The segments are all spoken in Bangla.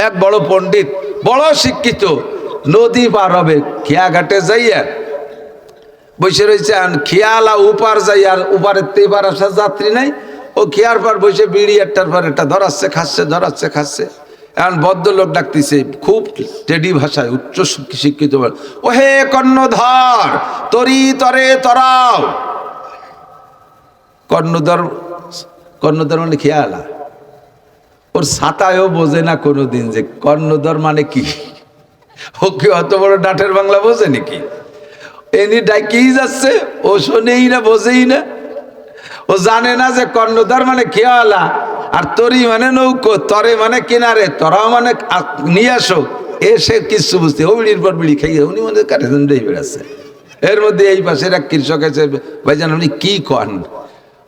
এক বড় পণ্ডিত, বড় শিক্ষিত, নদী পার হবে, খেয়াঘাটে যাইয়া বসে রয়েছে। খেয়ালা উপার যাই, আর উপারের তো এবার আসার যাত্রী নাই। ও খেয়ার পর বসে বিড়ি একটার পর একটা ধরাচ্ছে খাচ্ছে। এখন ভদ্রলোক ডাকতেছে খুব টেডি ভাষায়, উচ্চ শিক্ষিত, ও হে কর্ণধর, তরি তরে তরাও। কর্ণধর মানে খেয়ালা। ওর ছাতায়ও বোঝে না কোনোদিন যে কর্ণধর মানে কি। ও কি অত বড় ডাটের বাংলা বোঝে নাকি? এনি ডাকিই যাচ্ছে, ও শোনেই না, বোঝেই না। ও জানে না যে কর্ণধর মানে খেয়ালা, আর তরি মানে নৌকো, তরে মানে কিনারে, তরাও মানে নিয়ে আসো। এসে কিছু বুঝতে, ও বিড়ির পর বিড়ি খাইয়ে উনি মনে কাঠে বেড়াচ্ছে। এর মধ্যে এই পাশের এক কৃষক আছে, ভাইজান আপনি কি কন?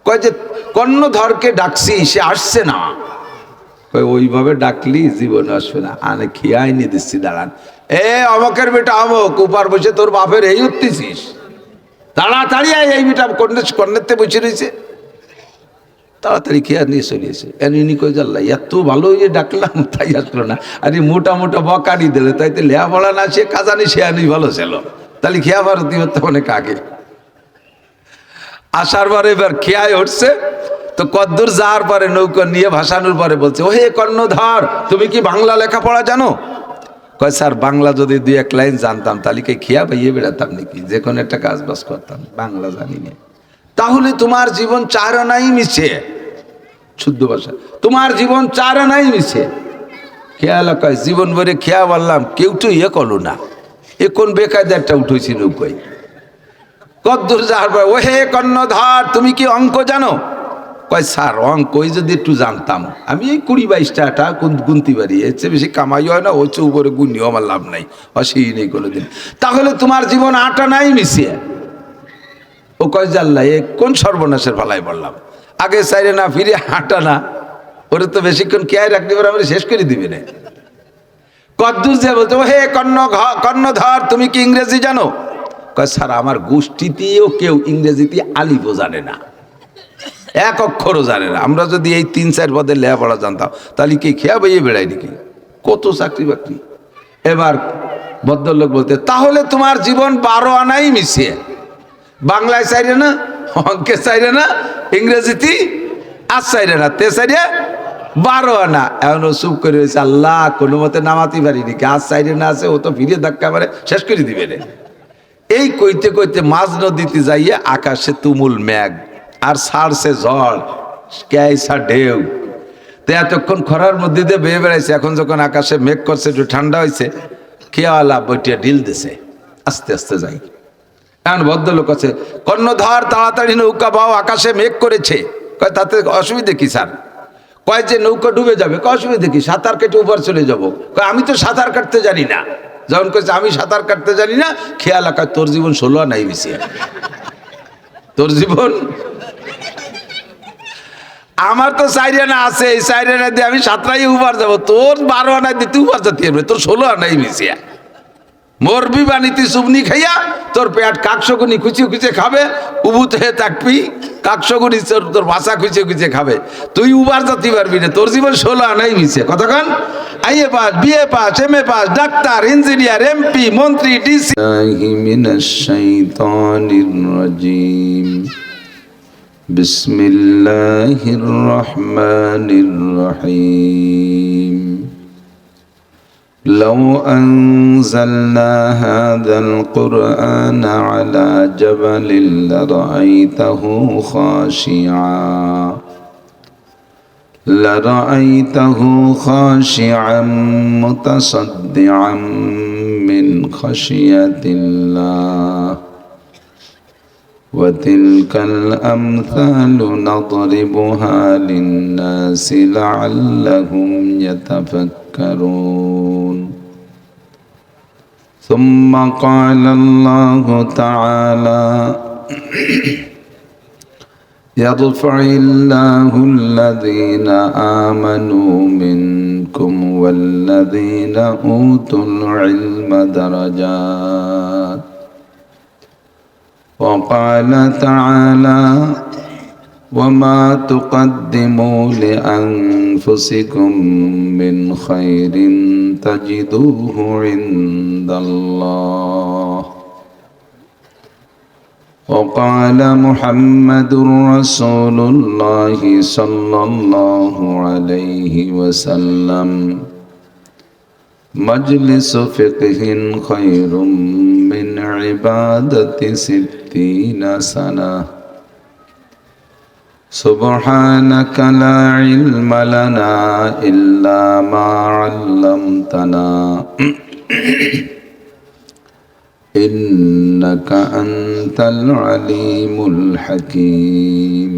কয় যে কর্ণধরকে ডাকছি, সে আসছে না। ওইভাবে ডাকলি জীবন আসবে না, আনে খেয়াই নিয়ে দিচ্ছি, দাঁড়ান। অমকের বেটা অমক, উপার বসে তোর বাপের এই উঠতেছিস, তাড়াতাড়ি এই বেটা কর্নেতে বসে রয়েছে, তাড়াতাড়ি খেয়া নিয়ে চলিয়েছে। এনি কই জাল্লা এত ভালো ইয়ে ডাকলাম, তাই আসলো না। আরে মোটা মোটা বকারি দিলে, তাই তো লেয়া বলা না, সে কাজানি সে আনি ভালো ছিল, তাহলে খেয়া ভারতী হতে অনেক আগে। আসার পরে এবার খেয়ায় উঠছে, তো কদ্দুর যাওয়ার পরে নৌকা নিয়ে ভাসানোর পরে বলছে, ও হে কর্ণধর, তুমি কি বাংলা লেখাপড়া জানো? কয় স্যার বাংলা যদি দুই এক লাইন জানতাম তাহলে কি খেয়া পাইয়ে বেড়াতাম নাকি, যে কোনো একটা কাজ বাজ করতাম, বাংলা জানি না। তাহলে তোমার জীবন চার আনাই মিছে, শুদ্ধ ভাষা, তোমার জীবন চার আনাই মিছে। খেয়াল কয় জীবন ভরে খেয়া বললাম, কেউ তো ইয়ে করলো না, এ কোন বেকায়দারটা উঠেছি নৌকায়। কদ্দুর যাওয়ার পর, ও হে কর্ণধর, তুমি কি অঙ্ক জানো? কয় স্যার অঙ্কই যদি একটু জানতাম, আমি এই 20-22 টাকা গুনতে পারি, এর চেয়ে বেশি কামাই হয় না, ওই চেয়ে উপরে গুনিও আমার লাভ নাই, অসুই নেই কোনোদিন। তাহলে তোমার জীবন 8 আনাই মিশিয়ে। ও কয় জাল্লা এ কোন সর্বনাশের ফালাই বললাম, আগে চাইরে না ফিরে 8 আনা, ওরে তো বেশিক্ষণ খেয়াল রাখতে পারে, আমরা শেষ করে দিবে না। কদ্দুর যে বলতো, ও হে কর্ণধর, তুমি কি ইংরেজি জানো? কয় স্যার আমার গোষ্ঠীতেও কেউ ইংরেজিতে আলিফও জানে না, এক অক্ষরও জানে না। আমরা যদি এই 3-4 পদে লেখাপড়া জানতাম তাহলে কি খেয়া বইয়ে বেড়াই নাকি, কত চাকরি বাকরি। এবার ভদ্রলোক বলতে, তাহলে তোমার জীবন 12 আনাই মিশিয়ে, বাংলায় চাইরে না, অঙ্কে চাইরে না, ইংরেজিতে আর চাইরে না, তে চাইরে 12 আনা। এখনো চুপ করে রয়েছে, আল্লাহ কোনো মতে নামাতে পারিনি, গাছ চাইরে না আছে, ও তো ফিরে ধাক্কা মারে শেষ করে দিবে রে। এই কইতে কইতে মাঝ নদীতে যাইয়া আকাশে তুমুল মেঘ, আর ছাড়ছে ঝড়, ক্যাইসা ঢেউ। তো এতক্ষণ খরার মধ্যে দিয়ে বেয়ে বেড়াইছে, এখন যখন আকাশে মেঘ করছে, একটু ঠান্ডা হয়েছে, খেয়ালা বইটিয়া ঢিল দিছে, আস্তে আস্তে যাই। এখন ভদ্রলোক আছে, কর্ণধর তাড়াতাড়ি নৌকা বাও, আকাশে মেঘ করেছে। কয় তাতে অসুবিধে কি স্যার? কয় যে নৌকা ডুবে যাবে। কয় অসুবিধে কি, সাঁতার কেটে উপর চলে যাবো। কয় আমি তো সাঁতার কাটতে জানি না। যখন কয়েছে আমি সাঁতার কাটতে জানি না, খেয়াল আকার তোর জীবন 16 আনাই বেশি, তোর জীবন। আমার তো 4 আনা আছে, এই 4 আনা দিয়ে আমি 7টাই উপার যাবো, তোর 12 আনা দিয়ে তুই উপার যেতে হবে, তোর 16 আনাই মিশিয়া মরবি বানিতে চুবনি খাইয়া, তোর পেট কাকশগুনি খুঁচিয়ে খুঁচিয়ে খাবে, উবুত হয়ে থাকবি, কাকশগুনি তোর ভাষা খুঁচিয়ে খুঁচিয়ে খাবে, তুই উবার যেতে পারবি না, তোর জীবন 16 আনাই মিশে। কতক্ষণ IA pass, BA pass, MA pass, ডাক্তার, ইঞ্জিনিয়ার, এমপি, মন্ত্রী, ডিসি। মিনাশ শাইতানির রাজিম। বিসমিল্লাহির রহমানির রহিম। لو أنزلنا هذا القرآن على جبل لرأيته خاشعا متصدعا من خشية الله وتلك الأمثال نضربها للناس لعلهم يتفكرون. ثم قال الله تعالى يرفع الله الذين آمنوا منكم والذين أوتوا العلم درجات. وقال تعالى وما تقدموا لأنفسكم من خير تجدوه عند الله. وقال محمد رسول الله صلى الله عليه وسلم مجلس فقه خير من عبادة 60 سنة. سبحانك لا علم لنا إلا ما علمتنا إنك أنت العليم الحكيم.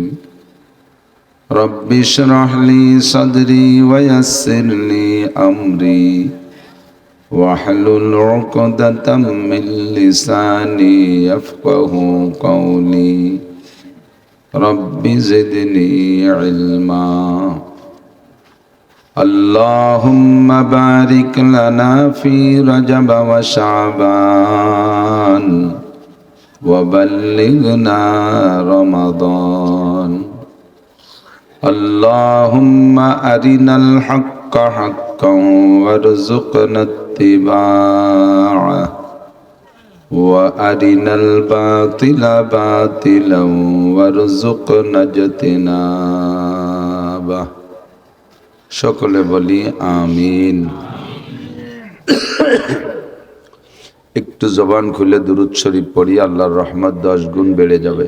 رب اشرح لي صدري ويسر لي أمري واحلل عقدة من لساني يفقه قولي. رب زدني علما. اللهم بارك لنا في رجب وشعبان وبلغنا رمضان. اللهم أرنا الحق حقا وارزقنا اتباعه وأرنا الباطل باطلا وارزقنا اجتنابه. সকলে বলি আমিন। একটু জবান খুলে দুরূদ শরীফ পড়ি, আল্লাহর রহমত 10 গুণ বেড়ে যাবে।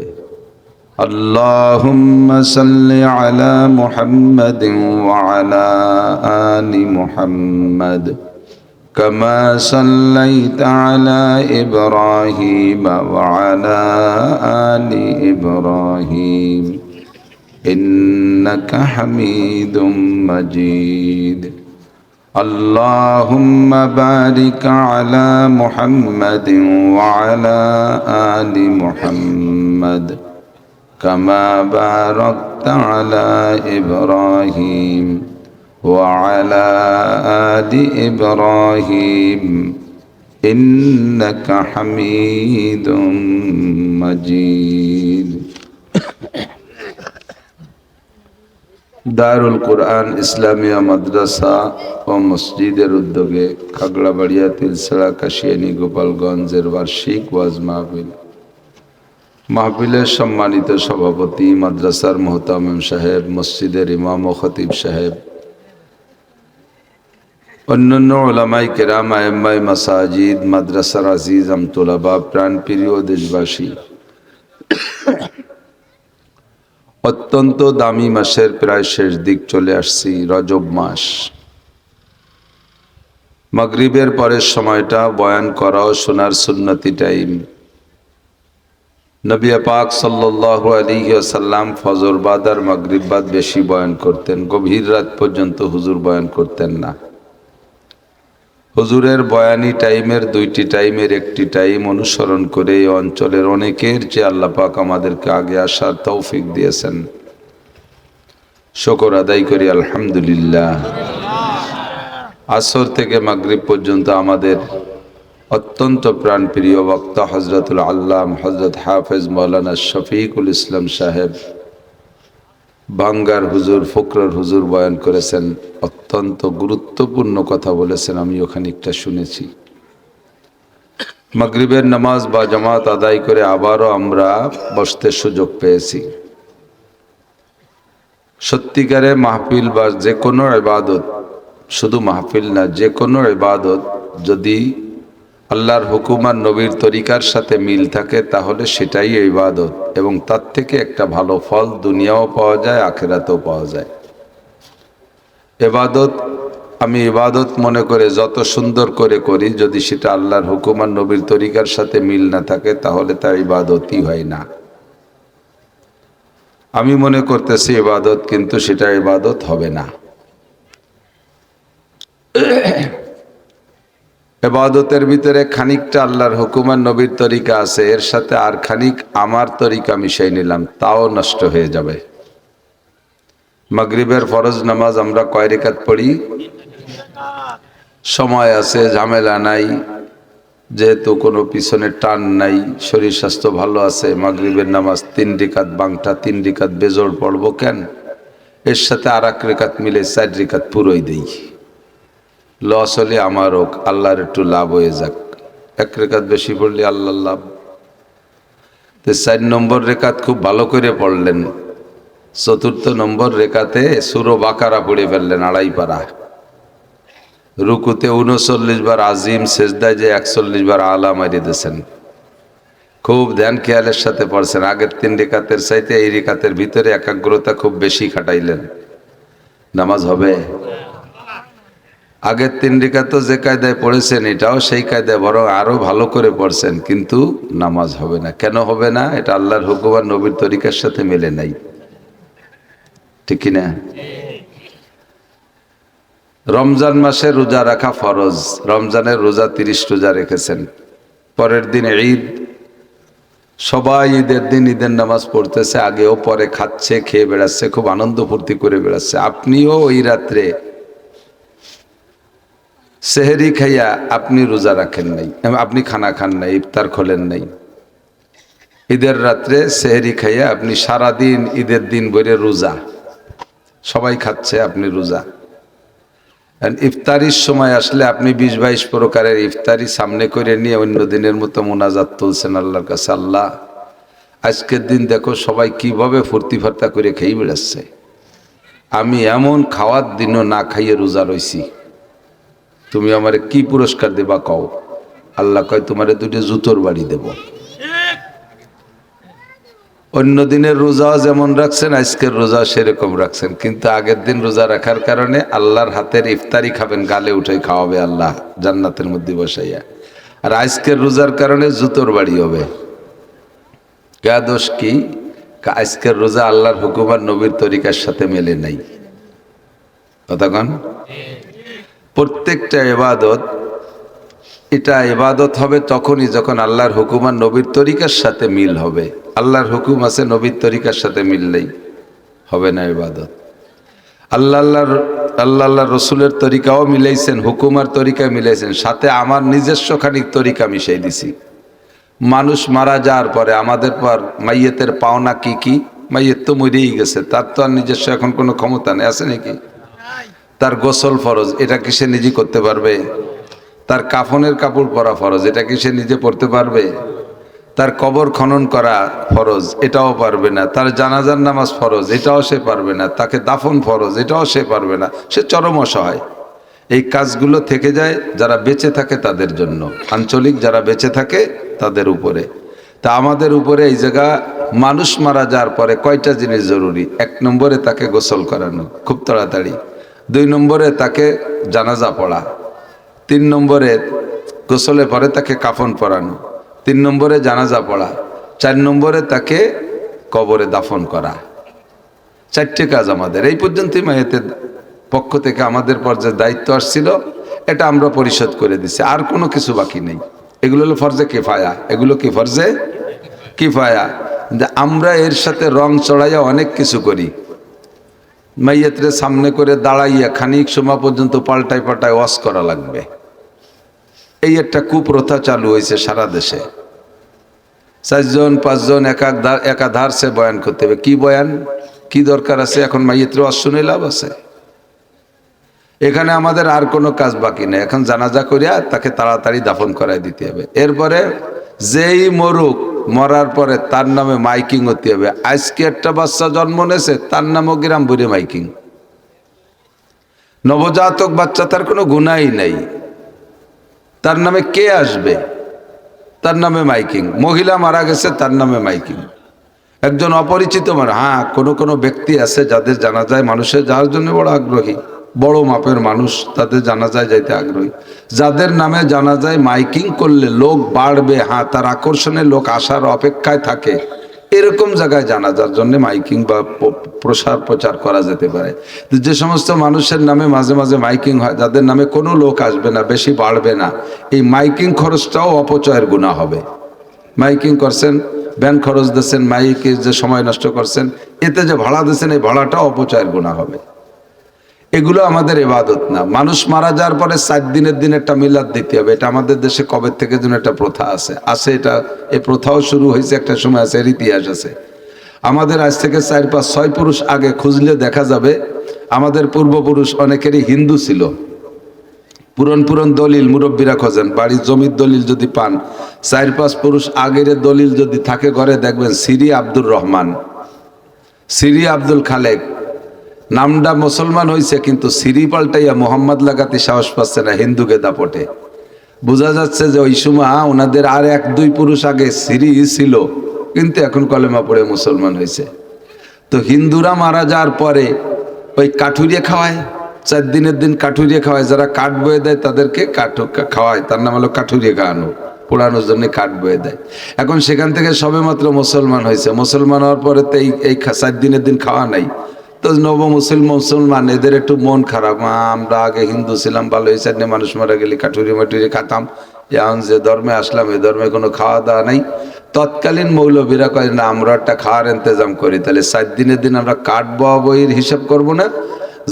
আল্লাহুম্মা সাল্লি আলা মুহাম্মাদিন ওয়া আলা আলি মুহাম্মাদ كما صليت على إبراهيم وعلى آل إبراهيم إنك حميد مجيد. اللهم بارك على محمد وعلى آل محمد كما باركت على إبراهيم وعلى آل إبراهيم إنك حميد مجيد. দারুল কুরআন ইসলামিয়া মাদ্রাসা ও মসজিদের উদ্যোগে খাগড়াবাড়িয়া, তিলছড়া, কাশিয়ানী, গোপালগঞ্জের বার্ষিক ওয়াজ মাহফিল। মাহফিলের সম্মানিত সভাপতি মাদ্রাসার মোহতামিম সাহেব, মসজিদের ইমাম ও খতিব সাহেব, অন্যান্য উলামাই কেরাম, আইম্মাই মাসাজিদ, মাদ্রাসার আজিজ আমতুলাবা, প্রাণপ্রিয় দেশবাসী, অত্যন্ত দামি মাসের প্রায় শেষ দিক চলে আসছি, রজব মাস। মাগরিবের পরের সময়টা বয়ান করা ও শোনার সুন্নতি টাইম। নবী পাক সাল্লাল্লাহু আলাইহি ওয়াসাল্লাম ফজর বাদ আর মাগরিব বাদ বেশি বয়ান করতেন, গভীর রাত পর্যন্ত হুজুর বয়ান করতেন না। হুজুরের বয়ানি টাইমের 2টি টাইমের একটি টাইম অনুসরণ করে এই অঞ্চলের অনেকের চেয়ে আল্লাহ পাক আমাদেরকে আগে আসার তৌফিক দিয়েছেন। শুকর আদায় করি আলহামদুলিল্লাহ। আসর থেকে মাগরিব পর্যন্ত আমাদের অত্যন্ত প্রাণপ্রিয় বক্তা হযরতুল আল্লাম হযরত হাফেজ মাওলানা শফিকুল ইসলাম সাহেব বাঙ্গার হুজুর, ফকরর হুজুর বয়ান করেছেন। অত্যন্ত গুরুত্বপূর্ণ কথা বলেছেন, আমি খানিকটা শুনেছি। মাগরিবের নামাজ বা জামাত আদায় করে আবারও আমরা বসতে সুযোগ পেয়েছি। সত্যিকারে মাহফিল বা যে কোনো ইবাদত, শুধু মাহফিল না, যে কোনো ইবাদত যদি আল্লাহর হুকুম আর নবীর তরিকার সাথে মিল থাকে তাহলে সেটাই ইবাদত, এবং তার থেকে একটা ভালো ফল দুনিয়াও পাওয়া যায়, আখিরাতেও পাওয়া যায়। ইবাদত আমি ইবাদত মনে করে যত সুন্দর করে করি, যদি সেটা আল্লাহর হুকুম আর নবীর তরিকার সাথে মিল না থাকে তাহলে তা ইবাদতই হয় না। আমি মনে করতেছি ইবাদত, কিন্তু সেটা ইবাদত হবে না। ইবাদতের ভিতরে খানিকটা আল্লাহর হুকুম আর নবীর তরিকা আছে, এর সাথে আর খানিক আমার তরিকা মিশাই নিলাম, তাও নষ্ট হয়ে যাবে। মাগরিবের ফরজ নামাজ আমরা কয় রাকাত পড়ি? সময় আছে, ঝামেলা নাই, যেহেতু কোনো পিছনে টান নাই, শরীর স্বাস্থ্য ভালো আছে, মাগরিবের নামাজ 3 রিকাত বাংটা 3 রিকাত বেজোড় পড়বো কেন, এর সাথে আর 1 রিকাত মিলে 4 রিকাত পুরোই দেই। লস হলে আমার হোক, আল্লাহর একটু লাভ হয়ে যাক। 1 রিকাত বেশি পড়লে আল্লাহ লাভ। তো 4 নম্বর রেখাত খুব ভালো করে পড়লেন, 4র্থ নম্বর রেখাতে সূরা বাকারা পড়ে ফেললেন 2.5 পারা। রুকুতে 39 বার আজিম, সেজদায় যে 41 বার আলা মারিয়ে দিয়েছেন। খুব ধ্যান খেয়ালের সাথে পড়ছেন। আগের 3 রেখাতের চাইতে এই রেখাতের ভিতরে একাগ্রতা খুব বেশি খাটাইলেন। নামাজ হবে? আগের 3 রেখাত যে কায়দায় পড়েছেন এটাও সেই কায়দায়, বরং আরো ভালো করে পড়ছেন, কিন্তু নামাজ হবে না। কেন হবে না? এটা আল্লাহর হুকুম আর নবীর তরিকার সাথে মেলে নাই, ঠিক কিনা? রমজান মাসে রোজা রাখা ফরজ। রমজানের রোজা 30 রোজা রেখেছেন। পরের দিন ঈদ, সবাই ঈদের দিন ঈদের নামাজ পড়তেছে, আগেও পরে খাচ্ছে, খেয়ে বেড়াচ্ছে, খুব আনন্দ ফুর্তি করে বেড়াচ্ছে। আপনিও ওই রাত্রে সেহরি খাইয়া আপনি রোজা রাখেন নাই, আপনি খানা খান নাই, ইফতার খোলেন নাই। ঈদের রাত্রে সেহরি খাইয়া আপনি সারাদিন ঈদের দিন ভরে রোজা, সবাই খাচ্ছে, আপনি রোজা। ইফতারির সময় আসলে আপনি 20-22 প্রকারের ইফতারি সামনে করে নিয়ে অন্য দিনের মতো মোনাজাত তুলছেন আল্লাহর কাছে। আল্লাহ, আজকের দিন দেখো সবাই কিভাবে ফুর্তি ফার্তা করে খেয়ে বেড়াচ্ছে, আমি এমন খাওয়ার দিনও না খাইয়ে রোজা রইছি, তুমি আমারে কি পুরস্কার দেবা কও? আল্লাহ কয়, তোমারে 2টা জুতোর বাড়ি দেব। অন্য দিনের রোজাও যেমন রাখছেন, আজকের রোজা সেরকম রাখছেন, কিন্তু আগের দিন রোজা রাখার কারণে আল্লাহর হাতের ইফতারি খাবেন, গালে উঠে খাওয়াবে আল্লাহ জান্নাতের মধ্যে বসাইয়া। আর আজকের রোজার কারণে জুতোর বাড়ি হবে। কে দোষ কি? আজকের রোজা আল্লাহর হুকুম আর নবীর তরিকার সাথে মেলে নাই। কতক্ষণ? প্রত্যেকটা ইবাদত, এটা ইবাদত হবে তখনই যখন আল্লাহর হুকুম আর নবীর তরিকার সাথে মিল হবে। আল্লাহর হুকুম আছে, নবীর তরিকার সাথে মিল নেই, হবে না ইবাদত। আল্লাহ রসুলের তরিকাও মিলাইছেন, হুকুম আর তরিকা মিলাইছেন, সাথে আমার নিজস্ব খানিক তরিকা মিশাই দিছি। মানুষ মারা যাওয়ার পরে আমাদের পর মাইয়েতের পাওনা কি কি? মাইয়েত তো মরেই গেছে, তার তো আর নিজস্ব এখন কোনো ক্ষমতা নেই, আছে নাকি? তার গোসল ফরজ, এটা কি সে নিজে করতে পারবে? তার কাফনের কাপড় পরা ফরজ, এটা কি সে নিজে পড়তে পারবে? তার কবর খনন করা ফরজ, এটাও পারবে না। তার জানাজার নামাজ ফরজ, এটাও সে পারবে না। তাকে দাফন ফরজ, এটাও সে পারবে না। সে চরম অসহায়। এই কাজগুলো থেকে যায় যারা বেঁচে থাকে তাদের জন্য, আঞ্চলিক যারা বেঁচে থাকে তাদের উপরে। তা আমাদের উপরে এই জায়গা মানুষ মারা যাওয়ার পরে কয়টা জিনিস জরুরি? 1 নম্বরে তাকে গোসল করানো খুব তাড়াতাড়ি, 2 নম্বরে তাকে জানাজা পড়া, 3 নম্বরে গোসলে পরে তাকে কাফন পরানো, 3 নম্বরে জানাজা পড়া, 4 নম্বরে তাকে কবরে দাফন করা। 4টে কাজ আমাদের। এই পর্যন্তই মায়েতের পক্ষ থেকে আমাদের পর যে দায়িত্ব আসছিল এটা আমরা পরিশোধ করে দিছি, আর কোনো কিছু বাকি নেই। এগুলো হলো ফরজে কিফায়া। এগুলো কি? ফরজে কিফায়া। আমরা এর সাথে রং চড়াইয়া অনেক কিছু করি। মাইয়াতরে সামনে করে দাঁড়াইয়া খানিক সময় পর্যন্ত পাল্টায় পাল্টায় ওয়াজ করা লাগবে, এই একটা কুপ্রথা চালু হয়েছে সারা দেশে। 4 জন 5 জন একাধার সে বয়ান করতে হবে। কি বয়ান, কি দরকার আছে? এখন মাইয়াতরে ওয়াজ শুনে লাভ আছে? এখানে আমাদের আর কোনো কাজ বাকি নেই। এখন জানাজা করিয়া তাকে তাড়াতাড়ি দাফন করাই দিতে হবে। এরপরে যেই মরুক, মরার পরে তার নামে মাইকিং হতে হবে। আজকে একটা বাচ্চা জন্ম নেছে, তার নামও গ্রাম ভরে মাইকিং। নবজাতক বাচ্চা, তার কোনো গুনাই নাই, তার নামে কে আসবে? তার নামে মাইকিং। মহিলা মারা গেছে, তার নামে মাইকিং। একজন অপরিচিত হ্যাঁ, কোনো ব্যক্তি আছে যাদের জানাজায় মানুষের যাওয়ার জন্য বড় আগ্রহী, বড় মাপের মানুষ, তাদের জানাজায় যাইতে আগ্রহী। যাদের নামে জানাজায় মাইকিং করলে লোক বাড়বে, হ্যাঁ, তার আকর্ষণে লোক আসার অপেক্ষায় থাকে, এরকম জায়গায় জানাজার জন্য মাইকিং বা প্রচার করা যেতে পারে। যে সমস্ত মানুষের নামে মাঝে মাঝে মাইকিং হয়, যাদের নামে কোনো লোক আসবে না, বেশি বাড়বে না, এই মাইকিং খরচটাও অপচয়ের গুনাহ হবে। মাইকিং করছেন, ব্যান খরচ দিচ্ছেন, মাইকে যে সময় নষ্ট করছেন, এতে যে ভাড়া দিচ্ছেন, এই ভাড়াটাও অপচয়ের গুনাহ হবে। এগুলো আমাদের ইবাদত না। মানুষ মারা যাওয়ার পরে 4 দিনের দিন একটা মিলাদ দিতে হবে, এটা আমাদের দেশে কবে থেকে যেন একটা প্রথা আছে এটা, এই প্রথাও শুরু হয়েছে একটা সময়, আছে, এর ইতিহাস আছে। আমাদের আজ থেকে 4-5-6 পুরুষ আগে খুঁজলে দেখা যাবে আমাদের পূর্বপুরুষ অনেকেরই হিন্দু ছিল। পুরন দলিল মুরব্বীরা খোঁজেন, বাড়ির জমির দলিল যদি পান 4-5 পুরুষ আগের দলিল যদি থাকে ঘরে, দেখবেন সিরি আব্দুর রহমান, সিরি আব্দুল খালেক, নামটা মুসলমান হয়েছে কিন্তু সিরি পাল্টাইয়া মোহাম্মদ লাগাতে সাহস পাচ্ছে না হিন্দুকে দাপটে। বোঝা যাচ্ছে যে ওই সময় ওনাদের আর 1-2 পুরুষ আগে সিরি ছিল, কিন্তু এখন কলেমা পড়ে মুসলমান হয়েছে। তো হিন্দুরা মারা যাওয়ার পরে ওই কাঠুরিয়া খাওয়ায়, 4 দিনের দিন কাঠুরিয়া খাওয়ায়, যারা কাঠ বয়ে দেয় তাদেরকে খাওয়ায়, তার নাম হলো কাঠুরিয়া খাওয়ানো, পোড়ানোর জন্য কাঠ বয়ে দেয়। এখন সেখান থেকে সবে মাত্র মুসলমান হয়েছে, মুসলমান হওয়ার পরে তো এই 4 দিনের দিন খাওয়া নাই। তো নব মুসলমান এদের একটু মন খারাপ, আমরা আগে হিন্দু ছিলাম, ভালো হয়েছে, মানুষ মারা গেলে কাঠুরি মাটুরি খাতাম, এখন যে ধর্মে আসলাম এই ধর্মে কোনো খাওয়া দাওয়া নেই। তৎকালীন মৌলবীরা কয় না, আমরা একটা খাওয়ার ইন্তজাম করি, তাহলে 4 দিনের দিন আমরা কাঠ বয়া বইয়ের হিসাব করবো না,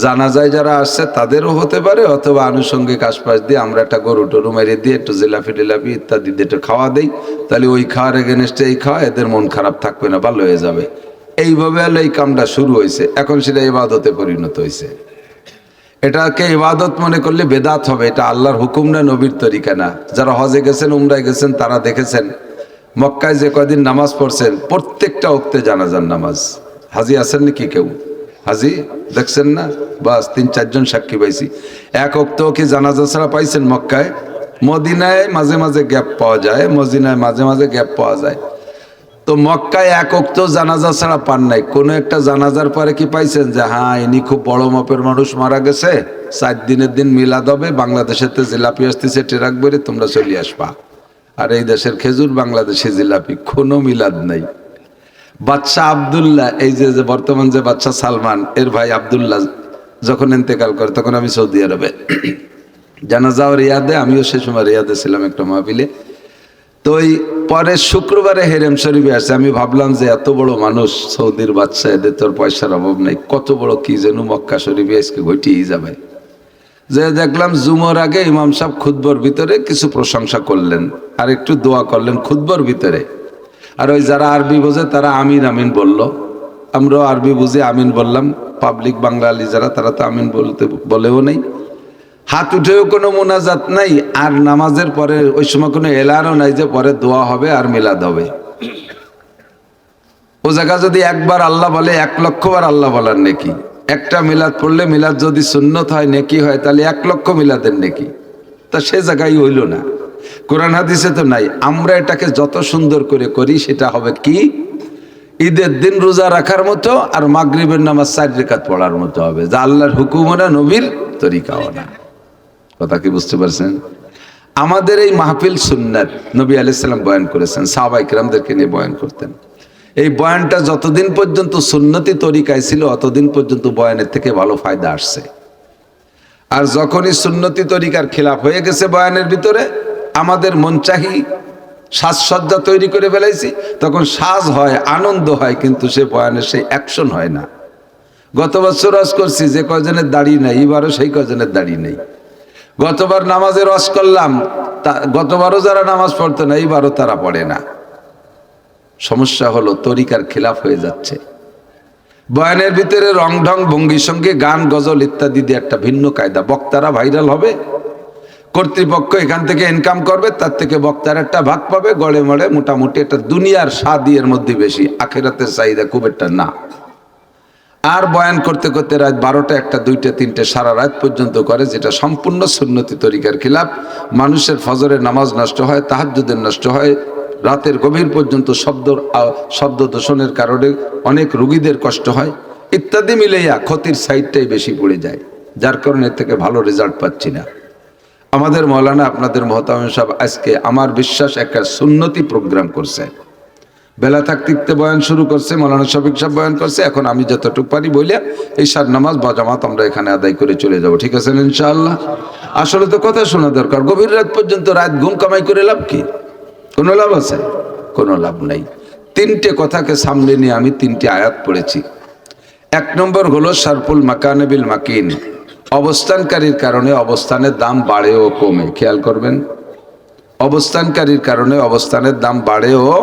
জানাজায় যারা আসছে তাদেরও হতে পারে, অথবা আনুষঙ্গিক আশপাশ দিয়ে আমরা একটা গরু টরু মেরে দিয়ে একটু জিলাপি টিলাপি ইত্যাদি দিয়ে একটু খাওয়া দেই, তাহলে ওই খাওয়ার এগেনস্টে এই খাওয়া, এদের মন খারাপ থাকবে না, ভালো হয়ে যাবে। এইভাবে হলো এই কামটা শুরু হয়েছে, এখন সেটা ইবাদতে পরিণত হয়েছে। এটাকে ইবাদত মনে করলে বেদাত হবে, এটা আল্লাহর হুকুম না, নবীর তরিকা না। যারা হজে গেছেন, উমরায় গেছেন, তারা দেখেছেন মক্কায় যে কয়দিন নামাজ পড়ছেন প্রত্যেকটা ওক্তে জানাজার নামাজ। হাজি আছেন নাকি কেউ? হাজি দেখছেন না? বাস 3-4 জন সাক্ষী পাইছি। এক ওক্তও কি জানাজা ছাড়া পাইছেন মক্কায়? মদিনায় মাঝে মাঝে গ্যাপ পাওয়া যায়, মদিনায় মাঝে মাঝে গ্যাপ পাওয়া যায়। তো মক্কায় এক ওক্ত জানাজা ছাড়া পান নাই। কোনো একটা জানাজার পরে কি পাইছেন যে হ্যাঁ ইনি খুব বড় মাপের মানুষ মারা গেছে, 4 দিনের দিন মিলাদ হবে, বাংলাদেশেতে জিলাপি আসতেছে ট্রাক বেরে, তোমরা চলে আসবা। আর এই দেশের খেজুর, বাংলাদেশে জিলাপি, কোনো মিলাদ নাই। বাদশাহ আবদুল্লাহ, এই যে বর্তমান যে বাদশাহ সালমান, এর ভাই আবদুল্লাহ যখন ইন্তেকাল করে, তখন আমি সৌদি আরবে জানাজাও রিয়াদে, আমিও সে সময় রিয়াদে ছিলাম একটা মাহফিলে। তো ওই পরে শুক্রবারে হেরেম শরীফে আসছে, আমি ভাবলাম যে এত বড় মানুষ সৌদির বাদশা, এদের তোর পয়সার অভাব নাই, কত বড় কি যেন মক্কা শরীফে আজকে ঘটিয়েই যাবে। যে দেখলাম জুমার আগে ইমাম সাহেব খুতবার ভিতরে কিছু প্রশংসা করলেন আর একটু দোয়া করলেন খুতবার ভিতরে। আর ওই যারা আরবি বোঝে তারা আমিন আমিন বলল, আমরাও আরবি বুঝে আমিন বললাম। পাবলিক বাঙালি যারা, তারা তো আমিন বলেও নেই, হাত উঠেও কোনো মোনাজাত নাই। আর নামাজের পরে ওই সময় কোনো এলানও নাই যে পরে দোয়া হবে আর মিলাদ হবে। ও জায়গা যদি একবার আল্লাহ বলে 1 লক্ষ বার আল্লাহ বলার নেকি। একটা মিলাদ পড়লে, মিলাদ যদি সুন্নত হয় নেকি হয়, তাহলে 1 লক্ষ মিলাদের নেকি। তা সে জায়গায় হইল না, কোরআন হাদিসে তো নাই। আমরা এটাকে যত সুন্দর করে করি সেটা হবে কি, ঈদের দিন রোজা রাখার মতো আর মাগরিবের নামাজ 4 রাকাত পড়ার মতো হবে, যা আল্লাহর হুকুমও না, নবীর তরিকাও না। কথা কি বুঝতে পারছেন? আমাদের এই মাহফিল সুন্নাত, নবী আলাইহিস সালাম বয়ান করেছেন, সাহাবায়ে কিরামদেরকে নিয়ে বয়ান করতেন। এই বয়ানটা যতদিন পর্যন্ত সুন্নতি তরিকায় ছিল অতদিন পর্যন্ত বয়ানের থেকে ভালো ফায়দা আসছে। আর যখনই সুন্নতি তরিকার খেলাফ হয়ে গেছে বয়ানের ভিতরে, আমাদের মনচাহি সাজসজ্জা তৈরি করে ফেলাইছি, তখন সাজ হয়, আনন্দ হয়, কিন্তু সে বয়ানের সেই অ্যাকশন হয় না। গত বছর রস করছি যে কয়জনের দাড়ি নেই, এবারও সেই কয়জনের দাড়ি নেই। গতবার নামাজে রস করলাম, গতবারও যারা নামাজ পড়তো না, এইবারও তারা পড়ে না। সমস্যা হলো তরিকার খেলাফ হয়ে যাচ্ছে। বয়ানের ভিতরে রং ঢং ভঙ্গি সঙ্গে গান গজল ইত্যাদি দিয়ে একটা ভিন্ন কায়দা, বক্তারা ভাইরাল হবে, কর্তৃপক্ষ এখান থেকে ইনকাম করবে, তার থেকে বক্তার একটা ভাগ পাবে, গড়ে মড়ে মোটামুটি একটা দুনিয়ার স্বাদের মধ্যে বেশি, আখিরাতের চাহিদা খুব একটা না। আর বয়ান করতে করতে রাত 12টা, 1টা, 2টা, 3টে সারা রাত পর্যন্ত করে, যেটা সম্পূর্ণ সুন্নতি তরিকার খিলাফ। মানুষের ফজরের নামাজ নষ্ট হয়, তাহাজ্জুদের নষ্ট হয়, রাতের গভীর পর্যন্ত শব্দ দূষণের কারণে অনেক রোগীদের কষ্ট হয়, ইত্যাদি মিলেইয়া ক্ষতির সাইডটাই বেশি পড়ে যায়, যার কারণে এর থেকে ভালো রেজাল্ট পাচ্ছি না। আমাদের মৌলানা, আপনাদের মোহতামিম সাহেব আজকে আমার বিশ্বাস একটা সুন্নতি প্রোগ্রাম করছে, বেলা থাকতে বয়ান শুরু করছে, মৌলানা শফিক সাহেব বয়ান করছে। এখন আমি যতটুকু পারি বলিয়া এই 7 নামাজ বা জামাত আমরা এখানে আদায় করে চলে যাব, ঠিক আছে ইনশাআল্লাহ? আসলে তো কথা শোনা দরকার, গভীর রাত পর্যন্ত রাত ঘুম কামাই করে লাভ কি? কোনো লাভ আছে? কোনো লাভ নাই। 3টে কথাকে সামনে নিয়ে আমি 3টে আয়াত পড়েছি। 1 নম্বর হলো শারফুল মাকানে বিল মাকিন, অবস্থানকারীর কারণে অবস্থানের দাম বাড়ে ও কমে, খেয়াল করবেন। অবস্থানকারীর কারণে অবস্থানের দাম বাড়ে ও,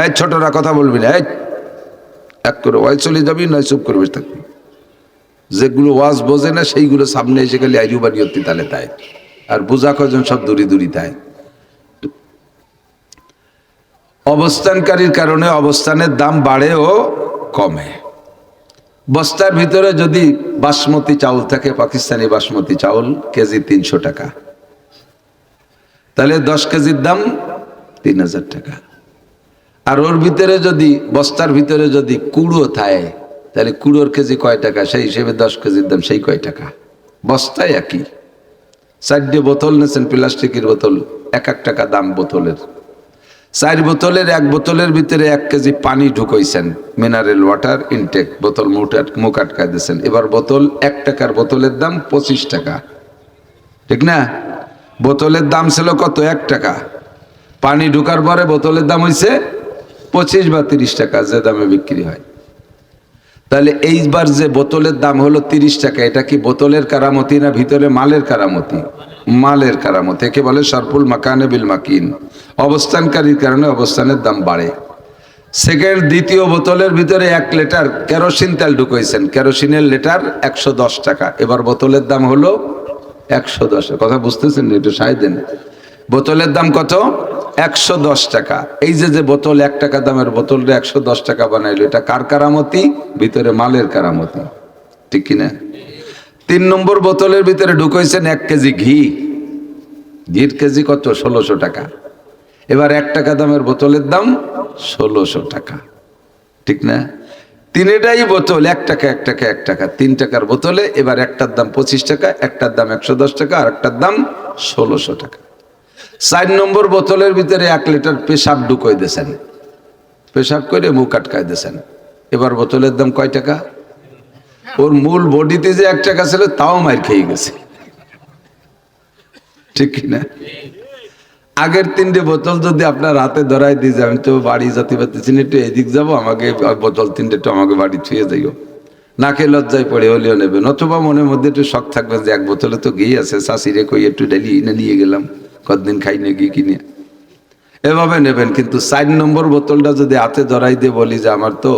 এই ছোটরা কথা বলবি না, এক করে ওয়াই চলে যাবি, নয় চুপ করবে থাকবি। যেগুলো ওয়াজ বোঝে না সেইগুলো সামনে এসে গেলে আইরু বাড়ি হতে তালে তাই, আর বোঝা কজন সব দূরি দূরি তাই। অবস্থানকারীর কারণে অবস্থানের দাম বাড়ে ও কমে। বস্তার ভিতরে যদি বাসমতি চাউল থাকে, পাকিস্তানি বাসমতি চাউল কেজি 300 টাকা, তাহলে 10 কেজির দাম 3000 টাকা। আর ওর ভিতরে যদি বস্তার ভিতরে যদি কুড়ো থাকে, তাহলে কুড়োর কেজি কয় টাকা, সেই হিসেবে 10 কেজির দাম সেই কয় টাকা। বস্তায় একই। 4টে বোতল নিয়েছেন, প্লাস্টিকের বোতল, 1 টাকা দাম বোতলের। 4 বোতলের, 1 বোতলের ভিতরে 1 কেজি পানি ঢুকাইছেন, মিনারেল ওয়াটার ইনটেক, বোতল মুখ আটকায় দিয়েছেন। এবার বোতল 1 টাকার বোতলের দাম 25 টাকা, ঠিক না? বোতলের দাম ছিল কত? 1 টাকা। পানি ঢুকার পরে বোতলের দাম হয়েছে 25 বা 30 টাকা, যে দামে বিক্রি হয়। তাহলে এইবার যে বোতলের দাম হলো 30 টাকা, এটা কি বোতলের কারামতি না ভিতরে মালের কারামতি? মালের কারামতি। একে বলে সরফুল মাকানে বিল মাকিন। অবস্থানকারীর কারণে অবস্থানের দাম বাড়ে। সেকেন্ড, দ্বিতীয় বোতলের ভিতরে 1 লিটার কেরোসিন তেল ঢুকাইছেন, কেরোসিনের লিটার 110 টাকা। এবার বোতলের দাম হলো 110। কথা বুঝতেছেন? একটু সাহায্য দেন। বোতলের দাম কত? 110 টাকা। এই যে বোতল 1 টাকা দামের বোতলটা 110 টাকা বানাইলো, এটা কার কারামতি? ভিতরে মালের কারামতি, ঠিক কিনা? 3 নম্বর বোতলের ভিতরে ঢুকাইছেন 1 কেজি ঘি। ঘির কেজি কত? 1600 টাকা। এবার 1 টাকা দামের বোতলের দাম 1600 টাকা, ঠিক না? তিনটাই বোতল 1 টাকা 1 টাকা 1 টাকা, 3 টাকার বোতলে। এবার একটার দাম 25 টাকা, একটার দাম 110 টাকা, আর একটার দাম 1600 টাকা। 4 নম্বর বোতলের ভিতরে 1 লিটার পেশাব ঢুকাই দিয়েছেন, পেশাব করে মুখ আটকায় দিয়েছেন। এবার বোতলের দাম কয় টাকা? ওর মূল বডিতে যে 1 টাকা ছিল তাও মার খেয়ে গেছে, ঠিক কিনা? আগের 3টে বোতল যদি আপনার হাতে ধরাই দিয়ে যায়, আমি তো বাড়ি যেতে পারতেছি না, একটু এদিক যাবো, আমাকে বোতল 3টে তো আমাকে বাড়ি ছুঁয়ে যাইও, নাকে লজ্জায় পড়ে হলেও নেবেন। অথবা মনের মধ্যে একটু শখ থাকবেন যে 1 বোতলে তো ঘি আছে, শাশিরে কই একটু ডেলি এনে নিয়ে গেলাম, কতদিন খাই না ঘি কিনে, এভাবে নেবেন। কিন্তু 4 নম্বর বোতলটা যদি হাতে ধরাই দিয়ে বলি যে আমার তো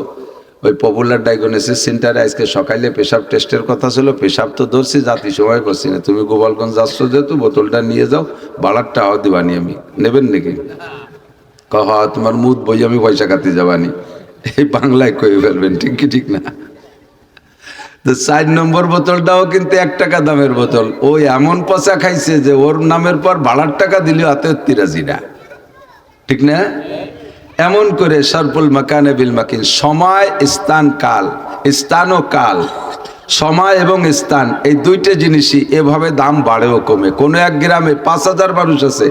ওই পপুলার ডায়াগনোসিস সেন্টারে আজকে সকালে পেশাব টেস্টের কথা ছিল, পেশাব তো ধরছি, জাতি সময় করছি না, তুমি গোপালগঞ্জ যাচ্ছ যেহেতু বোতলটা নিয়ে যাও, বাড়ারটা হাওয়া দিবানি, আমি নেবেন নাকি? কহ তোমার মুদ বই, আমি পয়সা কাটি যাবানি, এই বাংলায় কয়ে ফেলবেন, ঠিক কি ঠিক না? তো 4 নম্বর বোতলটাও কিন্তু 1 টাকা দামের বোতল। ওই এমন পচা খাইছে যে ওর নামের পর ভাড়ার টাকা দিলেও হাতে তিরাজি না, ঠিক না? এমন করে সরফুল মাকানে বিল মাকিন। সময়, স্থান, কাল, স্থান ও কাল, সময় এবং স্থান, এই 2টে জিনিসই এভাবে দাম বাড়েও কমে। কোনো এক গ্রামে 5000 মানুষ আছে,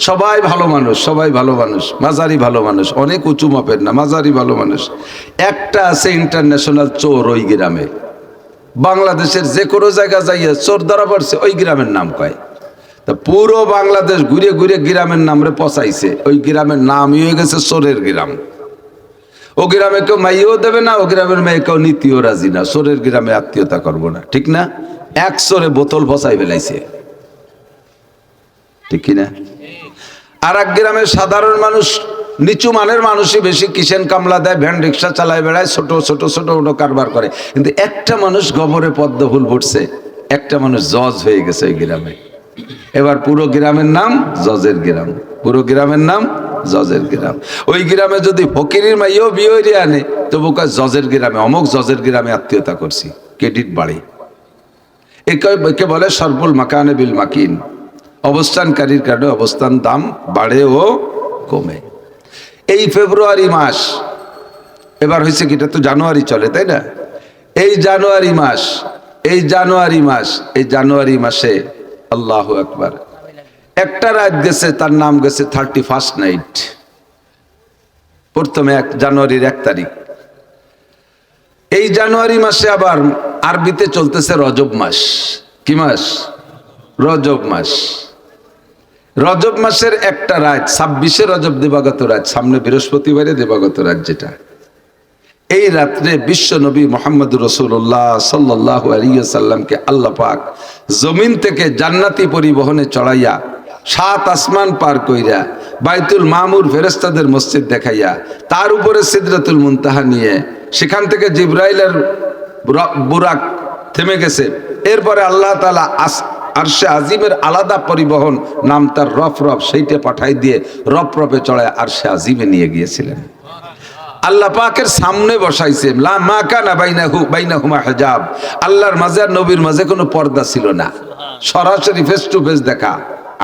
সবাই ভালো মানুষ, সবাই ভালো মানুষ, মাঝারি ভালো মানুষ, অনেক উঁচু মাপের না, মাঝারি ভালো মানুষ। একটা আছে ইন্টারন্যাশনাল চোর ওই গ্রামে। বাংলাদেশের যে কোনো জায়গা যাইয়া চোর ধরা পড়ছে, ওই গ্রামের নাম কয়। তা পুরো বাংলাদেশ ঘুরে ঘুরে গ্রামের নাম রে পচাইছে, ওই গ্রামের নামই হয়ে গেছে চোরের গ্রাম। ও গ্রামে কেউ মাইও দেবে না, ও গ্রামের মেয়ে কেউ নীতিও রাজি না, চোরের গ্রামে আত্মীয়তা করবো না, ঠিক না? 1 চোরে বোতল পচাই ফেলাইছে, ঠিক কিনা? আর এক গ্রামের সাধারণ মানুষ, নিচু মানের মানুষই বেশি কিষেন কামলা দেয়, ভ্যান রিক্সা চালায় বেড়ায়, ছোট ছোট ছোট ছোট কারবার করে। কিন্তু একটা মানুষ গবরে পদ্ম ফুল ফুটছে, একটা মানুষ জজ হয়ে গেছে ওই গ্রামে। এবার পুরো গ্রামের নাম জজের গ্রাম, পুরো গ্রামের নাম জজের গ্রাম। ওই গ্রামে যদি ফকিরের মাইও বিয়ে হইরে আনে, তবু কয় জজের গ্রামে, অমুক জজের গ্রামে আত্মীয়তা করছি, ক্রেডিট বাড়ে। একে বলে সরফুল মাকানে বিল মাকিন। অবস্থানকারীর কারণে অবস্থান দাম বাড়ে ও কমে। এই ফেব্রুয়ারি মাস, এবার হয়েছে কি, এটা তো জানুয়ারি চলে তাই না? এই জানুয়ারি মাস, এই জানুয়ারি মাস, এই জানুয়ারি মাসে আল্লাহু আকবার, একটা রাত গেছে, তার নাম গেছে 31st নাইট। প্রথমে জানুয়ারির 1 তারিখ। এই জানুয়ারি মাসে আবার আরবিতে চলতেছে রজব মাস। কি মাস? রজব মাস। রজব মাসের একটা রাত, 26শে রজব দিবাগত রাত, সামনে বৃহস্পতিবারে দিবাগত রাত, যেটা এই রাত্রে বিশ্ব নবী মোহাম্মদ রাসূলুল্লাহ সাল্লাল্লাহু আলাইহি ওয়াসাল্লামকে আল্লাহ পাক জমিন থেকে জান্নাতি পরিবহনে চড়াইয়া 7 আসমান পার কইরা বাইতুল মামুর ফেরেশতাদের মসজিদ দেখাইয়া তার উপরে সিদরাতুল মুনতাহা নিয়ে সেখান থেকে জিবরাইলের বুরাক থেমে গেছে। এরপরে আল্লাহ তাআলা আরশে আজিমের আলাদা পরিবহন নাম তার রফরফ, সেইটা পাঠাই দিয়ে রফরফে চড়ায় আরশে আজিমে নিয়ে গিয়েছিলেন। আল্লাহ পাকের সামনে বসাইছে, লা মা কানা বাইনাহুমা হিজাব, আল্লাহর মাঝে আর নবীর মাঝে কোনো পর্দা ছিল না, সরাসরি ফেস টু ফেস দেখা।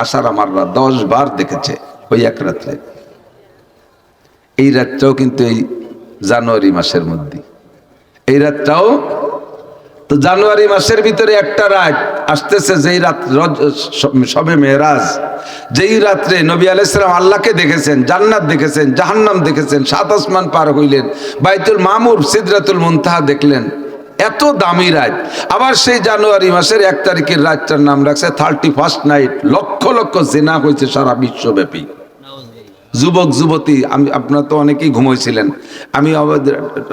আশার আমাররা 10 বার দেখেছে ওই এক রাত্রে। এই রাতটাও কিন্তু এই জানুয়ারি মাসের মধ্যে, এই রাতটাও তো জানুয়ারি মাসের ভিতরে একটা রাত আসতেছে, যেই রাত শবে মেরাজ, যেই রাত্রে নবী আলাইহিস সালাম আল্লাহকে দেখেছেন, জান্নাত দেখেছেন, জাহান্নাম দেখেছেন, 7 আসমান পার হইলেন, বাইতুল মামুর সিদরাতুল মুনতাহা দেখলেন। এত দামি রাত। আবার সেই জানুয়ারি মাসের 1 তারিখের রাতটার নাম রাখছে 31st নাইট। লক্ষ লক্ষ জিনা হয়েছে সারা বিশ্বব্যাপী। যুবক যুবতী, আপনারা তো অনেকেই ঘুমাইছিলেন, আমি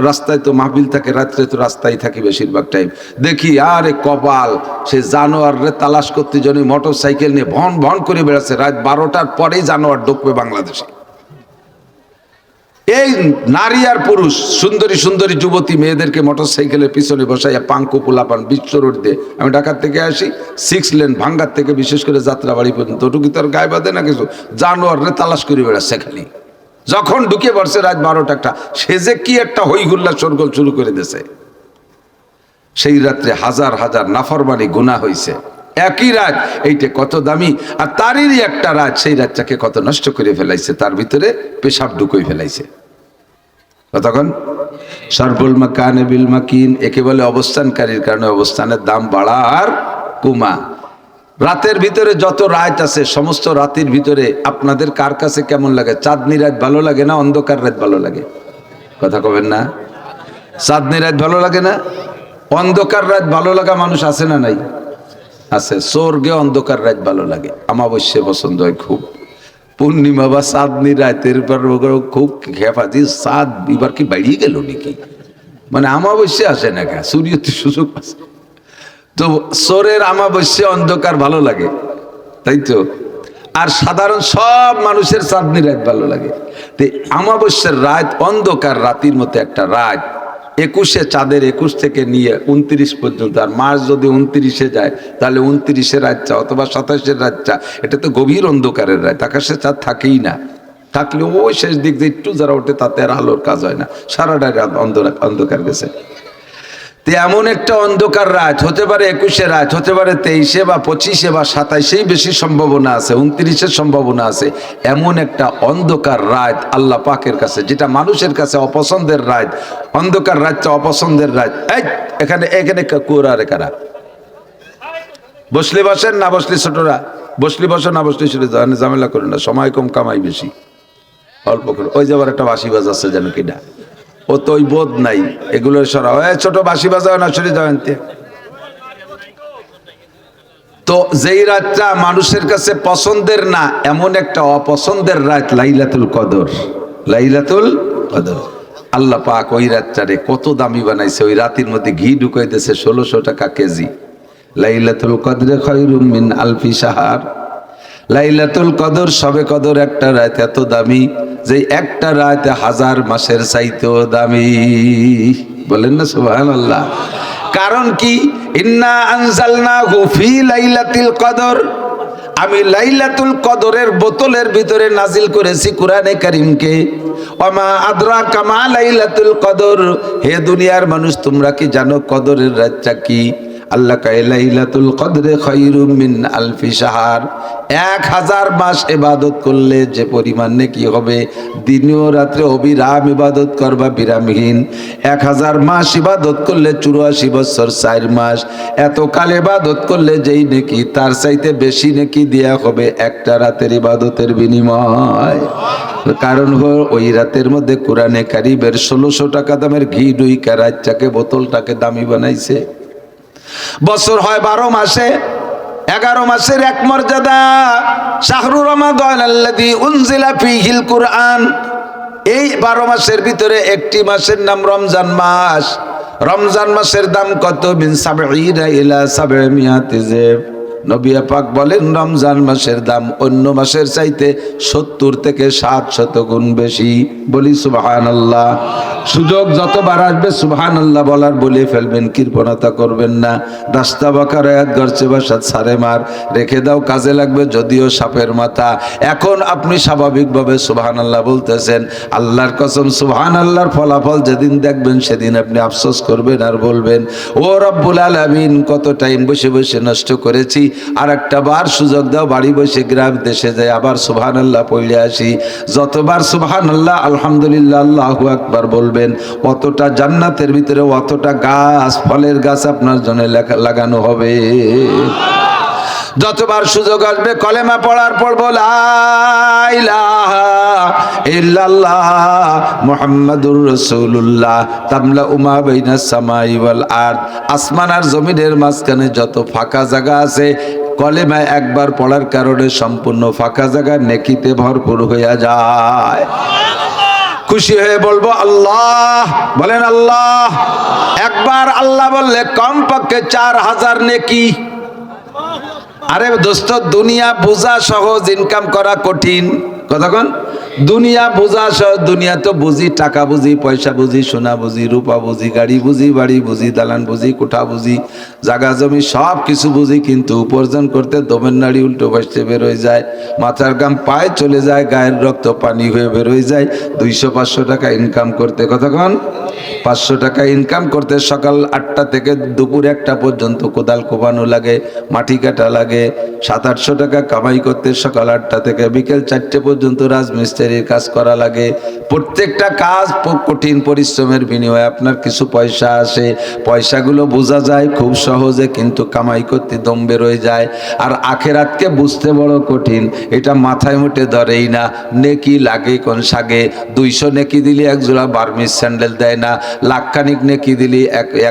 রাস্তায় তো মাহফিল থাকে, রাত্রে তো রাস্তায় থাকি বেশিরভাগ টাইম, দেখি আরে কপাল, সে জানোয়ারে তালাশ করতে জন্য মোটর সাইকেল নিয়ে ভন ভন করে বেড়াচ্ছে। রাত 12টার পরেই জানোয়ার ঢুকবে বাংলাদেশে। এই নারী আর পুরুষ, সুন্দরী সুন্দরী যুবতী মেয়েদেরকে মোটর সাইকেলের পিছনে বসাইয়া পাঙ্কু পোলাপান বিশ্ব রোড দিয়ে, আমি ঢাকার থেকে আসি 6 লেন ভাঙ্গার থেকে বিশেষ করে যাত্রাবাড়ি পর্যন্ত, ওটুকু তার গায়ে বাঁধে না কিছু, জানোয়ারে তালাশ করে বেড়াচ্ছে খালি। যখন ঢুকে পড়ছে রাত 12টা, সে যে কি একটা হইহুল্লা শোরগোল শুরু করে দিয়েছে। সেই রাত্রে হাজার হাজার নাফরমানি গুনাহ হয়েছে। একই রাত, এইটা কত দামি, আর তারই একটা রাত সেই রাতটাকে কত নষ্ট করে ফেলাইছে, তার ভিতরে পেশাব ঢুকই ফেলাইছে। তখন সরবুল মাকানে বিল মাকিন, একে বলে অবস্থানকারীর কারণে অবস্থানের দাম বাড়া আর কমা। রাতের ভিতরে যত রাত আছে, সমস্ত রাতের ভিতরে আপনাদের কার কাছে কেমন লাগে? চাঁদনি রাত ভালো লাগে না অন্ধকার রাত ভালো লাগে? কথা কবেন না? চাঁদনি রাত ভালো লাগে না? অন্ধকার রাত ভালো লাগা মানুষ আছে না নাই? আছে। স্বর্গে অন্ধকার রাত ভালো লাগে, অমাবস্যা পছন্দ হয় খুব, পূর্ণিমা বা চাঁদনি রাতের পর খুব খেপাতি, চাঁদ এবার কি বাড়িয়ে গেল নাকি, মানে অমাবস্যা আসে না, সূর্যতে সুযোগ আছে তো সোরের অমাবস্যা অন্ধকার ভালো লাগে, তাই তো। আর সাধারণ সব মানুষের চাঁদনি রাত ভালো লাগে। তো অমাবস্যার রাত অন্ধকার রাতের মতো একটা রাত, 21-এ চাঁদের 21 থেকে নিয়ে 29 পর্যন্ত, আর মাস যদি 29-এ যায় তাহলে 29-এর রাতটা অথবা 27-এর রাতটা, এটা তো গভীর অন্ধকারের রাত, আকাশে চাঁদ থাকেই না, থাকলে ওই শেষ দিক দিয়ে একটু যারা ওঠে তাতে আর আলোর কাজ হয় না, সারাটা রাত অন্ধকার গেছে। তো এমন একটা অন্ধকার রাত হতে পারে 21-এ রাত, হতে পারে 23-এ বা 25-এ বা 27-এই বেশি সম্ভাবনা আছে, 29-এর সম্ভাবনা আছে। এমন একটা অন্ধকার রাত আল্লাহ পাকের কাছে, যেটা মানুষের কাছে অপছন্দের রাত, অন্ধকার রাতটা অপছন্দের রাত। এখানে এখানে কুয়ারে কারা বসলে বসেন, না বসলে ছোটরা, বসলে বসো না বসলে ছোট, ঝামেলা করেন না, সময় কম কামাই বেশি, অল্প করে। ওই যাবার একটা বাঁশি বাজাচ্ছে যেন কিনা, ও তো ওই বোধ নাই, এগুলো সরাও, ছোট বাঁশি বাজাও না, সরে যাবেন। তো যেই রাতটা মানুষের কাছে পছন্দের না, এমন একটা অপছন্দের রাত লাইলাতুল কদর। লাইলাতুল কদর আল্লাহ পাক ওই রাতটারে কত দামি বানাইছে, ওই রাতের মধ্যে ঘি ঢুকাই দিয়েছে 1600 টাকা কেজি। লাইলাতুল কদরে খায়রুম মিন আলফি শাহর। লাইলাতুল কদর, সবে কদর একটা রাত এত দামি যে একটা রাত 1000 মাসের চাইতেও দামি। বলেন না সুবহানাল্লাহ। কারণ কি? ইন্না আনজালনাহু ফি লাইলাতুল কদর, আমি লাইলাতুল কদরের বোতলের ভিতরে নাজিল করেছি কুরআনে কারীমকে। ওমা আদরাকা মা লাইলাতুল কদর, হে দুনিয়ার মানুষ তোমরা কি জানো কদরের রাতটা কি? আল্লাহ কয় লাইলাতুল কদরে খায়রুম মিন আলফি শাহর। 1000 মাস ইবাদত করলে যে পরিমাণ নেকি হবে, দিনে ও রাত্রে অবিরাম ইবাদত করবা বিরামহীন। 1000 মাস ইবাদত করলে 84 বছর 4 মাস, এত কাল ইবাদত করলে যেই নেকি তার চাইতে বেশি নেকি দেয়া হবে একটা রাতের ইবাদতের বিনিময়। কারণ ওই রাতের মধ্যে কোরআনে কারীমের 1600 টাকা দামের ঘি ডুইকা রাতটাকে, বোতলটাকে দামি বানাইছে। বছর হয় 12 মাসে, 11 মাসের এক মর্যাদা। শাহরু রমাদান আল্লাযী উনজিলা ফীহিল কুরআন, এই 12 মাসের ভিতরে একটি মাসের নাম রমজান মাস। রমজান মাসের দাম কত? মিন সাবঈনা ইলা সাবঈমিয়াতি জিব। নবী পাক বলেন রমজান মাসের দাম অন্য মাসের চাইতে 70 থেকে 700 গুণ বেশি। বলি সুবহানাল্লাহ। সুযোগ যতবার আসবে সুবহানাল্লাহ বলার বলে ফেলবেন, কৃপণতা করবেন না। রাস্তা বাঁকার আয়াত গর্চে বাসাত সারে মার, রেখে দাও কাজে লাগবে যদিও সাপের মাথা। এখন আপনি স্বাভাবিকভাবে সুবহানাল্লাহ বলতেছেন, আল্লাহর কসম সুবহানাল্লাহর ফলাফল যেদিন দেখবেন সেদিন আপনি আফসোস করবেন আর বলবেন, ও রব্বুল আলামিন কত টাইম বসে বসে নষ্ট করেছি, আর একটা বার সুযোগ দাও, বাড়ি বসে গ্রাম দেশে যাই আবার সুবহানাল্লাহ পড়ে আসি। যতবার সুবহানাল্লাহ আলহামদুলিল্লাহ আল্লাহু আকবার বলবেন, অতটা জান্নাতের ভিতরে অতটা গাছ, ফলের গাছ আপনার জন্য লাগানো হবে। যতবার সুযোগ আসবে কলেমা পড়ার পর লা ইলাহা ইল্লাল্লাহ মুহাম্মাদুর রাসূলুল্লাহ তামলা উমা বাইনাস সামাই ওয়াল আরদ, আসমান আর জমিনের মাঝখানে যত ফাঁকা জায়গা আছে কলেমা একবার পড়ার কারণে সম্পূর্ণ ফাঁকা জায়গা নেকিতে ভরপুর হয়ে যায়। খুশি হয়ে বলবো আল্লাহ, বলেন আল্লাহ। একবার আল্লাহ বললে কমপক্ষে 4000 নেকি। আরে দোস্ত, দুনিয়া বোঝা সহজ, ইনকাম করা কঠিন। কতক্ষণ দুনিয়া বোঝা সহজ, দুনিয়া তো বুঝি, টাকা বুঝি, পয়সা বুঝি, সোনা বুঝি, রূপা বুঝি, গাড়ি বুঝি, বাড়ি বুঝি, দালান বুঝি, কোঠা বুঝি, জাগা জমি সব কিছু বুঝি, কিন্তু উপার্জন করতে দমের নাড়ি উল্টো ভাসতে বেরোয় যায়, মাথার গাম পায়ে চলে যায়, গায়ের রক্ত পানি হয়ে বেরোয় যায়। 200-500 টাকা ইনকাম করতে, কতক্ষণ 500 টাকা ইনকাম করতে সকাল 8টা থেকে দুপুর 1টা পর্যন্ত কোদাল কোপানো লাগে, মাটি কাটা লাগে। 700-800 টাকা কামাই করতে সকাল 8টা থেকে বিকেল 4টে পর্যন্ত রাজমিস্ত্রির কাজ করা লাগে। প্রত্যেকটা কাজ কঠিন পরিশ্রমের বিনিময়ে আপনার কিছু পয়সা আসে। পয়সাগুলো বোঝা যায় খুব সহজে, কিন্তু কামাই করতে দম বেরোয় যায়। আর আখেরাতকে বুঝতে বড় কঠিন, এটা মাথায় মুঠে ধরেই না। নেকি লাগে কোন সাগে, 200 নেকি দিলে এক জোড়া বার্মিস স্যান্ডেল দেয় না, লাখখানিক নেকি দিলে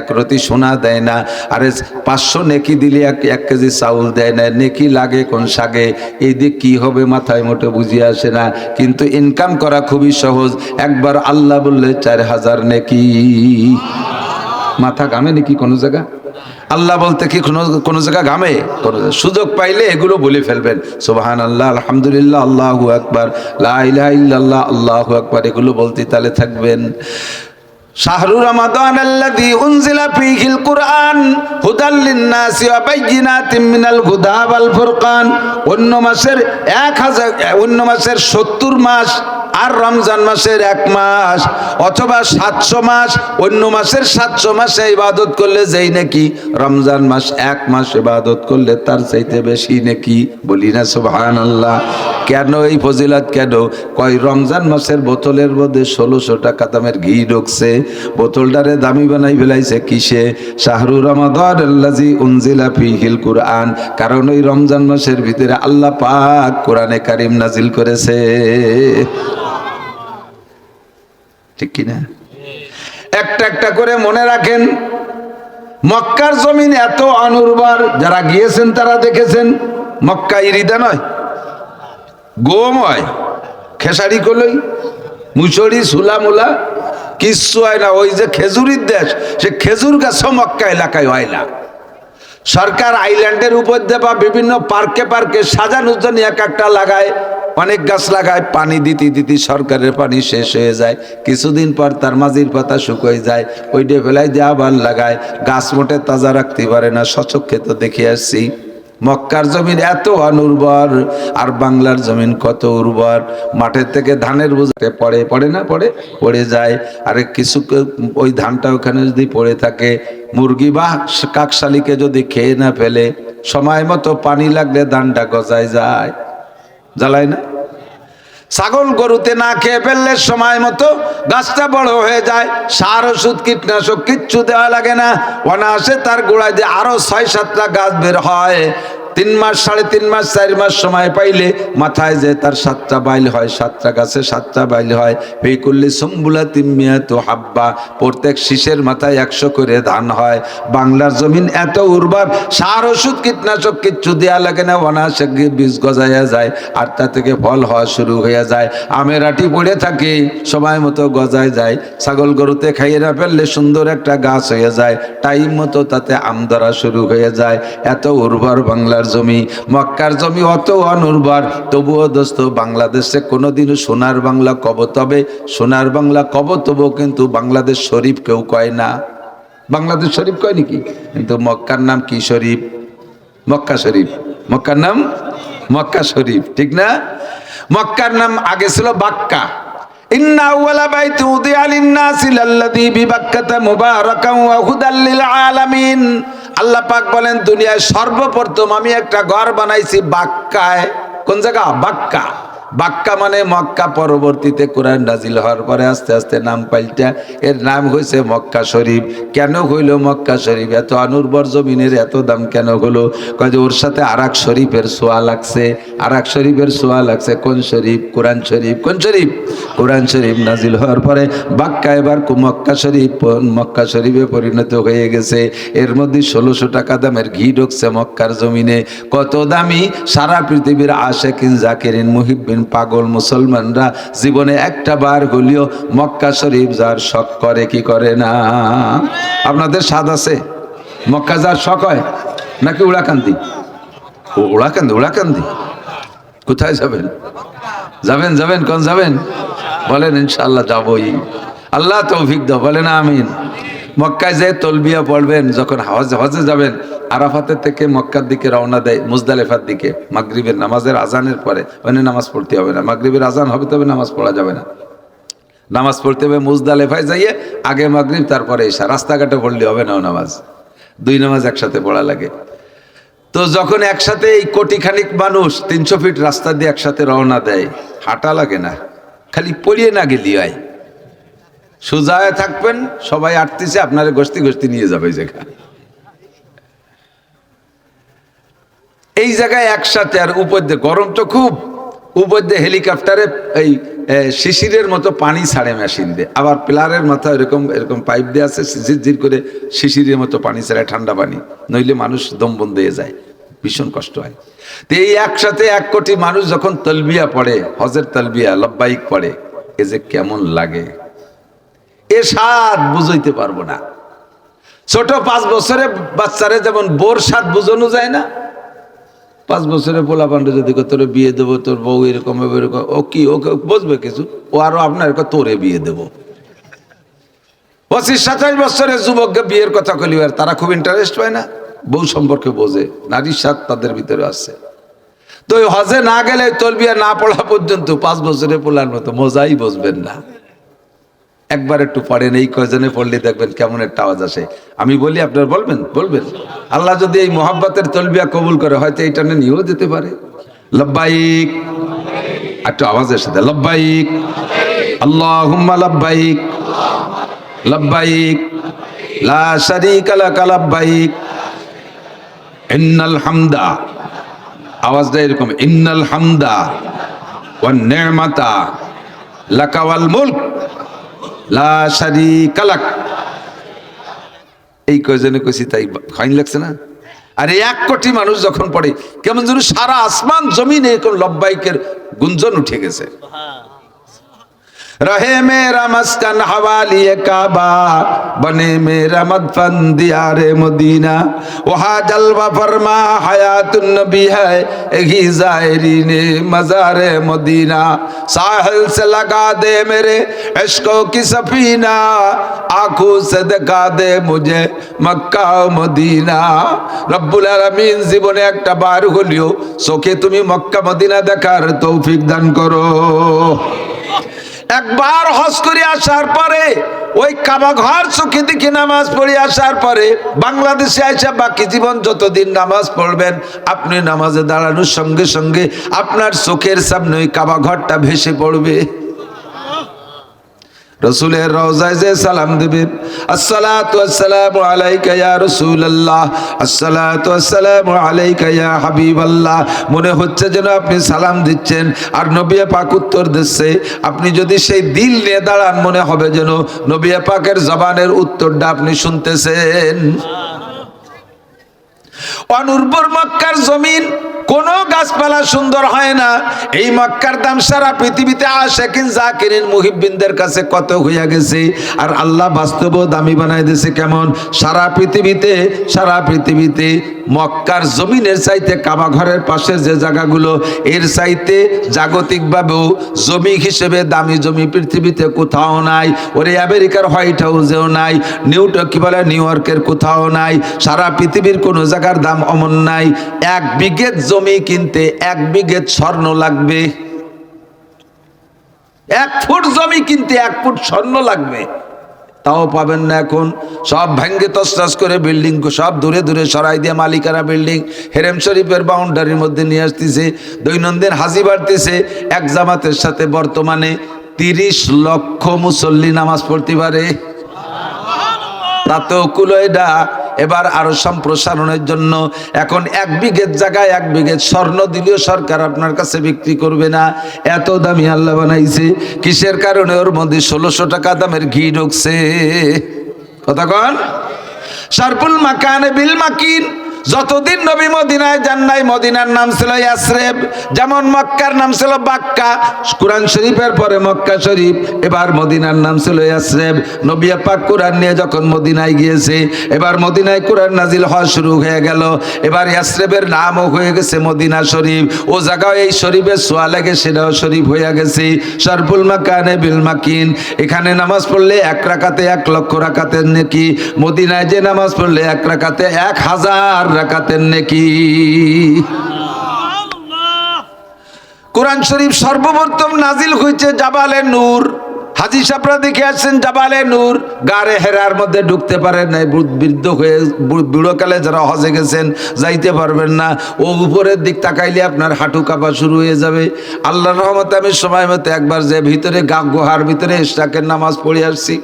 এক রতি সোনা দেয় না, আরে 500 নেকি দিলে এক কেজি চাউল দেয় না। নেকি লাগে কোন সাগে, এই দিক কি হবে মাথায় মোটে বুঝে আসে না। কিন্তু ইনকাম করা খুবই সহজ, একবার আল্লাহ বললে 4000 নেকি। মাথা ঘামে নাকি কোনো জায়গা? আল্লাহ বলতে কি কোনো জায়গা ঘামে? সুযোগ পাইলে এগুলো বলে ফেলবেন, সুবহানাল্লাহ, আলহামদুলিল্লাহ, আল্লাহু আকবার, লা ইলাহা ইল্লাল্লাহ, আল্লাহু আকবার, এগুলো বলতে তালে থাকবেন। শাহরু রমাদান আল্লাযী উনজিলা ফীহিল কুরআন হুদাল লিন-নাসি ওয়া বাইয়িনাতিন মিনাল হুদা ওয়াল ফুরকান। অন্য মাসের 70 মাস আর রমজান মাসের 1 মাস, অথবা 700 মাস। অন্য মাসের 700 মাসে ইবাদত করলে যেই নাকি, রমজান মাস 1 মাস ইবাদত করলে তার চাইতে বেশি নাকি। বলি না সুবহানাল্লাহ। কেন এই ফজিলত? কেন কয় রমজান মাসের বোতলের মধ্যে 1600 টাকা দামের ঘি ঢুকছে, বোতলটারে দামি বানাই ফেলাইছে কিসে? শাহরু রমাদান আল্লাযী উনজিলা ফীহিল কুরআন, কারণ ওই রমজান মাসের ভিতরে আল্লাহ পাক কোরআনে কারীম নাজিল করেছে। ঠিক কিনা? একটা একটা করে মনে রাখেন। মক্কার জমিন এত অনুর্বর, যারা গিয়েছেন তারা দেখেছেন। মক্কা ইরিদা নয়, গম হয়, খেসারি কলই, মুসুরি, সুলা মুলা কিচ্ছু হয় না। ওই যে খেজুরির দেশ, সে খেজুর গাছও মক্কা এলাকায় হয় না। সরকার আইল্যান্ডের উপর দিয়ে বা বিভিন্ন পার্কে পার্কে সাজানোর জন্য এক একটা লাগায়, অনেক গাছ লাগায়। পানি দিতে দিতে সরকারের পানি শেষ হয়ে যায়, কিছুদিন পর তার মাঝির পাতা শুকিয়ে যায়, ওইটা ফেলাই দিয়ে আবার লাগায়। গাছ মোটে তাজা রাখতে পারে না, সচক্ষে তো দেখে আসছি। মক্কার জমিন এত অনুর্বর, আর বাংলার জমিন কত উর্বর। মাঠের থেকে ধানের বোঝাতে পড়ে না পড়ে যায়। আরে কিছু ওই ধানটা ওখানে যদি পড়ে থাকে, মুরগি বা কাকশালিকে যদি খেয়ে না ফেলে, সময় মতো পানি লাগলে ধানটা গজায় যায়, জ্বালায় না? ছাগল গরুতে না খেয়ে ফেললে সময় মতো গাছটা বড় হয়ে যায়, সার ওষুধ কীটনাশক কিচ্ছু দেওয়া লাগে না, অনায়াসে তার গোড়ায় দিয়ে আরো 6-7টা গাছ বের হয়। 3 মাস 3.5 মাস 4 মাস সময় পাইলে মাথায় যে তার 7টা বাইল হয়, 7টা গাছে 7টা বাইল হয়। ফিকুল্লি সুম্বুলাতিম মিয়াতু হাব্বা, প্রত্যেক শীষের মাথায় 100 করে ধান হয়। বাংলার জমিন এত উর্বর, সার ওষুধ কীটনাশক কিচ্ছু দেয়া লাগে না, অনায়াসে বীজ গজাইয়া যায় আর তা থেকে ফল হওয়া শুরু হয়ে যায়। আমের আটি পড়ে থাকে, সময় মতো গজায় যায়। ছাগল গরুতে খাইয়ে না ফেললে সুন্দর একটা গাছ হয়ে যায়, টাইম মতো তাতে আম ধরা শুরু হয়ে যায়। এত উর্বর বাংলার জমি। মক্কার জমি অত অনুর্বর, তবুও দোস্ত বাংলাদেশে কোনোদিনও সোনার বাংলা কব, তবে সোনার বাংলা কব, তবুও কিন্তু বাংলাদেশ শরীফ কেউ কয় না। বাংলাদেশ শরীফ কয় নাকি? কিন্তু মক্কার নাম কি শরীফ? মক্কা শরীফ। মক্কার নাম মক্কা শরীফ, ঠিক না? মক্কার নাম আগে ছিল বাক্কা। ইন্না আউওয়ালা বাইতি উদিয়া লিন-নাসি লাল্লাযী বিবাক্কাতা মুবারাকান ওয়া হুদাল লিল আলামিন। আল্লাহ পাক বলেন, দুনিয়ায় সর্বপ্রথম আমি একটা ঘর বানাইছি বাক্কায়। কোন জায়গা? বাক্কা। বাক্কা মানে মক্কা। পরবর্তীতে কোরআন নাজিল হওয়ার পরে আস্তে আস্তে নাম পাল্টা এর নাম হয়েছে মক্কা শরীফ। কেন হইল মক্কা শরীফ? এত অনুর্বর জমিনের এত দাম কেন হলো? কয় ওর সাথে আরেক শরীফের ছোঁয়া লাগছে, আরেক শরীফের ছোঁয়া লাগছে। কোন শরীফ? কোরআন শরীফ। কোন শরীফ? কোরআন শরীফ নাজিল হওয়ার পরে বাক্কা এবার মক্কা শরীফ, মক্কা শরীফে পরিণত হয়ে গেছে। এর মধ্যে 1600 টাকা দামের ঘি ঢুকছে মক্কার জমিনে। কত দামি! সারা পৃথিবীর আশেকিন জাকিরিন মুহিব্বিন পাগল মুসলমানরা জীবনে একটা বার হলেও মক্কা শরীফ যার শখ করে, কি করে না? আপনাদের স্বাদ আছে মক্কা যার শখ হয় নাকি উড়াকান্দি? উড়াকান্দি। উড়াকান্দি কোথায় যাবেন? যাবেন যাবেন কোন যাবেন? বলেন ইনশাআল্লাহ যাবই। আল্লাহ তৌফিক দাও, বলেন আমিন। মক্কায় যে তলবিয়া পড়বেন, যখন হজে যাবেন, আরাফাতের থেকে মক্কার দিকে রওনা দেয় মুজদালিফার দিকে। মাগরিবের নামাজের আজানের পরে ওখানে নামাজ পড়তে হবে না। মাগরিবের আজান হবে তবে নামাজ পড়া যাবে না। নামাজ পড়তে হবে মুজদালিফায় যাইয়ে, আগে মাগরিব তারপরে ঈশা। রাস্তাঘাটে পড়লে হবে না নামাজ, 2 নামাজ একসাথে পড়া লাগে। তো যখন একসাথে এই কোটিখানিক মানুষ 300 ফিট রাস্তা দিয়ে একসাথে রওনা দেয়, হাঁটা লাগে না, খালি পড়িয়ে না গেলি হয়। সোজায় থাকবেন, সবাই আটতেছে, আপনারা গোষ্ঠী গোষ্ঠী নিয়ে যাবে যেখানে। এই জায়গায় একসাথে। আর উপর দিয়ে গরম তো খুব, উপর দিয়ে হেলিকপ্টারে এই শিশিরের মতো পানি ছাড়ে মেশিন দিয়ে, আবার পিলারের মাথায় এরকম এরকম পাইপ দিয়ে আছে, ঝিরঝির করে শিশিরের মতো পানি ছাড়ে, ঠান্ডা পানি, নইলে মানুষ দম বন্ধ হয়ে যায়, ভীষণ কষ্ট হয়। তো এই একসাথে 1 কোটি মানুষ যখন তলবিয়া পড়ে, হজের তলবিয়া লব্বাইক পড়ে, এ যে কেমন লাগে, এ স্বাদ বুঝাইতে পারবো না। ছোট 5 বছরের বাচ্চারে যেমন বোর স্বাদ বুঝানো যায় না, 5 বছরের পোলা পান্ডে যদি তোর বিয়ে দেবো, তোর বউ এরকম এরকম, ও কি ওকে বুঝবে কিছু? ও আরো আপনার তোরে বিয়ে দেবো। 25-27 বছরের যুবককে বিয়ের কথা কলি, আর তারা খুব ইন্টারেস্ট পায় না, বউ সম্পর্কে বোঝে, নারীর স্বাদ তাদের ভিতরে আছে। তো হজে না গেলে, তলবিয়া না পড়া পর্যন্ত 5 বছরের পোলার মতো মজাই বুঝবেন না। একবার একটু পড়েন, এই কয়জনে পড়লে দেখবেন কেমন একটা আওয়াজ আসে। আমি বলি, আপনার বলবেন? আল্লাহ যদি এই মোহাব্বতের তলবিয়া কবুল করে, হয়তো এইটা নিয়েও যেতে পারে। লব্বাইক, একটু আওয়াজের সাথে লব্বাইক, আল্লাহুম্মা লব্বাইক, লব্বাইক লা শারীকা লাকা লব্বাইক, ইন্নাল হামদা, আওয়াজটা এরকম, ইন্নাল হামদা ওয়ান নি'মাতা লাকা ওয়াল মুলক লা শারীকা লাক। এই কয়জনে কইছি, তাই ফাইন লাগছে না? আর 1 কোটি মানুষ যখন পড়ে, কেমন যেন সারা আসমান জমিনে এরকম লব্বাইকের গুঞ্জন উঠে গেছে। रहे मेरा मस्कन हवालिए काबा, बने मेरा मदफन दियारे मदीना, वहाँ जलवा फरमा हयातुन नबी है, ही ज़ाहिरीने मज़ारे मदीना, साहिल से लगा दे मेरे इश्क़ों की सफीना, आँखों से दिखा दे मुझे मक्का मदीना। रब्बुल आलमीन জীবনে একটা বার হলেও চোখে তুমি মক্কা মদিনা দেখার তৌফিক দান করো। একবার হজ করে আসার পরে, ওই কাবা ঘর চোখে দেখে নামাজ পড়ে আসার পরে, বাংলাদেশে এসে বাকি জীবন যতদিন নামাজ পড়বেন, আপনি নামাজে দাঁড়ানোর সঙ্গে সঙ্গে আপনার চোখের সামনে ওই কাবা ঘরটা ভেসে পড়বে। রসুলের রওজায় যে সালাম দিবেন, আসসালাতু ওয়াসসালামু আলাইকা ইয়া রাসূলুল্লাহ, আসসালাতু ওয়াসসালামু আলাইকা ইয়া হাবিবাল্লাহ, মনে হচ্ছে যেন আপনি সালাম দিচ্ছেন আর নবী পাক উত্তর দিচ্ছে। আপনি যদি সেই দিল নিয়ে দাঁড়ান, মনে হবে যেন নবী পাকের জবানের উত্তরটা আপনি শুনতেছেন। অনুর্বর মক্কার জমিন, কোন গাছপালা সুন্দর হয় না। এই মক্কার দাম সারা পৃথিবীতে আশিকিন জাকিরিন মুহিব্বিনদের কাছে কত হইয়া গেছে, আর আল্লাহ বাস্তব দামি বানাই দিয়েছে কেমন। সারা পৃথিবীতে মক্কার জমিনের চাইতে কাবা ঘরের পাশের যে জায়গাগুলো, এর চাইতে জাগতিকভাবেও জমি হিসেবে দামি জমি পৃথিবীতে কোথাও নাই। ওরে আমেরিকার হোয়াইট হাউসেও নাই, নিউ ইয়র্কের কোথাও নাই, সারা পৃথিবীর কোনো জায়গার দাম অমন নাই। 1 বিঘে জমি কিনতে 1 বিঘে স্বর্ণ লাগবে। 1 ফুট জমি কিনতে 1 ফুট স্বর্ণ লাগবে, তাও পাবেন না। এখন সব ভেঙ্গে তছনছ করে বিল্ডিং সব দূরে দূরে সরাই দিয়ে মালিকানা বিল্ডিং হেরেম শরীফের বাউন্ডারির মধ্যে নিয়ে আসতেছে। দৈনন্দিন হাজি বাড়তেছে। এক জামাতের সাথে বর্তমানে 30 লক্ষ মুসল্লি নামাজ পড়তে পারে। তাতেও কুলোয় না। এবার আরো সম্প্রসারণের জন্য এখন 1 বিঘের জায়গায় 1 বিঘে স্বর্ণ দিলেও সরকার আপনার কাছে বিক্রি করবে না, এত দামি আল্লাহ বানাইছে। কিসের কারণে? ওর মধ্যে 1600 টাকা দামের ঘি ঢুকছে। কথা কন। শারফুল মাকানে বিল মাকিন। যতদিন নবী মদিনায় যান নাই, মদিনার নাম ছিল ইয়াসরিব, যেমন মক্কার নাম ছিল বাক্কা। কুরআন শরীফের পরে মক্কা শরীফ, এবার মদিনার নাম ছিল ইয়াসরিব। নবী পাক কুরআন নিয়ে যখন মদিনায় গিয়েছে, এবার মদিনায় কুরআন নাজিল হওয়া শুরু হয়ে গেল। এবার ইয়াসরিবের নামও হয়ে গেছে মদিনা শরীফ। ও জায়গায় এই শরীফের ছোঁয়া লাগে, সেটাও শরীফ হয়ে গেছে। শারফুল মাকানে বিল মাকিন। এখানে নামাজ পড়লে 1 রাকাতে 1 লক্ষ রাকাতের নেকি, মদিনায় যে নামাজ পড়লে 1 রাকাতে 1000 রাকাতের নেকি। কোরআন শরীফ সর্বপ্রথম নাজিল হয়েছে জাবালে নূর। হাজি সাহেবরা দেখে আসছেন জাবালে নূর। গারে হেরার মধ্যে ঢুকতে পারেন নাই, বৃদ্ধ হয়ে বুড়োকালে যারা হজে গেছেন যাইতে পারবেন না। ও উপরের দিক তাকাইলে আপনার হাঁটু কাঁপা শুরু হয়ে যাবে। আল্লাহর রহমতে আমি সময় মতো একবার যে ভিতরে গুহার ভিতরে ইশরাকের নামাজ পড়ে আসছি।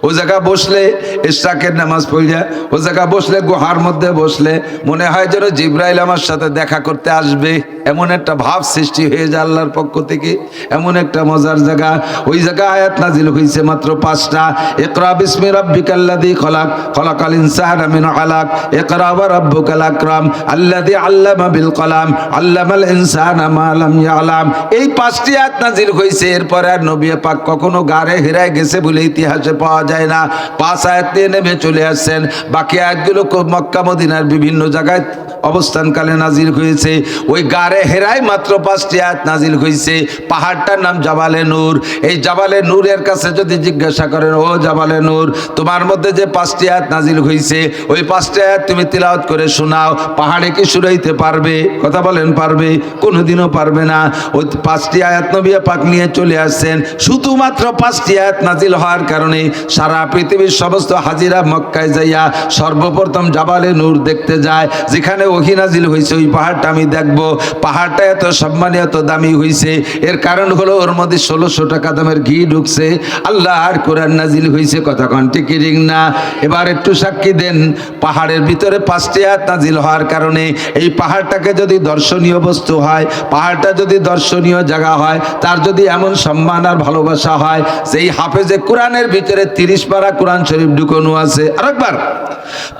ও জায়গা বসলে ইশরাকের নামাজ পড়িয়া, ও জায়গা বসলে গুহার মধ্যে বসলে মনে হয় যেন জিবরাইল আমার সাথে দেখা করতে আসবে, এমন একটা ভাব সৃষ্টি হয়ে যায় আল্লাহর পক্ষ থেকে। এমন একটা মজার জায়গা। ওই জায়গায় আয়াত নাজিল হয়েছে মাত্র 5টা। ইকরা বিসমি রাব্বিকাল্লাযী খলাক, খলাকাল ইনসানা মিন আলাক, ইকরা ওয়া রাব্বুকাল আকরাম, আল্লাযী আল্লামা বিল কলাম, আল্লামাল ইনসানা মা লাম ইয়ালাম। এই 5টি আয়াত নাজিল হয়েছে। এরপর আর নবী পাক কখনো গারে হেরায় গেছে বলে ইতিহাসে পাওয়া যায় না। 5 আয়াত নিয়ে নেমে চলে আসছেন। বাকি আয়াতগুলো মক্কা মদিনার বিভিন্ন জায়গায় অবস্থানকালে নাজিল হয়েছে। ওই গারে হেরায় মাত্র 5টি আয়াত নাজিল হয়েছে। পাহাড়টার নাম জাবালে নূর। এই জাবালে নূরের কাছে যদি জিজ্ঞাসা করেন, ও জাবালে নূর, তোমার মধ্যে যে 5টি আয়াত নাজিল হয়েছে, ওই 5টি আয়াত তুমি তিলাওয়াত করে শোনাও, পাহাড়ে কি শুনাইতে পারবে? কথা বলেন, পারবে? কোনোদিনও পারবে না। ওই 5টি আয়াত নবী পাক নিয়ে চলে আসছেন। শুধুমাত্র 5টি আয়াত নাজিল হওয়ার কারণে সারা পৃথিবীর সমস্ত হাজিরা মক্কায় যাইয়া সর্বপ্রথম জাবালে নূর দেখতে যায়। যেখানে ওহী নাজিল হয়েছে, ওই পাহাড়টা আমি দেখবো। পাহাড়টা এত সম্মানীয়, এত দামি হয়েছে, এর কারণ হলো ওর মধ্যে 1600 টাকা দামের ঘি ঢুকছে। আল্লাহর কোরআন নাজিল হয়েছে। কথা কন ঠিক কি না? এবার একটু সাক্ষী দেন। পাহাড়ের ভিতরে 5টি আয়াত নাজিল হওয়ার কারণে এই পাহাড়টাকে যদি দর্শনীয় বস্তু হয়, পাহাড়টা যদি দর্শনীয় জায়গা হয়, তার যদি এমন সম্মান আর ভালোবাসা হয়, যেই হাফেজে কোরআনের ভিতরে 30 পারা কোরআন শরীফ ঢুকানো আছে। আরেকবার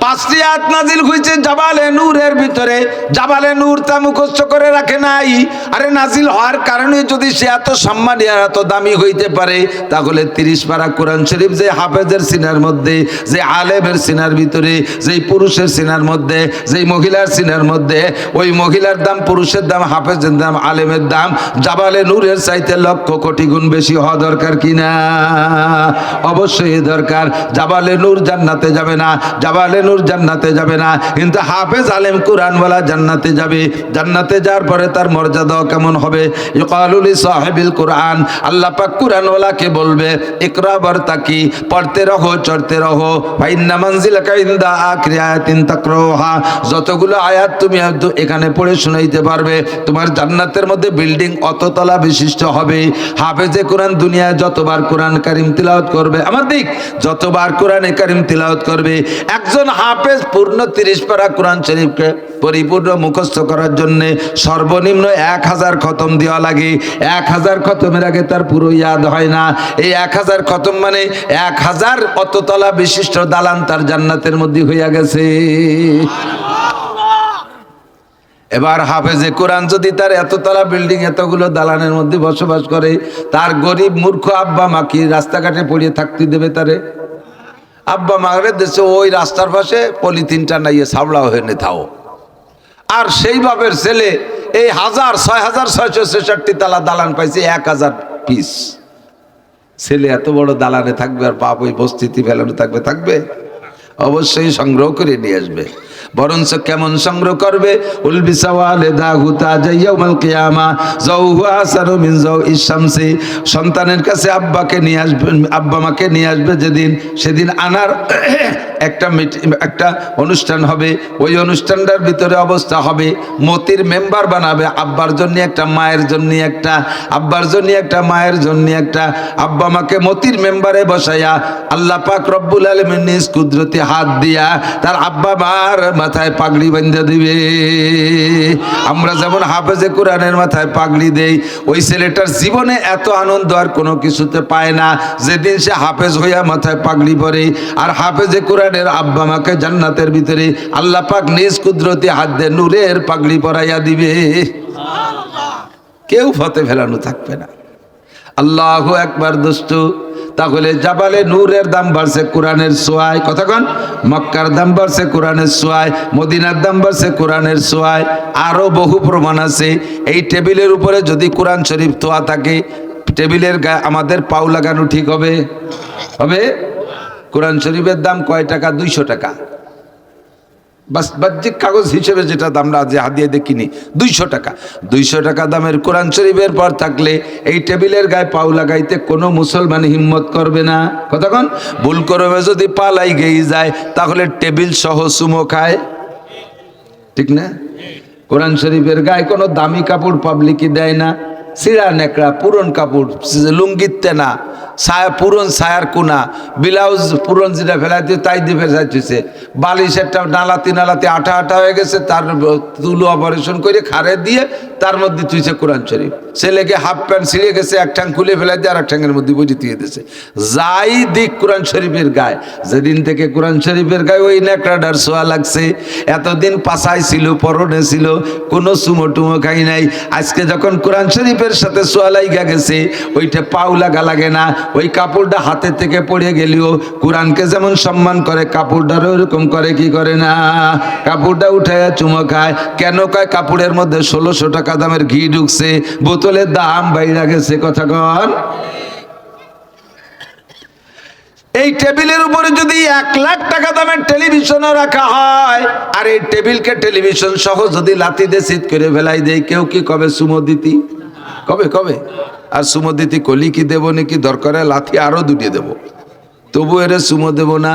5টি আয়াত নাজিল হয়েছে জাবালে নূরের ভিতরে। জাবালে নূর তা মুখস্থ করে রাখে নাই। আরে নাজিল হওয়ার কারণে যদি সে এত সম্মানী আর এত দামি হইতে পারে, তাহলে 30 পারা কোরআন শরীফ যে হাফেজের সিনার মধ্যে, যে আলেমের সিনার ভিতরে, যেই পুরুষের সিনার মধ্যে, যেই মহিলার সিনার মধ্যে, ওই মহিলার দাম, পুরুষের দাম, হাফেজের দাম, আলেমের দাম জাবালে নূরের চাইতে লক্ষ কোটি গুণ বেশি হওয়া দরকার কিনা? অবশ্য অবশ্যই দরকার। জাবালে নূর জান্নাতে যাবে না, জাবালে নূর জান্নাতে যাবে না, কিন্তু হাফেজ আলেম কোরআনওয়ালা জান্নাতে যাবে। জান্নাতে যাওয়ার পরে তার মর্যাদা কেমন হবে? ইউকালু লি সাহিবিল কোরআন, আল্লাহ পাক কোরআনওয়ালাকে বলবে ইকরা বারতাকি, পড়তে রহো চড়তে রহো, ফাইন্না মানজিলাকা ইনদা আখিরি আয়াতিন তাকরাউহা, যতগুলো আয়াত তুমি এখানে পড়ে শোনাইতে পারবে তোমার জান্নাতের মধ্যে বিল্ডিং অততলা বিশিষ্ট হবে। হাফেজে কোরআন দুনিয়ায় যতবার কোরআন কারীম তিলাওয়াত করবে, আমার দিক যতবার কোরআনে কারীম তিলাওয়াত করবে, একজন হাফেজ পূর্ণ 30 পারা কোরআন শরীফকে পরিপূর্ণ মুখস্থ করার জন্য সর্বনিম্ন 1000 খতম দেওয়া লাগে। 1000 খতমের আগে তার পুরো ইয়াদ হয় না। এই 1000 খতম মানে 1000 অততলা বিশিষ্ট দালান তার জান্নাতের মধ্যে হইয়া গেছে। এবার হাফেজে কোরআন যদি তার এততলা বিল্ডিং এতগুলো দালানের মধ্যে বসবাস করে, তার গরিব মূর্খ আব্বা মা কি রাস্তাঘাটে পড়িয়ে থাকতে দেবে তারে? আব্বা মায়ের দেশে ওই রাস্তার পাশে পলিথিনটা নাইয়ে সাবলা হয়ে নেথাও। আর সেই বাপের ছেলে এই 6666 তালা দালান পাইছে 1000 পিস। ছেলে এত বড় দালানে থাকবে আর বাপ ওই বস্তিতে ফেলানো থাকবে? অবশ্যই সংগ্রহ করে নিয়ে আসবে। বরঞ্চ কেমন সংগ্রহ করবে? সন্তানের কাছে আব্বাকে নিয়ে আসবে, আব্বা মাকে নিয়ে আসবে যেদিন, সেদিন আনার একটা অনুষ্ঠান হবে। ওই অনুষ্ঠানটার ভিতরে অবস্থা হবে মতির মেম্বার বানাবে, আব্বার জন্য একটা, মায়ের জন্য একটা, আব্বার জন্য একটা, মায়ের জন্য একটা। আব্বা মাকে মতির মেম্বারে বসাইয়া আল্লাহ পাক রব্বুল আলামিন নিজ কুদরতি হাত দিয়া তার আব্বা মার মাথায় পাগড়ি বাঁধা দিবে। আমরা যেমন হাফেজে কোরআনের মাথায় পাগড়ি দেই, ওই ছেলেটার জীবনে এত আনন্দ আর কোনো কিছুতে পায় না যেদিন সে হাফেজ হইয়া মাথায় পাগড়ি পরে। আর হাফেজে কোরআনের আব্বা মাকে জান্নাতের ভিতরে আল্লাহ পাক নিজ কুদরতি হাত দিয়ে নূরের পাগড়ি পরাইয়া দিবে। কেউ ফতে ফেলানো থাকবে না। আল্লাহু আকবার দোস্ত। তাহলে জাবালে নূরের দাম বাড়ছে কোরআনের ছোঁয়ায়। কতক্ষণ? মক্কার দাম বাড়ছে কোরআনের ছোঁয়ায়, মদিনার দাম বাড়ছে কোরআনের ছোঁয়ায়। আরো বহু প্রমাণ আছে। এই টেবিলের উপরে যদি কোরআন শরীফ তোয়া থাকে, টেবিলের গায়ে আমাদের পাও লাগানো ঠিক হবে? হবে? কোরআন শরীফের দাম কয় টাকা? 200 টাকা। বাহ্যিক কাগজ হিসেবে যেটা আমরা যে হাদিয়া দিয়ে কিনি 200 টাকা। 200 টাকা দামের কোরআন শরীফের পর থাকলে এই টেবিলের গায়ে পাও লাগাইতে কোনো মুসলমান হিম্মত করবে না। কতক্ষণ? ভুল করবে যদি পা লাগেই যায় তাহলে টেবিল সহ চুমো খায়, ঠিক না? কোরআন শরীফের গায়ে কোনো দামি কাপড় পাবলিকই দেয় না। সিরা নেকড়া পুরন কাপড়, লুঙ্গিতে না, ছায়া পুরন ছায়ার কোনা, ব্লাউজ পুরন যেটা ফেলাইতে তাই দিয়ে ফেলাইতেছে, বালিশেরটা নালাতে নালাতে আঠা আঠা হয়ে গেছে, তার তুলো অপারেশন করে খারে দিয়ে তার মধ্যে তুইছে কোরআন শরীফ। ছেলেকে হাফ প্যান্ট ছিঁড়ে গেছে, এক ঠ্যাং খুলে ফেলাই দিয়ে আর এক ঠ্যাঙের মধ্যে বুঝে দিয়ে দিয়েছে। যাই দিক কোরআন শরীফের গায়ে। যেদিন থেকে কোরআন শরীফের গায়ে ওই নেকড়াটার ছোঁয়া লাগছে, এতদিন পাছায় ছিল, পরনে ছিল, কোনো চুমো টুমো খাই নাই। আজকে যখন কোরআন শরীফের সাথে ছোঁয়া লাগা গেছে, ওইটা পাও লাগা লাগে না। ওই কাপড়টা হাতে থেকে পড়ে গেলেও কোরআনকে যেমন সম্মান করে কাপড়টারও এরকম করে কি করে না? কাপড়টা উঠাইয়া চুমো খায়। কেন কয়? কাপড়ের মধ্যে 1600 টাকা দামের ঘি ঢুকছে, বোতলের দাম বাইরে গেছে। কথা কন। এই টেবিলের উপরে যদি 1 লাখ টাকা দামের টেলিভিশনও রাখা হয়, আর এই টেবিলকে টেলিভিশন সহ যদি লাথি দিয়ে চিৎ করে ফেলাই দেয়, কেউ কি কবে সুমো দিতি? কবে? আর সুমো দিতি কলি কি দেবো নাকি? দরকারে লাথি আরো 2টি দেবো, তবু এরে সুমো দেব না।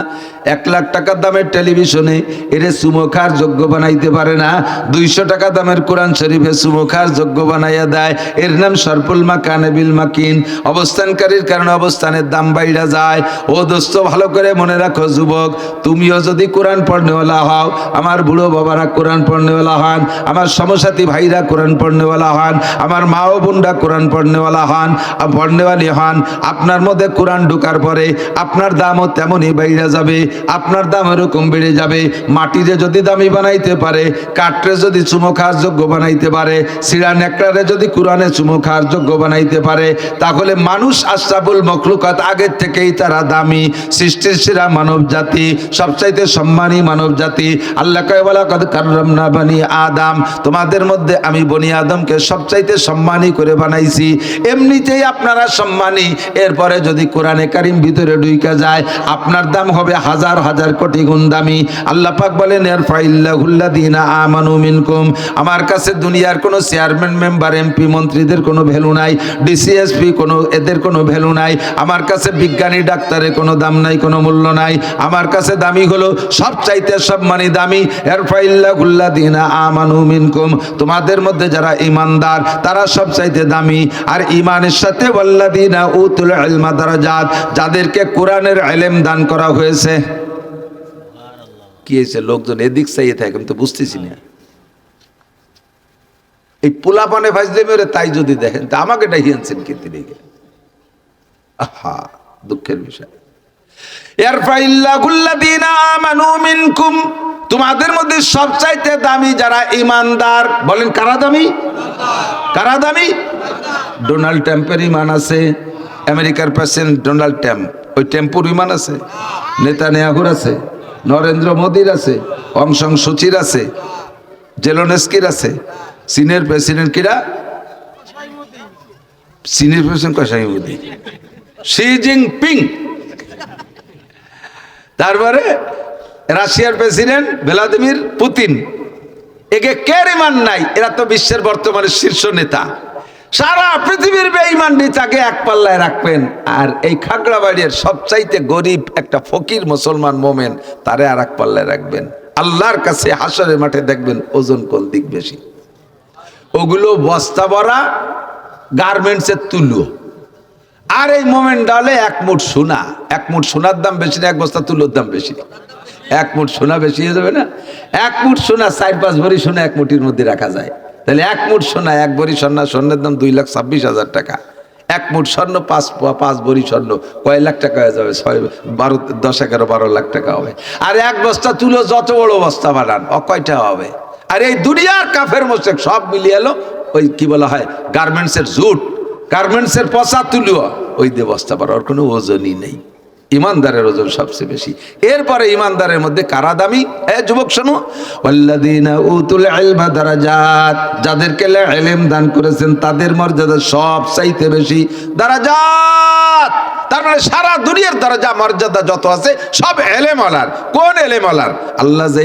1 লাখ টাকার দামের টেলিভিশনে এরে সুমো খার যোগ্য বানাইতে পারে না। 200 টাকা দামের কোরআন শরীফে সুমো খার যোগ্য বানাইয়া দেয়। এর নাম সরপুল মাকানে বিল মাকিন। অবস্থানকারীর কারণে অবস্থানের দাম বাইরা যায়। ও দোস্ত, ভালো করে মনে রাখো যুবক, তুমিও যদি কোরআন পড়নেওয়ালা হও, আমার বুড়ো বাবারা কোরআন পড়নেওয়ালা হন, আমার সমসাথী ভাইরা কোরআন পড়নেওয়ালা হন, আমার মা ও বোনরা কোরআন পড়নেওয়ালা হন, পড়নেওয়ালি হন, আপনার মধ্যে কোরআন ঢোকার পরে আপনার দামও তেমনই বাইরে যাবে, আপনার দাম এরকম বেড়ে যাবে। মাটিরে যদি দামি বানাইতে পারে, কাঠরে যদি চুমো খাওয়ার যোগ্য বানাইতে পারে, সিরা নেকড়ারে যদি কোরআনে চুমো খাওয়ার যোগ্য বানাইতে পারে, তাহলে মানুষ আশরাফুল মখলুকাত, আগের থেকেই তারা দামি, সৃষ্টির সেরা মানব জাতি, সবচাইতে সম্মানী মানব জাতি। আল্লাহ কয় ওয়ালা কাদ কাররামনা বানি আদম, তোমাদের মধ্যে আমি বনি আদমকে সবচাইতে সম্মানী করে বানাইছি। এমনিতেই আপনারা সম্মানী, এরপরে যদি কোরআনে কারিম ভিতরে ঢুইকা চলে যায়, আপনার দাম হবে হাজার হাজার কোটি গুণ দামি। আল্লাহ পাক বলেন ইয়ারফাইল্লাহুল্লাযীনা আমানু মিনকুম, আমার কাছে দুনিয়ার কোনো চেয়ারম্যান, মেম্বার, এমপি, মন্ত্রীদের কোনো ভ্যালু নাই, ডিসিএসপি কোনো এদের কোনো ভ্যালু নাই। আমার কাছে বিজ্ঞানী, ডাক্তারের কোনো দাম নাই, কোনো মূল্য নাই। আমার কাছে দামি হলো সবচাইতে সব মানে দামি ইয়ারফাইল্লাহুল্লাযীনা আমানু মিনকুম, তোমাদের মধ্যে যারা ঈমানদার তারা সবচাইতে দামি। আর ঈমানের সাথে ওয়াল্লাযীনা উতুল ইলমা দারাজাত, যাদেরকে কোরআনের ইলম দান করা হয়েছে। কি হয়েছে? লোকজন এদিক চাইয়ে থাকে, আমি তো বুঝতেছি না। এই পোলাপানে ভাজলে মেরে তাই যদি দেখেন তা আমাকে ডাকিয়েছেন কি তিনি? আহা, দুঃখের বিষয়। ইয়ারফাইল্লাহুল্লাযীনা আমানু মিনকুম, তোমাদের মধ্যে সবচাইতে দামি যারা ঈমানদার। বলেন কারা দামি? কারা দামি? ডোনাল্ড ট্রাম্পের ঈমান আছে, আমেরিকার প্রেসিডেন্ট ডোনাল্ড ট্রাম্প, ওই টেম্পুর ঈমান আছে, নেতানিয়াহুর আছে, নরেন্দ্র মোদীর আছে, অং সান সুচির আছে, জেলোনেস্কির আছে, চীনের প্রেসিডেন্ট কিরা? চীনের প্রেসিডেন্ট কসাই মোদী, শি জিনপিং। তারপরে রাশিয়ার প্রেসিডেন্ট ভ্লাদিমির পুতিন। একে কের ঈমান নাই? এরা তো বিশ্বের বর্তমানে শীর্ষ নেতা। সারা পৃথিবীর বেঈমান নেতাকে এক পাল্লায় রাখবেন, আর এই খাগড়াবাড়ির সবচাইতে গরিব একটা ফকির মুসলমান মোমেন তারে আর এক পাল্লায় রাখবেন। আল্লাহর কাছে হাসরের মাঠে দেখবেন ওজন কোন দিক বেশি। ওগুলো বস্তা ভরা গার্মেন্টসের তুলো, আর এই মোমেন ডালে এক মুঠ সোনা। এক মুঠ সোনার দাম বেশি না এক বস্তা তুলোর দাম বেশি? এক মুঠ সোনা বেশি হয়ে যাবে না? এক মুঠ সোনা 4-5 ভরি সোনা এক মুঠির মধ্যে রাখা যায়। তাহলে এক মুঠ সোনা, এক ভরি স্বর্ণের দাম 2,26,000 টাকা। এক মুঠ স্বর্ণ 5 ভরি স্বর্ণ কয় লাখ টাকা হয়ে যাবে? 10-11-12 লাখ টাকা হবে। আর এক বস্তা তুলো যত বড় বস্তা বানান কয়টা হবে? আর এই দুনিয়ার কাফের মোশেক সব মিলিয়ে এলো ওই কি বলা হয় গার্মেন্টসের জুট, গার্মেন্টসের পচা তুলো, ওই দিয়ে বস্তা বানার কোনো ওজনই নেই। ইমানদারের ওজন সবচেয়ে বেশি। এরপরে ইমানদারের মধ্যে কারা দামি? যুবক শোনো, ওয়াল্লাযীনা উতুল ইলমা দারাজাত, যাদেরকে ইলম দান করেছেন তাদের মর্যাদা সবচাইতে বেশি। দারাজাত তার মানে সারা দুনিয়ার দরজা মর্যাদা যত আছে সব ইলমওয়ালার। কোন ইলমওয়ালার? আল্লাহ যে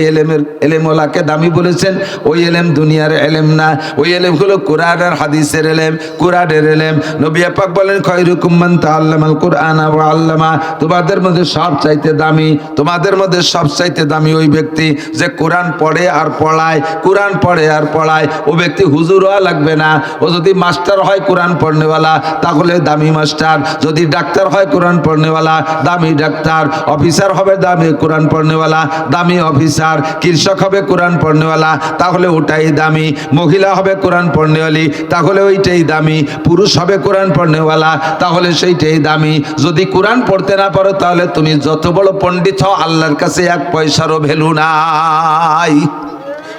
ইলমওয়ালাকে দামি বলেছেন ওই ইলম দুনিয়ার ইলম না, ওই ইলম হলো কোরআন আর হাদিসের ইলম, কোরআনের ইলম। নবী পাক বলেন খায়রুকুম মান তাআল্লামাল কুরআনা ওয়া আল্লামা, তোমাদের মধ্যে সবচাইতে দামি, তোমাদের মধ্যে সবচাইতে দামি ওই ব্যক্তি যে কোরআন পড়ে আর পড়ায়, কোরআন পড়ে আর পড়ায়। ও ব্যক্তি হুজুর হওয়া লাগবে না, ও যদি মাস্টার হয় কোরআন পড়নেওয়ালা তাহলে দামি মাস্টার, যদি ডাক্তার হয় কোরআন পড়নেওয়ালা দামি ডাক্তার, অফিসার হবে দামি কোরআন পড়নেওয়ালা দামি অফিসার, কৃষক হবে কোরআন পড়নেওয়ালা তাহলে ওটাই দামি, মহিলা হবে কোরআন পড়নেওয়ালি তাহলে ওইটাই দামি, পুরুষ হবে কোরআন পড়নেওয়ালা তাহলে সেইটাই দামি। যদি কোরআন পড়তে না পারো তাহলে তুমি যত বড় পণ্ডিত হও আল্লাহর কাছে 1 পয়সারও ভ্যালু নাই।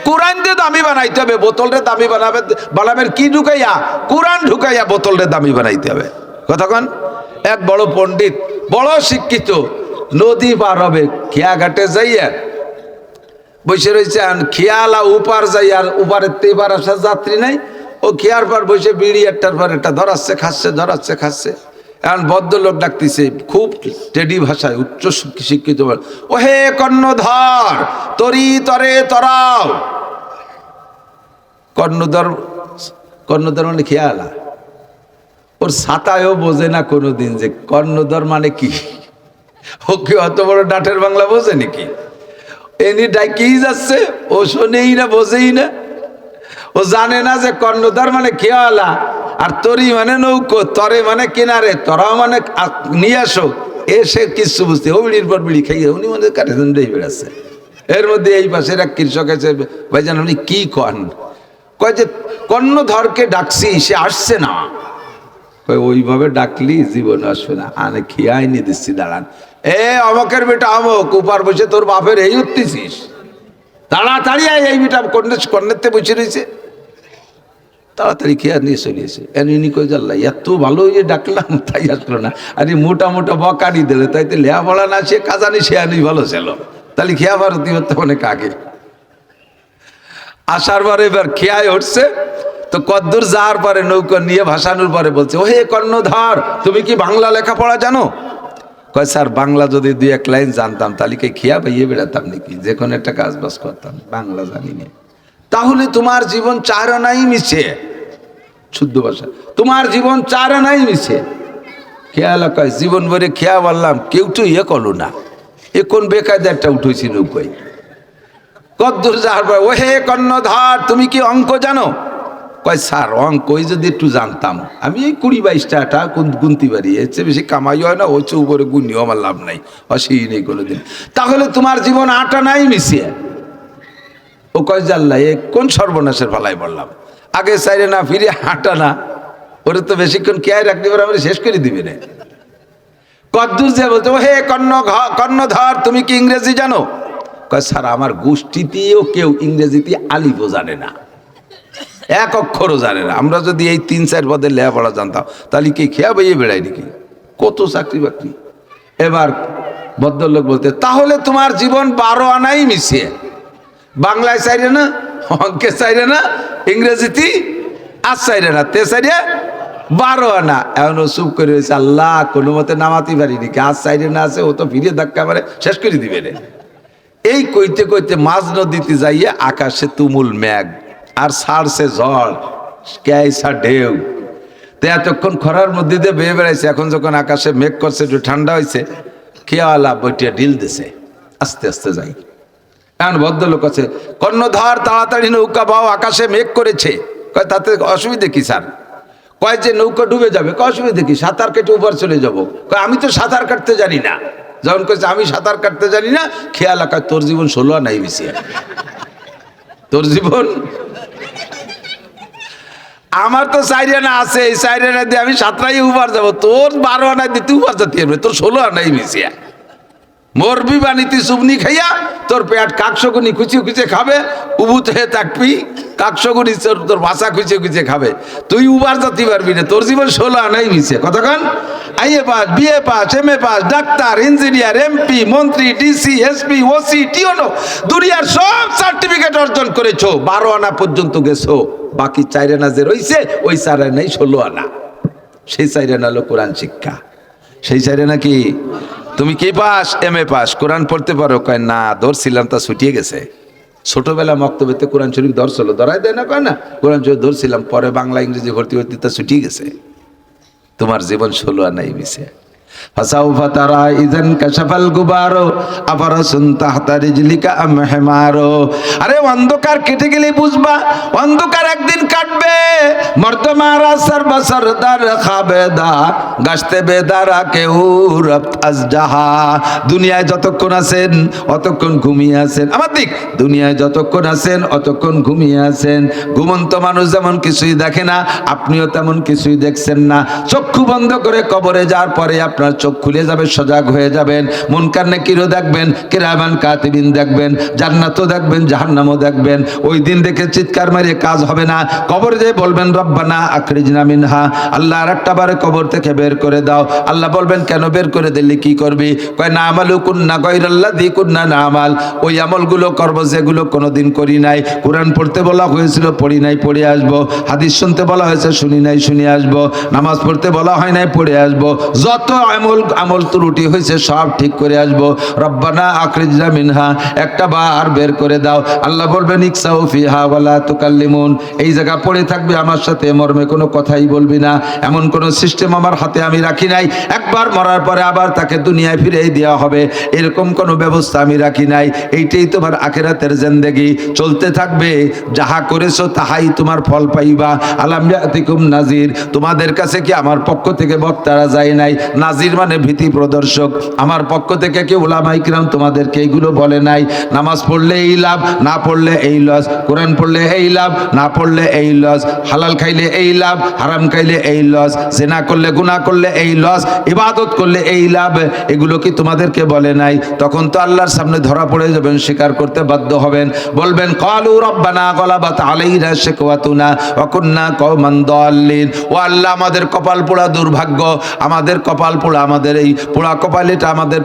কোরআন দিয়ে দামি বানাইতে হবে। বোতলরে দামি বানাবেন কি ঢুকাইয়া? কোরআন ঢুকাইয়া বোতলরে দামি বানাইতে হবে। কতক্ষণ? এক বড় পণ্ডিত, বড় শিক্ষিত, নদী পার হবে, খেয়া ঘাটে যাইয়া বসে রয়েছে, খেয়ালা উপার যাই, আর উপারের তেবার আসার যাত্রী নাই, ও খেয়ার পর বসে বিড়ি একটার পর একটা ধরাচ্ছে খাচ্ছে। এখন ভদ্রলোক ডাকতেছে খুব টেডি ভাষায়, উচ্চ শিক্ষিত, ও হে কর্ণধর তরি তরে তরাও। কর্ণধর মানে খেয়ালা, ওর ছাতায়ও বোঝে না কোনোদিন যে কর্ণধর মানে কি। ও কি অত বড় ডাটের বাংলা বোঝে নাকি? এনি ডাকিই যাচ্ছে, ও শোনেই না, বোঝেই না। ও জানে না যে কর্ণধর মানে খেয়ালা, আর তরি মানে নৌকো, তরে মানে কিনারে, তরাও মানে নিয়ে আসো। এসে কিছু বুঝতে, ও বিড়ির পর বিড়ি খাইয়ে উনি মানে কাঠে বেড়াচ্ছে। এর মধ্যে এই পাশের এক কৃষক আছে, ভাইজান আপনি কি কন? কয় যে কর্ণধরকে ডাকছি, সে আসছে না। ওইভাবে ডাকলি জীবন আসবে না, আনে খেয়াই নিয়ে দিচ্ছি, দাঁড়ান। অমকের বেটা অমক, উপার বসে তোর বাপের এই উঠতেছিস, তাড়াতাড়ি এই বেটা কর্ণেরতে বসে রয়েছে, তাড়াতাড়ি খেয়া নিয়ে চলিয়েছে। এনি কই জানলা এত ভালো যে ডাকলাম তাই আসলো না। আরে মোটা বকানি দিলে তাইতে লেয়া বলা না, সে কাজানি সে আনি ভালো ছিল, তাহলে খেয়া ভারতী হতে অনেক আগে। আসার পরে এবার খেয়ায় উঠছে, তো কদ্দুর যাওয়ার পরে নৌকা নিয়ে ভাসানোর পরে বলছে, ও হে কর্ণধর তুমি কি বাংলা লেখাপড়া জানো? কয় স্যার বাংলা যদি দুই এক লাইন জানতাম তাহলে কি খেয়া পাইয়ে বেড়াতাম নাকি, যে কোনো একটা কাজ বাজ করতাম, বাংলা জানি না। তাহলে তোমার জীবন চার আনাই মিছে, শুদ্ধ ভাষা তোমার জীবন চার আনাই মিছে। খেয়াল কয় জীবন ভরে খেয়া বললাম কেউ তো ইয়ে করলো না, এ কোন বেকায়দারটা উঠেছি নৌকায়। কদ্দূর যাওয়ার পর ওহে কর্ণধার তুমি কি অঙ্ক জানো? কয় স্যার অঙ্ক যদি একটু জানতাম, আমি এই 20-22 টাকা গুনতে পারি, এর চেয়ে বেশি কামাই হয় না, ওই চেয়ে উপরে গুনিও আমার লাভ নাই, অসুই নেই কোনোদিন। তাহলে তোমার জীবন আটা নাই মিশিয়ে। ও কয় জাল্লা এ কোন সর্বনাশের ফালাই বললাম, আগে চাইরে না ফিরে হাঁটা না, ওরে তো বেশিক্ষণ কেয়ার রাখতে পারে, আমরা শেষ করে দিবে না। কদ্দূর যে বলতো হে কর্ণধর তুমি কি ইংরেজি জানো? কয় স্যার আমার গোষ্ঠীতেও কেউ ইংরেজিতে আলিফও জানে না, এক অক্ষরও জানে না। আমরা যদি এই 3-4 পদের লেখাপড়া জানতাম তাহলে কি খেয়া বইয়ে বেড়াই নাকি, কত চাকরি বাকরি। এবার ভদ্রলোক বলতে তাহলে তোমার জীবন 12 আনাই মিশিয়ে, বাংলায় চাইরে না, অঙ্কে চাইরে না, ইংরেজিতে আর চাইরে না, তে চাইরে 12 আনা। এখনো চুপ করে রয়েছে, আল্লাহ কোনো মতে নামাতে পারিনি, গাছ চাইরে না আছে, ও তো ফিরে ধাক্কা মারে শেষ করে দিবে রে। এই কইতে কইতে মাঝ নদীতে যাইয়ে আকাশে তুমুল মেঘ আর ছাড়ছে ঝড়, ক্যাইসা ঢেউ। তো এতক্ষণ খরার মধ্যে দিয়ে বেয়ে বেড়াইছে, এখন যখন আকাশে মেঘ করছে একটু ঠান্ডা হয়েছে, খেয়ালা বইটিয়া ঢিল দিছে, আস্তে আস্তে যাই। এখন ভদ্রলোক আছে কর্ণধার তাড়াতাড়ি নৌকা বাও, আকাশে মেঘ করেছে। কয় তাতে অসুবিধে কি স্যার? কয় যে নৌকা ডুবে যাবে। কয় অসুবিধে কি, সাঁতার কেটে উপর চলে যাবো। কয় আমি তো সাঁতার কাটতে জানি না। যখন কইছে আমি সাঁতার কাটতে জানি না, খেয়াল আকার তোর জীবন 16 আনাই বেশি, তোর জীবন। আমার তো 4 আনা আছে, এই 4 আনা দিয়ে আমি সাঁতরাই উবার যাবো, তোর 12 আনা দিয়ে তুই উবার যেতে পারবে, তোর 16 আনাই বেশি। মরবি বানিতে চুবনি খাইয়া, তোর পেট কাকশগুনি খুঁচিয়ে খুঁচিয়ে খাবে, উবুত হয়ে থাকবি, কাকশগুনি তোর ভাষা খুঁচিয়ে খুঁচিয়ে খাবে, তুই উবার যেতে পারবি না, তোর জীবন 16 আনাই মিশে। কতক্ষণ IA pass, BA pass, MA pass, ডাক্তার, ইঞ্জিনিয়ার, এমপি, মন্ত্রী, ডিসি, এসপি, ওসি, টিওনো, দুনিয়ার সব সার্টিফিকেট অর্জন করেছো, 12 আনা পর্যন্ত গেছো, বাকি 4 আনা যে রয়েছে ওই 4 আনাই 16 আনা। সেই 4 আনা হলো কোরআন শিক্ষা। সেই 4 আনা কি? তুমি কি পাস? MA pass. কোরআন পড়তে পারো? কয় না, ধরছিলাম তা ছুটিয়ে গেছে। ছোটবেলা মক্তবেতে কোরআন শরীফ ধরছিল, ধরাই দেয় না, কয় না কোরআন শরীফ ধরছিলাম, পরে বাংলা ইংরেজি ভর্তি ভর্তি তা ছুটিয়ে গেছে। তোমার জীবন 16 আনাই মিশে। ফাসাউফা তারা ইযান কাশাফাল গুবারো আফারাসুন তাহতা রিজলিকা আম হিমারো। আরে অন্ধকার কেটে গেলে বুঝবা, অন্ধকার একদিন কাটবে। মর্দমারা সরবসরদার খাবেদা গাছতে বেদারা কেউ রফত আজ জাহা। দুনিয়ায় যতক্ষণ আছেন অতক্ষণ ঘুমিয়ে আছেন, আমার দিক দুনিয়ায় যতক্ষণ আছেন অতক্ষণ ঘুমিয়ে আছেন। ঘুমন্ত মানুষ যেমন কিছুই দেখে না, আপনিও তেমন কিছুই দেখছেন না। চক্ষু বন্ধ করে কবরে যাওয়ার পরে আপনার চোখ খুলে যাবে, সজাগ হয়ে যাবেন। মুনকার নাকিরও দেখবেন, কিরামান কাতিবিন দেখবেন, জান্নাতও দেখবেন, জাহান্নামও দেখবেন। ওই দিন দেখে চিৎকার মারিয়ে কাজ হবে না। কবর যেয়ে বলবেন রব্বানা আখরিজনা মিনহা, আল্লাহ আরেকটা বারে কবর থেকে বের করে দাও। আল্লাহ বলবেন কেন বের করে দিলে কি করবি? কয় না আমালু কুন্না গায়রাল্লাযী কুন্না নামাল, ওই আমলগুলো করব যেগুলো কোনোদিন করি নাই। কোরআন পড়তে বলা হয়েছিল, পড়ি নাই, পড়ে আসবো। হাদিস শুনতে বলা হয়েছে, শুনি নাই, শুনে আসবো। নামাজ পড়তে বলা হয় নাই, পড়ে আসবো। যত আমল ত্রুটি হয়েছে সব ঠিক করে আসবো। রব্বানা আখরিজনা মিনহা, একটা বার বের করে দাও। আল্লাহ বলবেন ইকসাউ ফিহা ওয়ালা তুকাল্লিমুন, এই জায়গা পড়ে থাকবি, আমার সাথে মর্মে কোনো কথাই বলবি না। এমন কোন সিস্টেম আমার হাতে আমি রাখি নাই। একবার মরার পরে আবার তাকে দুনিয়ায় ফিরেই দেওয়া হবে, এরকম কোনো ব্যবস্থা আমি রাখি নাই। এইটাই তোমার আখিরাতের জিন্দেগি, চলতে থাকবে। যাহা করেছো তাহাই তোমার ফল পাইবা। আলাম ইয়াতিকুম নাজির, তোমাদের কাছে কি আমার পক্ষ থেকে বক্তারা যায় নাই? নাজির মানে ভীতি প্রদর্শক। আমার পক্ষ থেকে কি উলামায়ে কিরাম তোমাদেরকে এইগুলো বলে নাই? নামাজ পড়লে এই লাভ, না পড়লে এই লস। কোরআন পড়লে এই লাভ, না পড়লে এই লস। হালাল খাইলে এই লাভ, হারাম খাইলে এই লস। জিনা করলে, গুনাহ করলে এই লস, ইবাদত করলে এই লাভ। এগুলো কি তোমাদেরকে বলে নাই? তখন তো আল্লাহর সামনে ধরা পড়ে যাবেন, স্বীকার করতে বাধ্য হবেন। বলবেন ক্বালু রব্বানা গলাবাত আলাইনা শিকওয়াতুনা ওয়া কুন্না কওমান দাল্লিন। ও আল্লাহ, আমাদের কপাল পোড়া দুর্ভাগ্য, আমাদের কপাল পোড়া আল্লাহ আমাদের এই পোড়া কপালিটা আমাদের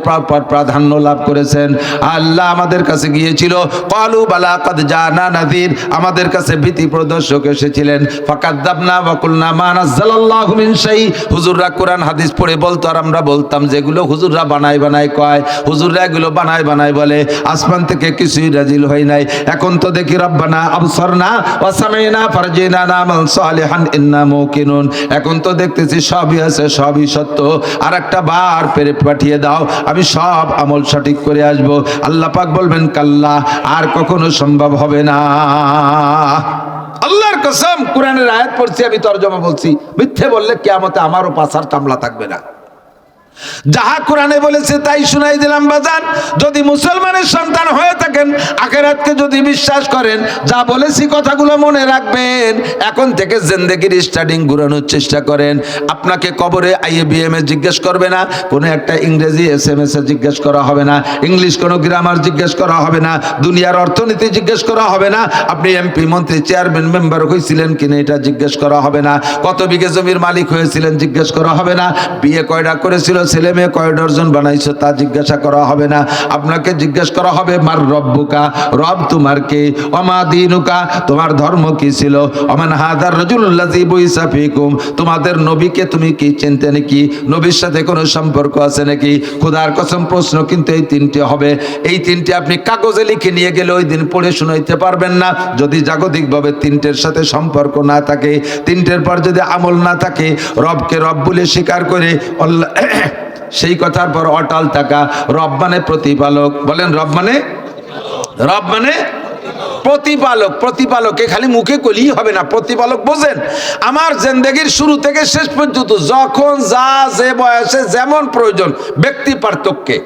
প্রাধান্য লাভ করেছেন। আল্লাহ আমাদের কাছে গিয়েছিল, ক্বালু বালা কাদ জানা নাযীর, আমাদের কাছে ভীতি প্রদর্শক এসেছিলেন। ফাকাযযাবনা ওয়া কুলনা মা নাযালাল্লাহু মিন শাই, হুজুররা কোরআন হাদিস পড়ে বলতো আর আমরা বলতাম যেগুলো হুজুররা বানায় বানায় কয়, হুজুররা এগুলো বানায় বানায় বলে, আসমান থেকে কিছুই নাজিল হয় নাই। এখন তো দেখি রব্বানা আবসারনা ওয়া সামি'না ফারজিনা না'মাল সালিহান ইন্না মুকিনুন, এখন তো দেখতেছি সবই আছে, সবই সত্য, আর একটা বার পেরে পাঠিয়ে দাও, আমি সব আমল সঠিক করে আসব। আল্লাহ পাক বলবেন কাল্লা, আর কখনো সম্ভব হবে না। আল্লাহর কসম, কোরআনের আয়াত পড়ছি, আমি তরজমা বলছি, মিথ্যে বললে কিয়ামতে আমারও পাছার চামড়া থাকবে না। যাহা কোরআনে বলেছে তাই শুনাই দিলাম বাজান। যদি মুসলমানের সন্তান হয়ে থাকেন, আখিরাতকে যদি বিশ্বাস করেন, যা বলেছি কথাগুলো মনে রাখবেন। এখন থেকে জিন্দেগির স্টার্টিং ঘুরানোর চেষ্টা করেন। আপনাকে কবরে IABM এ জিজ্ঞেস করবে না, কোনো একটা ইংরেজি SMS এ জিজ্ঞেস করা হবে না, ইংলিশ কোনো গ্রামার জিজ্ঞেস করা হবে না, দুনিয়ার অর্থনীতি জিজ্ঞেস করা হবে না, আপনি MP মন্ত্রী চেয়ারম্যান মেম্বার হয়েছিলেন কিনা এটা জিজ্ঞেস করা হবে না, কত বিঘে জমির মালিক হয়েছিলেন জিজ্ঞেস করা হবে না, বিয়ে কয়টা করেছিল, ছেলে মেয়ে কয় ডজন বানাইছো তা জিজ্ঞাসা করা হবে না। আপনাকে জিজ্ঞেস করা হবে মার রব্বুকা, রব তোমার কে, ওমা দীনুকা, তোমার ধর্ম কি ছিল, ওমান হাদার রাজুলুল্লাযী বুইসা ফীকুম, তোমাদের নবীকে তুমি কি চিনতে নাকি, নবীর সাথে কোনো সম্পর্ক আছে নাকি। খোদার কসম প্রশ্ন কিন্তু এই তিনটে হবে। এই তিনটে আপনি কাগজে লিখে নিয়ে গেলে ওই দিন পড়ে শুনাইতে পারবেন না, যদি জাগতিকভাবে তিনটের সাথে সম্পর্ক না থাকে, তিনটের পর যদি আমল না থাকে, রবকে রব বলে স্বীকার করে আল্লাহ সেই কথার পর অটল থাকা। রব মানে প্রতিপালক, বলেন রব মানে, রব মানে প্রতিপালক। প্রতিপালকে খালি মুখে কইলেই হবে না, প্রতিপালক বোঝেন। আমার জিন্দেগির শুরু থেকে শেষ পর্যন্ত যখন যা যে বয়সে যেমন প্রয়োজন, ব্যক্তি পার্থক্যে,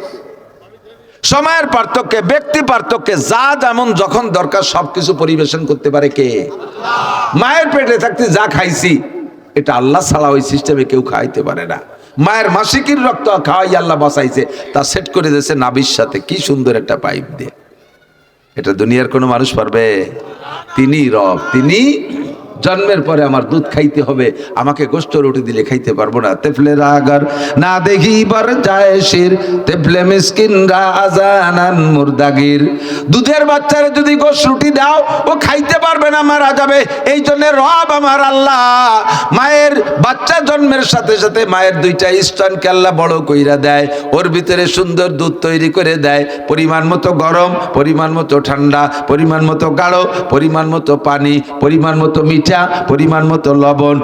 সময়ের পার্থক্যে, ব্যক্তি পার্থক্যে যা যেমন যখন দরকার সবকিছু পরিবেশন করতে পারে কে? মায়ের পেটে থাকতে যা খাইছি এটা আল্লাহ ছাড়া ওই সিস্টেমে কেউ খাইতে পারে না। মায়ের মাসিকির রক্ত খাওয়াই আল্লাহ বাঁচাইছে, তা সেট করে দিয়েছে নাভির সাথে, কি সুন্দর একটা পাইপ দিয়ে। এটা দুনিয়ার কোনো মানুষ পারবে? তিনি রব, তিনি জন্মের পরে আমার দুধ খাইতে হবে, আমাকে গোশত রুটি দিলে খাইতে পারবো না। তেফলে রাগার না দেখিবার যায় শির, তেফলে মিসকিন রাজানান মুরদাগির, দুধের বাচ্চারে যদি গোশত রুটি দাও ও খাইতে পারবে না, মারা যাবে। এই জন্য রব আমার আল্লাহ মায়ের বাচ্চা জন্মের সাথে সাথে মায়ের দুইটা স্তনকে আল্লাহ বড় কইরা দেয়, ওর ভিতরে সুন্দর দুধ তৈরি করে দেয়, পরিমাণ মতো গরম, পরিমাণ মতো ঠান্ডা, পরিমাণ মতো গাঢ়, পরিমাণ মতো পানি, পরিমাণ মতো মিঠা, পরিমাণ মতো লবণ,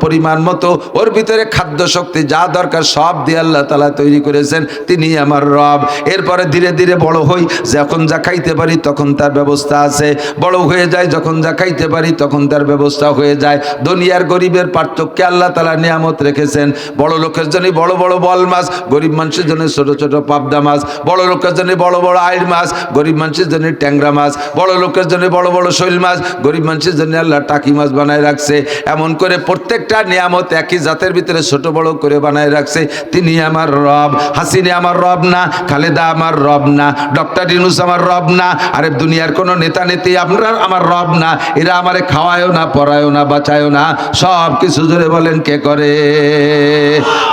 পরিমাণ মতো ওর ভিতরে খাদ্য শক্তি যা দরকার সব দিয়ে আল্লাহ তাআলা তৈরি করেছেন। তিনি আমার রব। এরপরে ধীরে ধীরে বড় হই, যখন যা খাইতে পারি তখন তার ব্যবস্থা আছে, বড় হয়ে যায় যখন যা খাইতে পারি তখন তার ব্যবস্থা হয়ে যায়। দুনিয়ার গরিবের পার্থক্যে আল্লাহ তাআলা নিয়ামত রেখেছেন। বড় লোকের জন্য বড় বড় বল মাছ, গরিব মানুষের জন্য ছোট ছোট পাবদা মাছ, বড় লোকের জন্য বড় বড় আইড় মাছ, গরিব মানুষের জন্য ট্যাংরা মাছ, বড় লোকের জন্য বড় বড় শৈল মাছ, গরিব মানুষের জন্য আল্লাহ টাকি মাছ বানায় রাখছে। এমন করে প্রত্যেকটা নিয়ামত একই জাতের ভিতরে ছোট বড় করে বানায় রাখছে। তিনি আমার রব। হাসিনা আমার রব না, খালেদা আমার রব না, ডক্টর ইউনূস আমার রব না, আরে দুনিয়ার কোনো নেতা নেত্রী আপনারা আমার রব না। এরা আমারে খাওয়ায়ও না, পড়ায়ও না, বাঁচায়ও না, সব কিছু জোরে বলেন কে করে?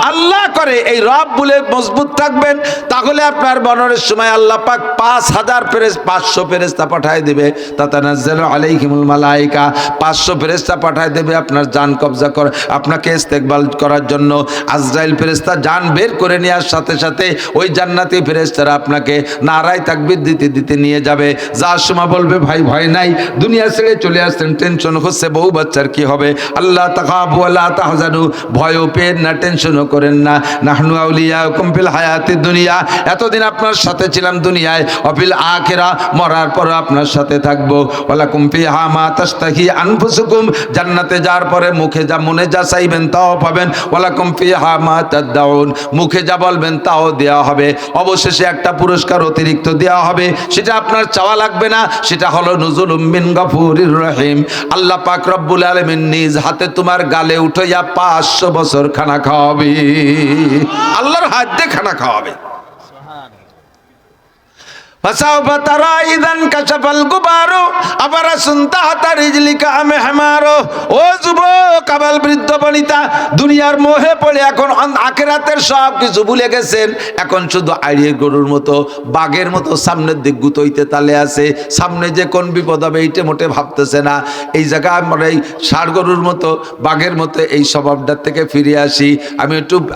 আল্লাহ করে। এই রব বলে মজবুত থাকবেন, তাহলে আপনার মরণের সময় আল্লাহ পাক 5000 ফেরেশতা, 500 ফেরেশতা পাঠায় দিবে। তাতানাজ্জালু আলাইহিমুল মালায়েকা, 500 ফেরেশতা পাঠায় দেবে আপনার জান কবজা করে, আপনাকে ইস্তেকবাল করার জন্য। আজরাইল ফেরেশতা জান বের করে নেওয়ার সাথে সাথে ওই জান্নাতি ফেরেশতারা আপনাকে নারায় তাকবীর দিতে দিতে নিয়ে যাবে। যার সময় বলবে ভাই ভয় নাই, দুনিয়া ছেড়ে চলে আসছেন, টেনশন হচ্ছে বউ বাচ্চার কি হবে, আল্লাহ তাখাফু ওয়ালা তাহজানু, ভয়ও পেন না, টেনশনও করেন না। নাহনু আউলিয়াকুম ফিল হায়াতিদ দুনিয়া, এতদিন আপনার সাথে ছিলাম দুনিয়ায়, অফিল আখিরা, মরার পর আপনার সাথে থাকবো। ওয়ালাকুম ফিহা মা তাশতাহি আনফুসুকুম, জান্নাতে যাওয়ার পরে মুখে যা মনে যা চাইবেন তাও পাবেন। ওয়ালাকুম ফিহা মা তাদউন, মুখে যা বলবেন তাও দেওয়া হবে। অবশেষে একটা পুরস্কার অতিরিক্ত দেওয়া হবে, সেটা আপনার চাওয়া লাগবে না, সেটা হলো নুজুলুম মিন গফুরির রহিম। আল্লাহ পাক রব্বুল আলামিন নিজ হাতে তোমার গালে উঠাইয়া 500 বছর খানা খাওয়াবে। আল্লাহর হাত দিয়ে খানা খাওয়াবে। ফাসাউফা তারা ইদান কাশাফাল গুবারু আবারাসুন তাহতা রিজলিকা আমহমারু। ও যুবক, আবাল বৃদ্ধ বনিতা, দুনিয়ার মোহে পড়ে এখন আখিরাতের সব কিছু ভুলে গেছেন। এখন শুধু আড়িয়ে গরুর মতো, বাঘের মতো সামনের দিক গুতইতে তালে আছে। সামনে যে কোন বিপদ হবে এইটা মোটে ভাবতেছে না। এই জায়গা আমরা এই ষাড় গরুর মতো, বাঘের মতো এই স্বভাবটার থেকে ফিরে আসি।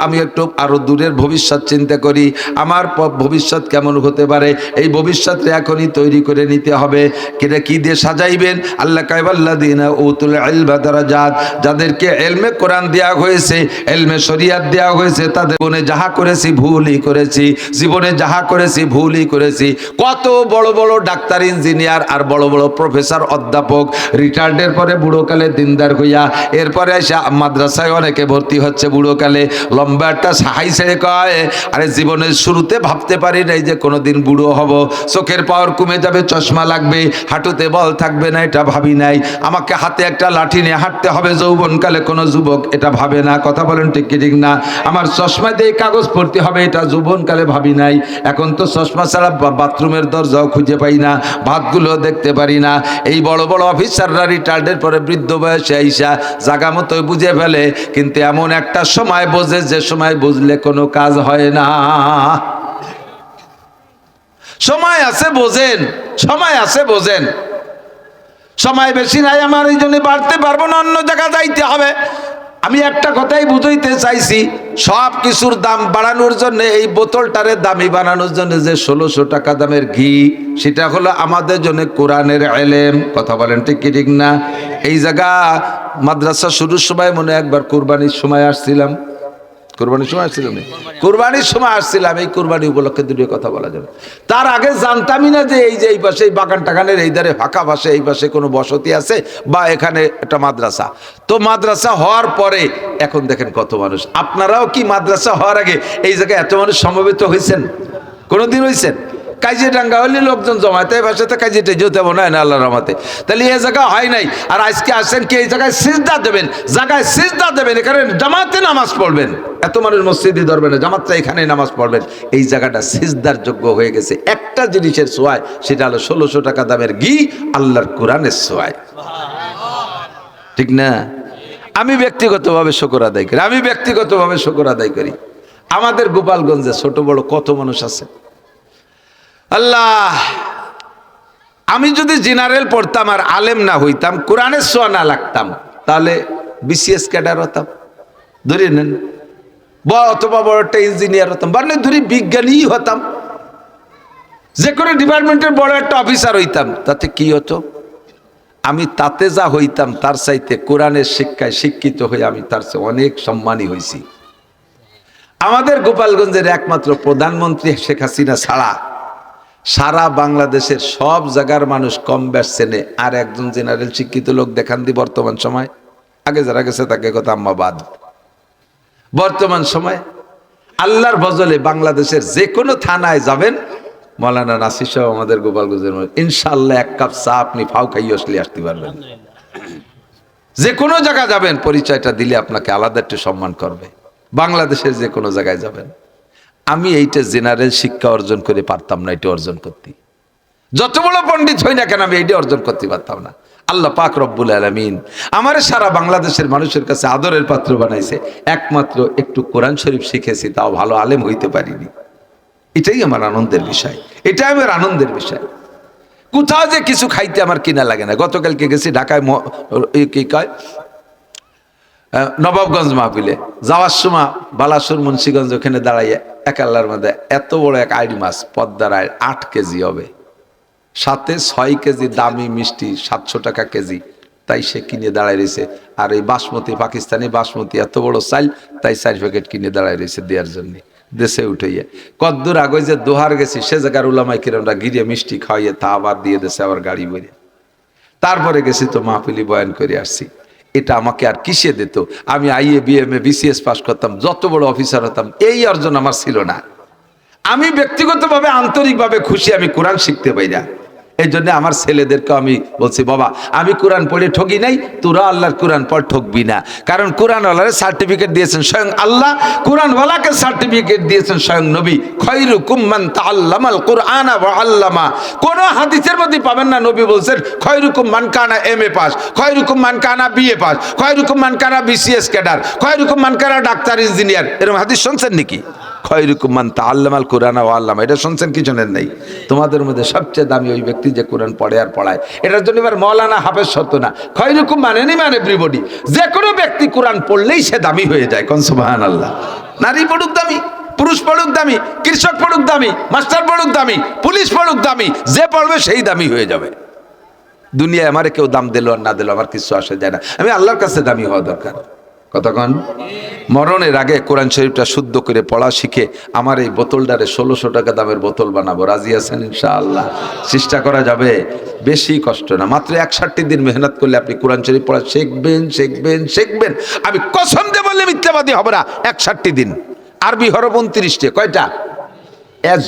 আমি একটু আরো দূরের ভবিষ্যৎ চিন্তা করি। আমার ভবিষ্যৎ কেমন হতে পারে, এই ভবিষ্যৎ এখনই তৈরি করে নিতে হবে। কেটে কি দিয়ে সাজাইবেন? আল্লাহ কাইবাল্লাযিনা উতুল ইলমা দারাজাত, যাদেরকে ইলমে কোরআন দেয়া হয়েছে, ইলমে শরীয়ত দেয়া হয়েছে, তাদের জীবনে যাহা করেছি ভুলই করেছি, জীবনে যাহা করেছি ভুলই করেছি। কত বড় বড় ডাক্তার, ইঞ্জিনিয়ার আর বড় বড় প্রফেসর, অধ্যাপক রিটায়ার্ডের পরে বুড়োকালে দিনদার হইয়া এরপরে এসে মাদ্রাসায় অনেকে ভর্তি হচ্ছে বুড়োকালে। লম্বা একটা সাহাই ছেড়ে কয়, আরে জীবনের শুরুতে ভাবতে পারি নাই যে কোনোদিন বুড়ো হব, চোখের পাওয়ার কমে যাবে, চশমা লাগবে, হাঁটুতে বল থাকবে না, এটা ভাবি নাই। আমাকে হাতে একটা লাঠি নিয়ে হাঁটতে হবে যৌবনকালে, কোনো যুবক এটা ভাবে না। কথা বলেন ঠিক কি ঠিক না? আমার চশমা দিয়ে কাগজ পড়তে হবে, এটা যৌবনকালে ভাবি নাই। এখন তো চশমা ছাড়া বাথরুমের দরজাও খুঁজে পাই না, ভাতগুলো দেখতে পারি না। এই বড় বড় অফিসাররা রিটায়ার্ডের পরে বৃদ্ধ বয়সে আইসা জাগা মতো বুঝে ফেলে, কিন্তু এমন একটা সময় বোঝে যে সময় বুঝলে কোনো কাজ হয় না। সময় আছে বোঝেন, সময় আছে বোঝেন। সময় বেশি নাই আমার, এই জন্য বাড়তে পারবো না, অন্য জায়গা যাইতে হবে। আমি একটা কথাই বুঝাইতে চাইছি, সব কিছুর দাম বাড়ানোর জন্য, এই বোতলটারে দামি বানানোর জন্য যে 1600 টাকা দামের ঘি, সেটা হলো আমাদের জন্য কোরআনের ইলম। কথা বলেন ঠিক কি ঠিক না? এই জায়গা মাদ্রাসা শুরুর সময় মনে একবার কুরবানির সময় আসছিলাম, কুরবানির সময় আসছিলাম, কুরবানির সময় আসছিলাম। এই কুরবানি উপলক্ষে দুটো কথা বলা যাবে। তার আগে জানতামই না যে এই যে এই পাশে এই বাগান টাগানের এই ধারে ফাঁকা পাশে এই পাশে কোনো বসতি আছে বা এখানে একটা মাদ্রাসা। তো মাদ্রাসা হওয়ার পরে এখন দেখেন কত মানুষ। আপনারাও কি মাদ্রাসা হওয়ার আগে এই জায়গায় এত মানুষ সমবেত হয়েছেন? কোনোদিন হয়েছেন? কাজিয়াডাঙ্গা হলে লোকজন জমাতে, এই ভাষাতে কাজিয়াটা যেতে মনে হয় না আল্লাহর রহমতে। তাহলে এই জায়গা হয় নাই। আর আজকে আসেন কি এই জায়গায় সিজদা দেবেন, জায়গায় সিজদা দেবেন, এখানে জামাতে নামাজ পড়বেন। এত মানুষ মসজিদে ধরবেন না, জামাতটা এখানে নামাজ পড়বেন। এই জায়গাটা সিজদার যোগ্য হয়ে গেছে একটা জিনিসের ছোঁয়ায়, সেটা হলো 1600 টাকা দামের ঘি, আল্লাহর কোরআনের ছোঁয়ায়। ঠিক না? আমি ব্যক্তিগতভাবে শুকর আদায় করি, আমি ব্যক্তিগতভাবে শুকর আদায় করি। আমাদের গোপালগঞ্জে ছোট বড় কত মানুষ আছে। আল্লাহ, আমি যদি জেনারেল পড়তাম আর আলেম না হইতাম, কোরআনের ছোঁয়া না লাগতাম, তাহলে বিসিএস ক্যাডার হতাম, ধরে নেন, অথবা বড় একটা ইঞ্জিনিয়ার হতাম, মানে ধরি বিজ্ঞানী হতাম, যে কোনো ডিপার্টমেন্টের বড় একটা অফিসার হইতাম। তাতে কি হতো? আমি তাতে যা হইতাম তার চাইতে কোরআনের শিক্ষায় শিক্ষিত হয়ে আমি তার চেয়ে অনেক সম্মানী হয়েছি। আমাদের গোপালগঞ্জের একমাত্র প্রধানমন্ত্রী শেখ হাসিনা ছাড়া সারা বাংলাদেশের সব জায়গার মানুষ কম বেশ চেনে। আর একজন জেনারেল শিক্ষিত লোক দেখান দি বর্তমান সময়, আগে যারা গেছে তাকে কথা আম্মা বাদ। বর্তমান সময় আল্লাহর ফজলে বাংলাদেশের যে কোনো থানায় যাবেন, মৌলানা নাসির সাহেব আমাদের গোপালগঞ্জের মধ্যে, ইনশাআল্লাহ এক কাপ চা আপনি ফাউ খাইয়ে আসলে আসতে পারবেন। যে কোনো জায়গায় যাবেন, পরিচয়টা দিলে আপনাকে আলাদা একটু সম্মান করবে। বাংলাদেশের যে কোনো জায়গায় যাবেন। আমি এইটা জেনারেল শিক্ষা অর্জন করে পারতাম না, এটা অর্জন করতে। যত বড় পণ্ডিত হই না কেন, আমি এইটা অর্জন করতে পারতাম না। আল্লাহ পাক রব্বুল আলামিন আমারে সারা বাংলাদেশের মানুষের কাছে আদরের পাত্র বানাইছে। একমাত্র একটু কোরআন শরীফ শিখেছি, তাও ভালো আলেম হইতে পারিনি। এটাই আমার আনন্দের বিষয়, এটাই আমার আনন্দের বিষয়। কোথাও যে কিছু খাইতে আমার কিনা লাগে না। গতকালকে গেছি ঢাকায়, কি কয় নবাবগঞ্জ মাহফিলে, যাওয়ার সময় বালাসুর মুন্সিগঞ্জ, ওখানে দাঁড়াইয়া এক আল্লাহর মধ্যে এত বড় এক আইড় মাছ, পদ্মার আইড়, 8 কেজি হবে, সাথে 6 কেজি দামি মিষ্টি, 700 টাকা কেজি। তাই সে কিনে দাঁড়ায় রয়েছে। আর এই বাসমতি, পাকিস্তানি বাসমতি এত বড় চাল, তাই 4 প্যাকেট কিনে দাঁড়ায় রয়েছে দেওয়ার জন্য। দেশে উঠাইয়া কদ্দূর আগে যে দোহার গেছি, সে জায়গার উলামায়ে কিরামরা গিরিয়ে মিষ্টি খাওয়াইয়ে তা আবার দিয়ে দেশে, আবার গাড়ি বইরে। তারপরে গেছি তো মাহফিলি বয়ান করে আসছি। এটা আমাকে আর কিসে দিত? আমি আইএ, বিএমএ, বিসিএস পাস করতাম, যত বড় অফিসার হতাম, এই অর্জন আমার ছিল না। আমি ব্যক্তিগতভাবে আন্তরিকভাবে খুশি আমি কোরআন শিখতে পাইরা। এই জন্য আমার ছেলেদেরকে আমি বলছি, বাবা আমি কোরআন পড়ে ঠকি নাই, তোরা আল্লাহর কোরআন পড় ঠকবি না। কারণ কোরআনওয়ালারে সার্টিফিকেট দিয়েছেন স্বয়ং আল্লাহ, কোরআনওয়ালাকে সার্টিফিকেট দিয়েছেন স্বয়ং নবী। খয়রুকুম মান তাআল্লামাল কুরআনা ওয়া আল্লামা। কোন হাদিসের মধ্যে পাবেন না নবী বলছেন খয়রুকুম মান কানা এমএ পাস, খয়রুকুম মান কানা বিএ পাস, খয়রুকুম মান কানা বিসিএস ক্যাডার, খয়রুকুম মান কানা ডাক্তার ইঞ্জিনিয়ার। এরকম হাদিস শুনছেন নাকি? খয়রুকুম মান তাআল্লামাল কুরআনা ওয়া আল্লামা, এটা শুনছেন কি শোনেন নাই? তোমাদের মধ্যে সবচেয়ে দামি ওই ব্যক্তি যে কোরআন পড়ে আর পড়ায়। এটার জন্য এবার মৌলানা হাফেজ শর্ত না, খয়রুকুম মানে নি মানে এভরিবডি, যে কোনো ব্যক্তি কোরআন পড়লেই সে দামি হয়ে যায়। কোন সুবহানাল্লাহ। নারী পড়ুক দামি, পুরুষ পড়ুক দামি, কৃষক পড়ুক দামি, মাস্টার পড়ুক দামি, পুলিশ পড়ুক দামি, যে পড়বে সেই দামি হয়ে যাবে। দুনিয়ায় আমারে কেউ দাম দিল আর না দিল আমার কিছু আসে যায় না, আমি আল্লাহর কাছে দামি হওয়া দরকার। কতক্ষণ মরণের আগে কোরআন শরীফটা শুদ্ধ করে পড়া শিখে আমার এই বোতলটারে 1600 টাকা দামের বোতল বানাবো। রাজি আছেন ইনশাআল্লাহ? চেষ্টা করা যাবে, বেশি কষ্ট না, মাত্র 61 দিন মেহনত করলে আপনি কোরআন শরীফ পড়া শিখবেন শিখবেন শিখবেন। আমি কসম দিয়ে বললে মিথ্যাবাদী হবে না। 61 দিন, আরবি হরফ 29টে, কয়টা?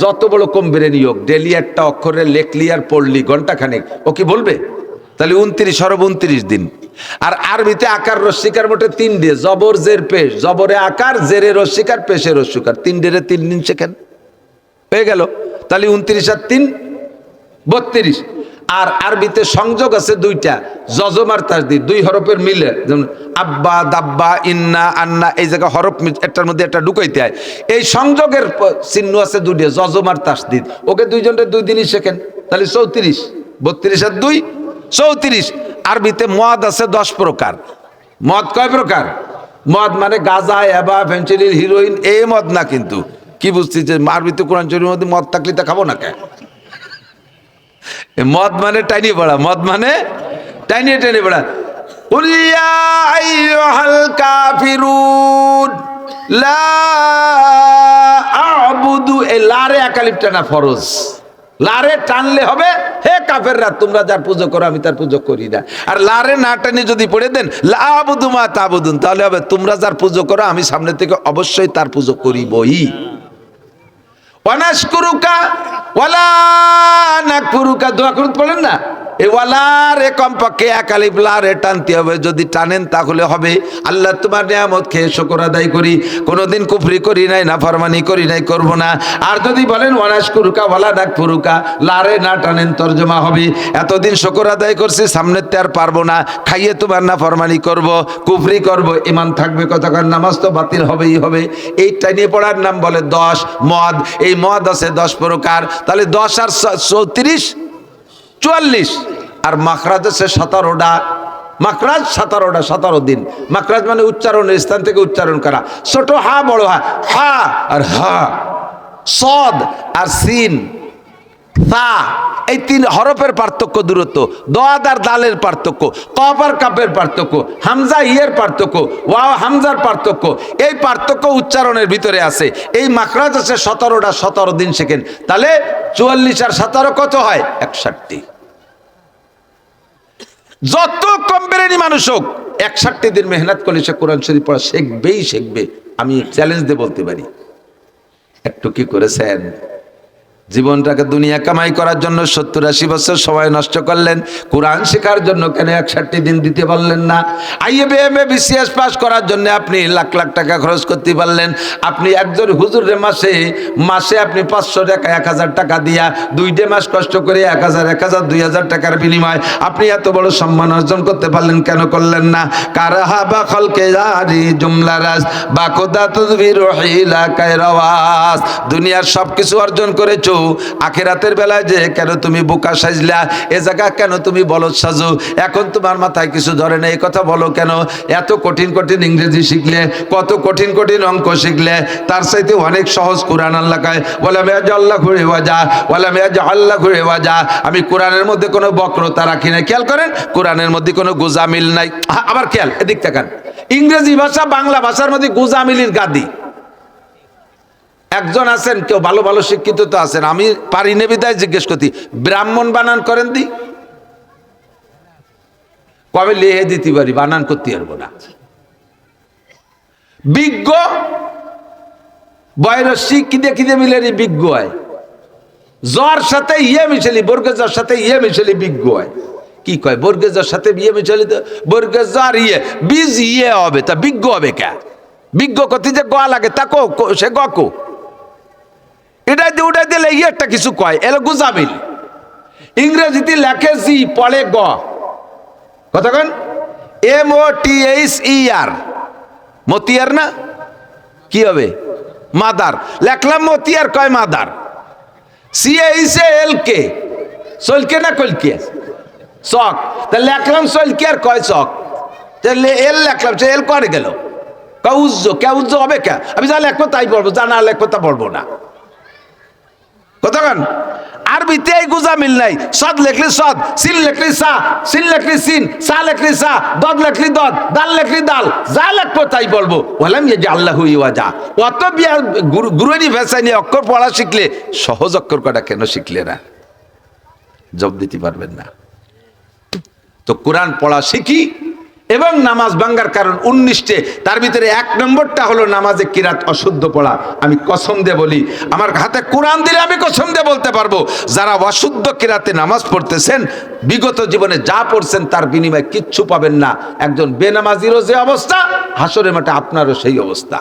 যত বড় কম্বিরেনি হোক, ডেলি একটা অক্ষরে লেখলি আর পড়লি ঘন্টাখানেক, ও কি বলবে? তাহলে 29 হরফ 29 দিন। আর আরবিতে আকার রস্যিকার মোটে 3 দিয়ে, জবর জের পেশ, জবরে আকার, জেরে রস্যিকার, পেশে রস্যিকার, 3 ডেরে 3 দিন শেখেন, হয়ে গেল। তাহলে 29 আর 3 32। আর আরবিতে সংযোগ আছে 2টা, জজম আর তাসদীদ, 2 হরফের মিলে, যেমন আব্বা দাব্বা ইন্না আন্না, এই জায়গা হরফ একটার মধ্যে একটা ঢুকাইতে হয়। এই সংযোগের চিহ্ন আছে 2টা, জজম আর তাসদীদ, ওকে দুইজনের 2 দিনই শেখেন। তাহলে 34, 32 আর 2 34। আরবিতে মদ আছে 10 প্রকার। মদ কয় প্রকার? মদ মানে গাঁজা, এবা, ফেন্সিডিল, হিরোইন, এই মদ না। কিন্তু কি বুঝছি যে আরবিতে কোরআন শরীফের মধ্যে মদ থাকলে তা খাবো না কেন? মদ মানে টাইনি পড়া, মদ মানে টাইনিয়ে টেনে পড়া। কুল ইয়া আইয়ুহাল কাফিরুন লা আ'বুদু, এই লারে একালিফটা না ফরজ, লারে টানলে হবে হে কাফেররা তোমরা যার পুজো করো আমি তার পুজো করি না। আর লারে না টানে যদি পড়ে দেন লা আ'বুদু মা তা'বুদুন, তাহলে হবে তোমরা যার পুজো করো আমি সামনে থেকে অবশ্যই তার পুজো করিবই। ওয়ানাশকুরুকা ওয়ালা নাকফুরুকা, দোয়া করতে পড়েন না? এই ওয়ালারে কমপক্ষে একালিফ লারে টানতে হবে, যদি টানেন তাহলে হবে আল্লাহ তোমার নিয়ামত খেয়ে শুকর আদায় করি, কোনোদিন কুফরি করি নাই, নাফরমানি করি নাই, করব না। আর যদি বলেন ওয়ানাশকুরুকা ওয়ালা নাকফুরুকা, লারে না টানেন তর্জমা হবে এতদিন শুকর আদায় করছি, সামনের তে আর পারবো না, খাইয়ে তোমার নাফরমানি করব, কুফরি করব, ঈমান থাকবে কতক্ষণ, নামাজ তো বাতিল হবেই হবে। এই টাইনে পড়ার নাম বলে 10 মদ। এই মদ আছে 10 প্রকার, তাহলে 10 আর 34 44। আর মাখরাজ আছে 17টা, মাখরাজ 17টা, 17 দিন। মাখরাজ মানে উচ্চারণের স্থান থেকে উচ্চারণ করা। ছোট হা, বড় হা, হা আর হা, সদ আর সিন, তা, এই 3 হরফের পার্থক্য, দূরত্ব, দোয়াদ আর দালের পার্থক্য, কফ আর কাফের পার্থক্য, হামজা ইয়ের পার্থক্য, ওয়াও হামজার পার্থক্য, এই পার্থক্য উচ্চারণের ভিতরে আছে। এই মাখরাজ আছে 17টা, 17 দিন শেখেন। তাহলে 44 আর 17 কত হয়? 61। যত কম বেরেনি মানুষ হোক 61 দিন মেহনত করলে সে কোরআন শরীফ পড়া শিখবেই শিখবে। আমি চ্যালেঞ্জ দিয়ে বলতে পারি। একটু কি করেছেন? জীবনটাকে দুনিয়া কামাই করার জন্য 70-80 বছর সময় নষ্ট করলেন, কোরআন শেখার জন্য কেন 61 দিন দিতে পারলেন না? আইএ বিএমএ বিসিএস পাস করার জন্য আপনি লাখ লাখ টাকা খরচ করতে পারলেন। আপনি একজন হুজুরের মাসে আপনি 500 টাকা 1000 টাকা দিয়া 2 মাস কষ্ট করে 1000 2000 টাকার বিনিময় আপনি এত বড় সম্মান অর্জন করতে পারলেন, কেন করলেন না? কারাহা বা খলকে জারি জুমলা রাজ বা খোদা তুযবির হিলা কায়রাওয়াস। দুনিয়ার সবকিছু অর্জন করেছো, আখিরাতের বেলায় যে কেন তুমি বোকা সাজলা, এ জায়গা কেন তুমি বলদ সাজো? এখন তোমার মাথায় কিছু ধরে না, এই কথা বলো কেন? এত কঠিন কঠিন ইংরেজি শিখলে, কত কঠিন কঠিন অঙ্ক শিখলে, তার চাইতে অনেক সহজ কোরআন আল্লাহ কয় ওয়ালা মিয়াজাল্লাহ ঘুরে ওয়াজা ওয়ালা মিয়াজাল্লাহ ঘুরে ওয়াজা। আমি কোরআনের মধ্যে কোনো বক্রতা রাখি না। খেয়াল করেন, কোরআনের মধ্যে কোনো গোজামিল নাই। আবার খেয়াল, এদিক তাকান, ইংরেজি ভাষা বাংলা ভাষার মধ্যে গোজামিলির গাদি। একজন আছেন, কেউ ভালো ভালো শিক্ষিত তো আছেন, আমি পারি না বিদায় জিজ্ঞেস করছি, ব্রাহ্মণ বানান করেন দি? কবে লিখে দিতে পারি, বানান করতে পারবো না। বিজ্ঞ বয়রসি কিদে কিদে মিলে বিজ্ঞ হয়, জ্বর সাথে ইয়ে মিশালি, বর্গের জ্বর সাথে ইয়ে মিশালি বিজ্ঞ হয়। কি কয় বর্গের জ্বর সাথে ইয়ে মিশালি, তো বর্গের জ্বর ইয়ে বীজ ইয়ে হবে, তা বিজ্ঞ হবে কে? বিজ্ঞ কতি যে গ লাগে তা সে গকো এটাই দিয়ে উঠাই দিলে ইয়ে একটা কিছু কয়, এলো গুজামিল। ইংরেজিতে লেখে জি, পড়ে গ, কতক্ষণ MOTHER, মতিয়ার না, কি হবে মাদার, লেখলাম মতিয়ার কয় মাদার। CHALK, চলকে না কলকে, চক, তা লেখলাম চলকে আর কয় চক, তাহলে এল লেখলাম, সে এল করে গেল উজ্জ, কে উজ্জ হবে কে? আমি যা লেখবো তাই পড়বো, যা না লেখবো তা পড়বো না। কতক্ষণ আরবিতে এই গুজামিল নাই। সদ লেখলি সদ, সিন লেখলি সা, সিন লেখলি সিন, সা লেখলি সা, দদ লেখলি দদ, দাল লেখলি দাল, যা লেখবো তাই বলবো। বললাম যে আল্লাহু ওয়াজা, অত বিয়ার গুরুনি ভাষায় নিয়ে অক্ষর পড়া শিখলে সহজ অক্ষর কটা কেন শিখলে না? জব দিতে পারবেন না। তো কোরআন পড়া শিখি এবং নামাজ ভাঙ্গার কারণ 19টে, তার ভিতরে 1 নম্বরটা হলো নামাজে কিরাত অশুদ্ধ পড়া। আমি কসম দিয়ে বলি, আমার হাতে কোরআন দিলে আমি কসম দিয়ে বলতে পারবো, যারা অশুদ্ধ কিরাতে নামাজ পড়তেছেন বিগত জীবনে যা পড়ছেন তার বিনিময়ে কিচ্ছু পাবেন না। একজন বেনামাজিরও যে অবস্থা, হাসরের মাঠে আপনারও সেই অবস্থা।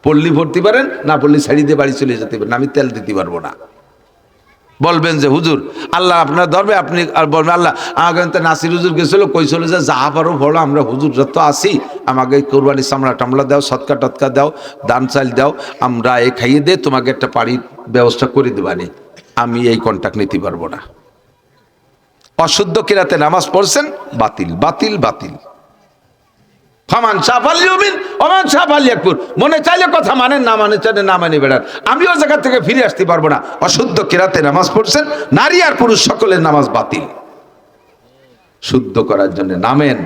পড়লি ভর্তি পারেন, না পড়লি ছাড়ি দিয়ে বাড়ি চলে যেতে পারেন, আমি তেল দিতে পারবো না। বলবেন যে হুজুর আল্লাহ আপনার ধরবে, আপনি আর বলবেন আল্লাহ আমাকে নাসির হুজুর গেছিল, কইছিল যে যা পারো বলো, আমরা হুজুর যত আসি আমাকে কোরবানি চামড়া টামড়া দাও, সৎকা টৎকা দাও, দান চাল দাও, আমরা এই খাইয়ে দিয়ে তোমাকে একটা বাড়ির ব্যবস্থা করে দেবানি। আমি এই কন্ট্যাক্ট নিতে পারবো না। অশুদ্ধ কিরাতে নামাজ পড়ছেন, বাতিল বাতিল বাতিল। ফামান সাফাল ইউমিন ওমান সাফাল ইয়াকফুর, মনে চাইলে কথা মানেন, না মানে চাইলে না মানে বেড়ান। আমিও জায়গা থেকে ফিরে আসতে পারবো না। অশুদ্ধ কিরাতে নামাজ পড়ছেন, নারী আর পুরুষ সকলের নামাজ বাতিল। শুদ্ধ করার জন্য নামেন।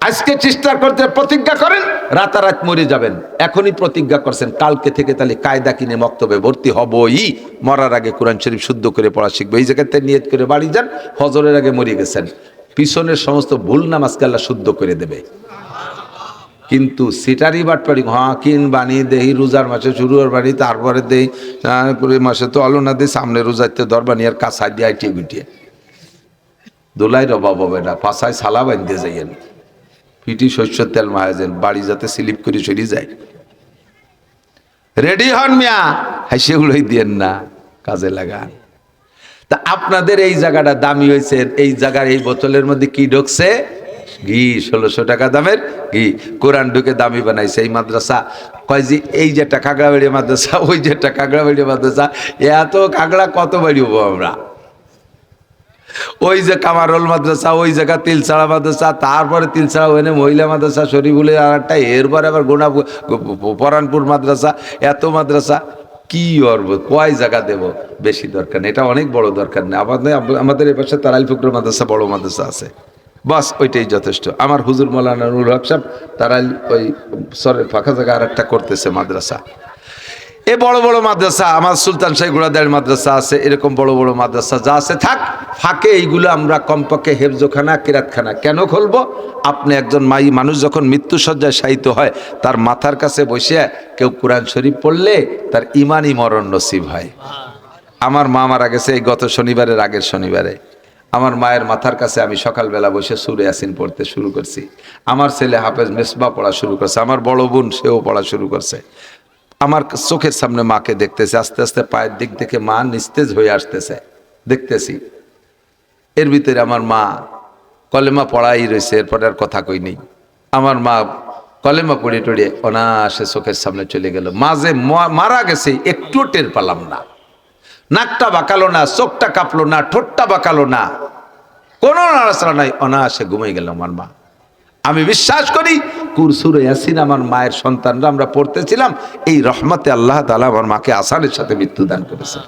আজকে চেষ্টা করতে প্রতিজ্ঞা করেন, রাতারাত মরে যাবেন। এখনই প্রতিজ্ঞা করছেন, কালকে থেকে তাহলে কায়দা কিনে মক্তবে ভর্তি হবই, মরার আগে কোরআন শরীফ শুদ্ধ করে পড়া শিখবো। এই জায়গাতে নিয়ত করে বাড়ি যান, ফজরের আগে মরে গেছেন, পিছনের সমস্ত ভুল নামাজকে আল্লাহ শুদ্ধ করে দেবে। কিন্তু সিটারি বাটপাড়ি কিন বানিয়ে দেই, রোজার মাসে শুরু হওয়ার বাড়ি, তারপরে দেই মাসে তো আলো না দেয়, সামনে রোজাইতে দরবানি আর কাছাই দিয়ে আইটিয়ে গুটিয়ে দোলাইয়ের অভাব হবে না। পাশায় সালা বাঁধতে যাইয়েন, পিটি শস্যের তেল মাহাজেন, বাড়ি যাতে স্লিপ করে চলে যায়। রেডি হন মিয়া, হ্যাঁ সেগুলোই দিয়েন না, কাজে লাগান। তা আপনাদের এই জায়গাটা দামি হয়েছে, এই জায়গার এই বোতলের মধ্যে কি ঢুকছে? ঘি। 1600 টাকা দামের ঘি। কোরআন ঢুকে দামি বানাইছে এই মাদ্রাসা। কয় যে এই যেটা কাগড়াবাড়ি মাদ্রাসা, ওই যেটা কাগড়াবাড়ি মাদ্রাসা, এত কাগড়া কত বাড়ি হবো আমরা? ওই যে কামারোল মাদ্রাসা, ওই জায়গা তিলছাড়া মাদ্রাসা, তারপরে তিলছাড়া ওখানে মহিলা মাদ্রাসা শরীফুলের আর একটা, এরপরে আবার গোনা পরানপুর মাদ্রাসা, এত মাদ্রাসা কি করব? কয় জায়গা দেব? বেশি দরকার নেই, এটা অনেক বড় দরকার নেই। আমাদের এ পাশে তারাইল ফকরুল মাদ্রাসা বড় মাদ্রাসা আছে, বাস ওইটাই যথেষ্ট। আমার হুজুর মৌলানা নুরুল হক সাহেব তারাইল ওই সরের ফাঁকা জায়গা আর একটা করতেছে মাদ্রাসা। এ বড় বড় মাদ্রাসা, আমার সুলতান শাহী ঘোড়াদাড়ি মাদ্রাসা আছে, এরকম বড় বড় মাদ্রাসা যা আছে থাক, ফাঁকে এইগুলো আমরা কমপক্ষে হেফজোখানা কিরাতখানা কেন খুলবো? আপনি একজন মানুষ যখন মৃত্যুসজ্জায় শায়িত হয়, তার মাথার কাছে বসে কেউ কোরআন শরীফ পড়লে তার ইমানই মরণ নসিব হয়। আমার মা মারা গেছে এই গত শনিবারের আগের শনিবারে। আমার মায়ের মাথার কাছে আমি সকালবেলা বসে সূরা ইয়াসিন পড়তে শুরু করছি। আমার ছেলে হাফেজ মেসবাহ পড়া শুরু করছে, আমার বড় বোন সেও পড়া শুরু করছে। আমার চোখের সামনে মাকে দেখতেছে, আস্তে আস্তে পায়ের দিক থেকে মা নিস্তেজ হয়ে আসতেছে, দেখতেছি। এর ভিতরে আমার মা কলেমা পড়াই রয়েছে, এরপরে আর কথা কই নেই। আমার মা কলেমা পড়ে টড়িয়ে অনায়াসে চোখের সামনে চলে গেল। মা যে মারা গেছে একটু টের পেলাম না। নাকটা বাঁকালো না, চোখটা কাঁপলো না, ঠোঁটটা বাঁকালো না, কোনো নাড়াচাড়া নাই, অনায়াসে ঘুমিয়ে গেল আমার মা। আমি বিশ্বাস করি সূরা ইয়াসিন আমার মায়ের সন্তানরা আমরা পড়তেছিলাম, এই রহমতে আল্লাহ তাআলা আমার মাকে আসানের সাথে মৃত্যু দান করেছে।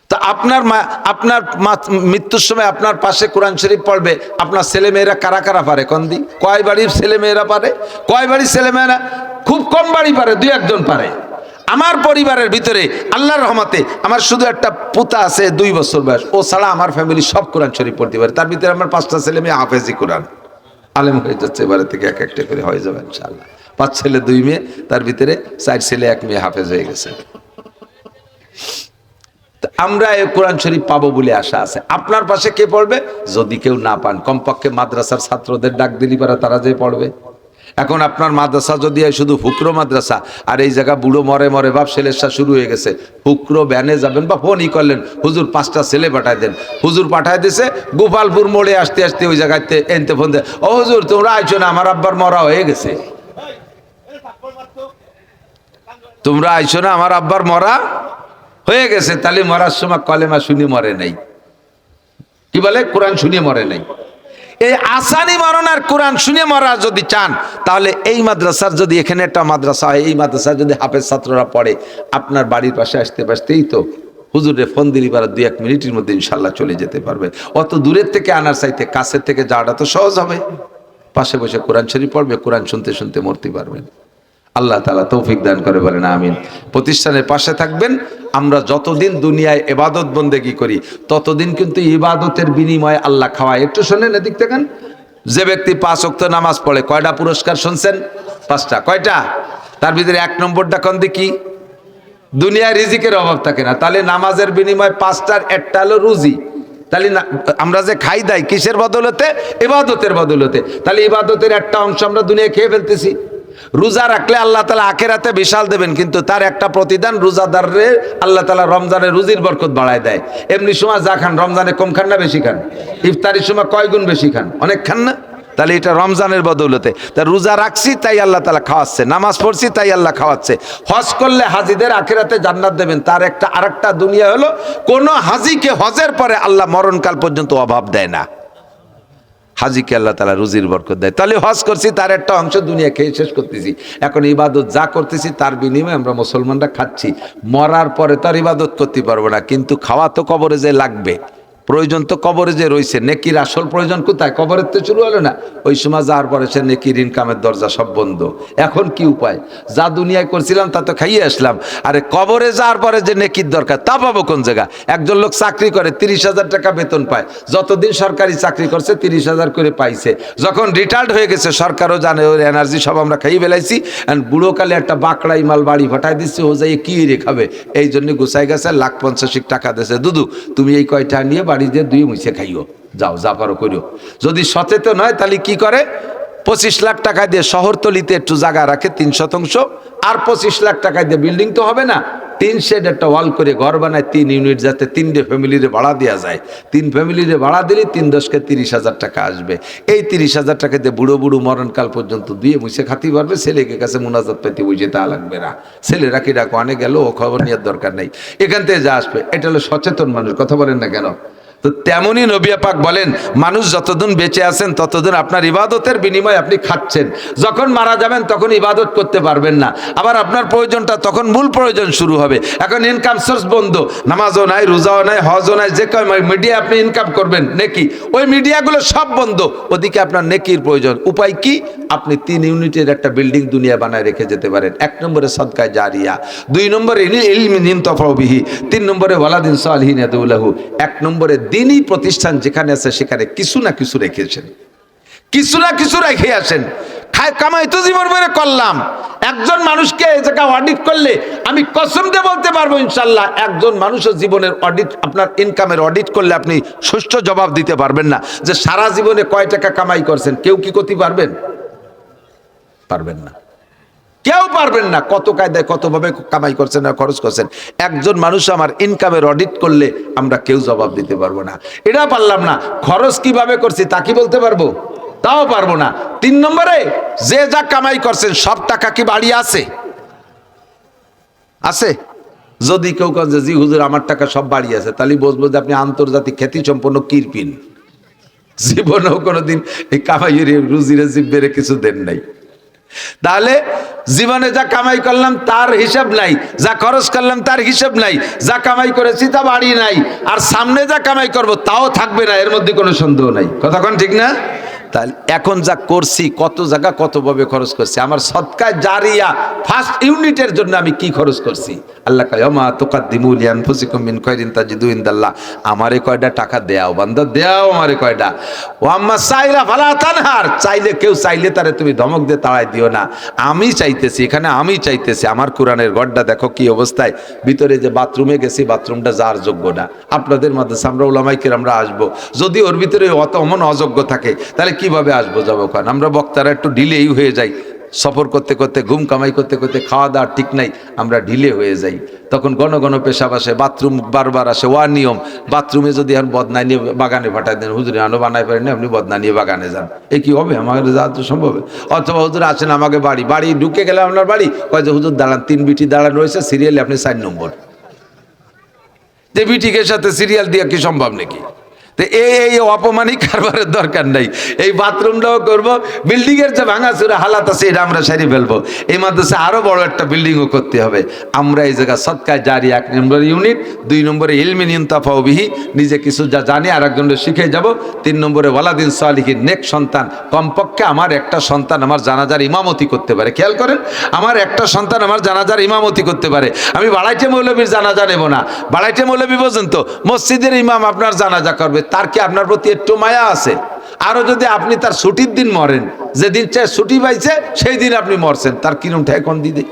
তা আপনার মা, আপনার মৃত্যুর সময় আপনার পাশে কোরআন শরীফ পড়বে, আপনার ছেলে মেয়েরা কারা কারা পারে? কন্দি কয় বাড়ির ছেলে মেয়েরা পারে? কয় বাড়ির ছেলে মেয়েরা? খুব কম বাড়ি পারে, 2 একজন পারে। আমার পরিবারের ভিতরে আল্লাহর রহমতে আমার শুধু একটা পুতা আছে 2 বছর বয়স, ও ছাড়া আমার ফ্যামিলি সব কোরআন শরীফ পড়তে পারে। তার ভিতরে আমার 5টা ছেলে মেয়ে হাফেজি কোরআন, আলেম হয়ে যাচ্ছে। এবারে থেকে এক একটা করে হয়ে যাবে ইনশাআল্লাহ। 5 ছেলে 2 মেয়ে, তার ভিতরে 4 ছেলে 1 মেয়ে হাফেজ হয়ে গেছে। আমরা এই কোরআন শরীফ পাবো বলে আশা আছে। আপনার পাশে কে পড়বে? যদি কেউ না পান, কমপক্ষে মাদ্রাসার ছাত্রদের ডাক দিলি পারা তারা যে পড়বে। এখন আপনার মাদ্রাসা যদি হয় শুধু ফুকরো মাদ্রাসা, আর এই জায়গা বুড়ো মরে মরে বাপ ছেলেসা শুরু হয়ে গেছে, ফুকরো ব্যানে যাবেন বা ফোনই করলেন, হুজুর 5টা ছেলে পাঠায় দেন, হুজুর পাঠায় দিছে গোপালপুর মোড়ে আসতে আসতে ওই জায়গাতে এনতে ফোন দেয়, ও হুজুর তোমরা আইছো না, আমার আব্বার মরা হয়ে গেছে, তোমরা আইছো না, আমার আব্বার মরা হয়ে গেছে। তাহলে মরার সময় কলেমা শুনি মরে নাই, কি বলে কোরআন শুনিয়ে মরে নাই। এই আসানি মরণ আর কোরআন শুনে মরা যদি চান, তাহলে এই মাদ্রাসার যদি এখানে একটা মাদ্রাসা হয়, এই মাদ্রাসার যদি হাফেজ ছাত্ররা পড়ে, আপনার বাড়ির পাশে আসতে আসতেই তো হুজুরে ফোন দিলি পারা 2-1 মিনিটের মধ্যে ইনশাল্লাহ চলে যেতে পারবে। অত দূরের থেকে আনার চাইতে কাছের থেকে যাওয়াটা তো সহজ হবে। পাশে বসে কোরআন শরীফ পড়বে, কোরআন শুনতে শুনতে মরতে পারবেন। আল্লাহ তাআলা তৌফিক দান করে, বলেন আমিন। প্রতিষ্ঠানের পাশে থাকবেন। আমরা যতদিন দুনিয়ায় ইবাদত বন্দেগী করি, ততদিন কিন্তু ইবাদতের বিনিময়ে আল্লাহ খাওয়ায়। একটু শোনেন, এদিক থেকে। যে ব্যক্তি 5 ওয়াক্ত নামাজ পড়ে, কয়টা পুরস্কার শুনছেন? 5টা। কয়টা? তার ভিতরে 1 নম্বরটা কোন দিকে? দুনিয়ায় রিজিকের অভাব থাকে না, তাহলে নামাজের বিনিময়ে 5টার একটা হলো রুজি। তাহলে আমরা যে খাই দাই কিসের বদলতে? ইবাদতের বদলতে। তাহলে ইবাদতের একটা অংশ আমরা দুনিয়ায় খেয়ে ফেলতেছি। রোজা রাখলে আল্লাহ তাআলা আখিরাতে বিশাল দেবেন, কিন্তু তার একটা প্রতিদান রোজাদারের আল্লাহ তাআলা রমজানের রুজির বরকত বাড়ায় দেয়। এমনি সময় যা খান, রমজানে কম খান না বেশি খান? ইফতারির সময় কয় গুণ বেশি খান? অনেক খান না? তাহলে এটা রমজানের বদৌলতে। তা রোজা রাখছি তাই আল্লাহ তাআলা খাওয়াচ্ছে, নামাজ পড়ছি তাই আল্লাহ খাওয়াচ্ছে। হজ করলে হাজিদের আখিরাতে জান্নাত দেবেন। তার একটা আরেকটা দুনিয়া হলো, কোন হাজিকে হজের পরে আল্লাহ মরণকাল পর্যন্ত অভাব দেয় না। হাজিকে আল্লাহ তাআলা রুজির বরকত দেয়। তাহলে হজ করছি, তার একটা অংশ দুনিয়া খেয়ে শেষ করতেছি। এখন ইবাদত যা করতেছি তার বিনিময়ে আমরা মুসলমানরা খাচ্ছি। মরার পরে তার ইবাদত করতে পারবো না, কিন্তু খাওয়া তো কবরে যে লাগবে, প্রয়োজন তো কবরে যে রয়েছে। নেকির আসল প্রয়োজন কোথায়? কবরের তো শুরু হলো না। ওই সময় যাওয়ার পরে সে নেকির ইনকামের দরজা সব বন্ধ। এখন কি উপায়? যা দুনিয়ায় করছিলাম তা তো খাইয়ে আসলাম, আরে কবরে যাওয়ার পরে যে নেকির দরকার তা পাবো কোন জায়গা? একজন লোক চাকরি করে, 30,000 টাকা বেতন পায়। যতদিন সরকারি চাকরি করছে 30,000 করে পাইছে। যখন রিটায়ার্ড হয়ে গেছে, সরকারও জানে ওর এনার্জি সব আমরা খাইয়ে ফেলাইছি, বুড়োকালে একটা বাঁকড়াই মাল বাড়ি ফাটাই দিচ্ছে, ও যাই কি রেখাবে। এই জন্য গুছাই গেছে, 1,50,000 টাকা দিয়েছে, দুদু তুমি এই কয়টা নিয়ে বাড়ি দিয়ে 2 মুছে খাইও, যাও যা পারো করিও। যদি সচেতন হয় তাহলে কি করে? 25 লাখ টাকা দিয়ে শহরতলিতে একটু জায়গা রাখে 3 শতাংশ, আর 25 লাখ টাকা দিয়ে বিল্ডিং তো হবে না, 3 শেড একটা ওয়াল করে ঘর বানায় 3 ইউনিট, যাতে 3টে ফ্যামিলিরে ভাড়া দেওয়া যায়। 3 ফ্যামিলিরে ভাড়া দিলে 3×10 30,000 টাকা আসবে। এই 30,000 টাকা দিয়ে বুড়ো বুড়ো মরণকাল পর্যন্ত 2 মুছে খাতি পারবে। ছেলেকে কাছে মুনাজাত পেতে বুঝে তা লাগবে না। ছেলেরা কি ডাকো আনে গেল, ও খবর নেওয়ার দরকার নেই, এখান থেকে যা আসবে। এটা হলো সচেতন মানুষ। কথা বলেন না কেন? তো তেমনই নবী পাক বলেন, মানুষ যতদিন বেঁচে আছেন ততদিন আপনার ইবাদতের বিনিময়ে আপনি খাচ্ছেন। যখন মারা যাবেন তখন ইবাদত করতে পারবেন না। আবার আপনার প্রয়োজনটা তখন মূল প্রয়োজন শুরু হবে। এখন ইনকাম সোর্স বন্ধ, নামাজও নাই, রোজাও নাই, হজও নাই, যে মিডিয়া আপনি ইনকাম করবেন নেকি, ওই মিডিয়াগুলো সব বন্ধ। ওদিকে আপনার নেকির প্রয়োজন। উপায় কি? আপনি 3 ইউনিটের একটা বিল্ডিং দুনিয়া বানায় রেখে যেতে পারেন। 1 নম্বরে সদকায়ে জারিয়া, 2 নম্বরে ইলমিন ইনতাফাউ বিহি, 3 নম্বরে ওয়ালাদিন সালিহিন ইয়াদউ লাহু। 1 নম্বরে দিনই প্রতিষ্ঠান যেখানে আছে সেখানে কিছু না কিছু রেখেছেন, কিছু না কিছু রেখে আসেন। কামাই তো জীবন ভরে করলাম। একজন মানুষকে এই জায়গা অডিট করলে আমি কসম দিয়ে বলতে পারবো ইনশাল্লাহ, একজন মানুষের জীবনের অডিট, আপনার ইনকামের অডিট করলে আপনি সুষ্ঠু জবাব দিতে পারবেন না যে সারা জীবনে কয় টাকা কামাই করছেন। কেউ কি করতে পারবেন? পারবেন না, কেউ পারবেন না। কত কায়দায় কতভাবে কামাই করছেন আর খরচ করছেন, একজন মানুষ আমার ইনকামের অডিট করলে আমরা কেউ জবাব দিতে পারবো না। এটা পারলাম না, খরচ কিভাবে করছি তা কি বলতে পারবো? তাও পারবো না। 3 নম্বরে যে যা কামাই করছেন সব টাকা কি বাড়ি আছে? আছে? যদি কেউ কেন যে জি হুজুর আমার টাকা সব বাড়ি আছে, তাহলে বুঝবো যে আপনি আন্তর্জাতিক খ্যাতি সম্পন্ন কিরপিন। জীবনেও কোনোদিন এই কামাইয়ের রুজিরে জিব্বেরে কিছু দেন নাই। তাহলে জীবনে যা কামাই করলাম তার হিসাব নাই, যা খরচ করলাম তার হিসাব নাই, যা কামাই করেছি তা বাড়ি নাই, আর সামনে যা কামাই করব তাও থাকবে না, এর মধ্যে কোনো সন্দেহ নাই। কথা কোন ঠিক না? তাহলে এখন যা করছি, কত জায়গা কতভাবে খরচ করছি, আমার সদকায় জারিয়া ফার্স্ট ইউনিটের জন্য আমি কি খরচ করছি। আল্লাহ কয় মা তুকাদ্দিমু লিআনফুসিকুম মিন খায়রিন তাজিদু ইনদাল্লাহ, আমারে কয়টা টাকা দেও বান্দা, দেও আমারে কয়টা। ওয়া আম্মা সাইলা ফালা তানহার, চাইলে কেউ চাইলে তারে তুমি ধমক দিয়ে তাড়াই দিও না। আমি চাইতেছি, এখানে আমি চাইতেছি। আমার কোরআনের গড্ডা দেখো কি অবস্থায়, ভিতরে যে বাথরুমে গেছি, বাথরুমটা যার যোগ্য না। আপনাদের মাদ্রাসা আমরা উলামায়ে কেরামরা আসবো, যদি ওর ভিতরে অত অমন অযোগ্য থাকে তাহলে কিভাবে আসবো যাবো? কারণ আমরা বক্তারা একটু ডিলেই হয়ে যাই, সফর করতে করতে, ঘুম কামাই করতে করতে, খাওয়া দাওয়া ঠিক নাই, আমরা ঢিলে হয়ে যাই। তখন ঘন ঘন পেশাব আসে, বাথরুম বারবার আসে, ওয়া নিয়ম। বাথরুমে যদি এখন বদনা নিয়ে বাগানে পাঠাই দেন, হুজুরে আনো বানাই পারেন না, আপনি বদনা নিয়ে বাগানে যান, এ কি হবে? আমাদের যাওয়া তো সম্ভব। অথবা হুজুর আসেন আমাকে বাড়ি, বাড়ি ঢুকে গেলে আপনার বাড়ি কয় যে হুজুর দাঁড়ান, 3 বিটি দাঁড়ান রয়েছে সিরিয়ালে, আপনি 4 নম্বর। যে বিটিকের সাথে সিরিয়াল দিয়ে কি সম্ভব নাকি? তো এই অপমানিক কারবারের দরকার নাই। এই বাথরুমটাও করবো, বিল্ডিং এর যে ভাঙাচুরা হালাত আছে এটা আমরা সারি ফেলবো। এই মাদ্রাসা আরো বড় একটা বিল্ডিংও করতে হবে। আমরা এই জায়গা সদকায় জারি 1 নম্বর ইউনিট, 2 নম্বরে ইলমি ইনতাফাউ বিহি, নিজে কিছু যা জানি আর একজনের শিখে যাব। 3 নম্বরে ওয়ালাদিন সালিহিন, নেক সন্তান। কমপক্ষে আমার একটা সন্তান আমার জানাজার ইমামতি করতে পারে। খেয়াল করেন, আমার একটা সন্তান আমার জানাজার ইমামতি করতে পারে। আমি বাড়াইতে মৌলবীর জানাজা নেব না। বাড়াইতে মৌলবী পর্যন্ত মসজিদের ইমাম আপনার জানাজা করবে, তার কি আপনার প্রতি একটু মায়া আছে? আরো যদি আপনি তার ছুটির দিন মরেন, যেদিন চাই ছুটি পাইছে সেই দিন আপনি মরছেন, তার কিরম ঠেক কোন দিদি?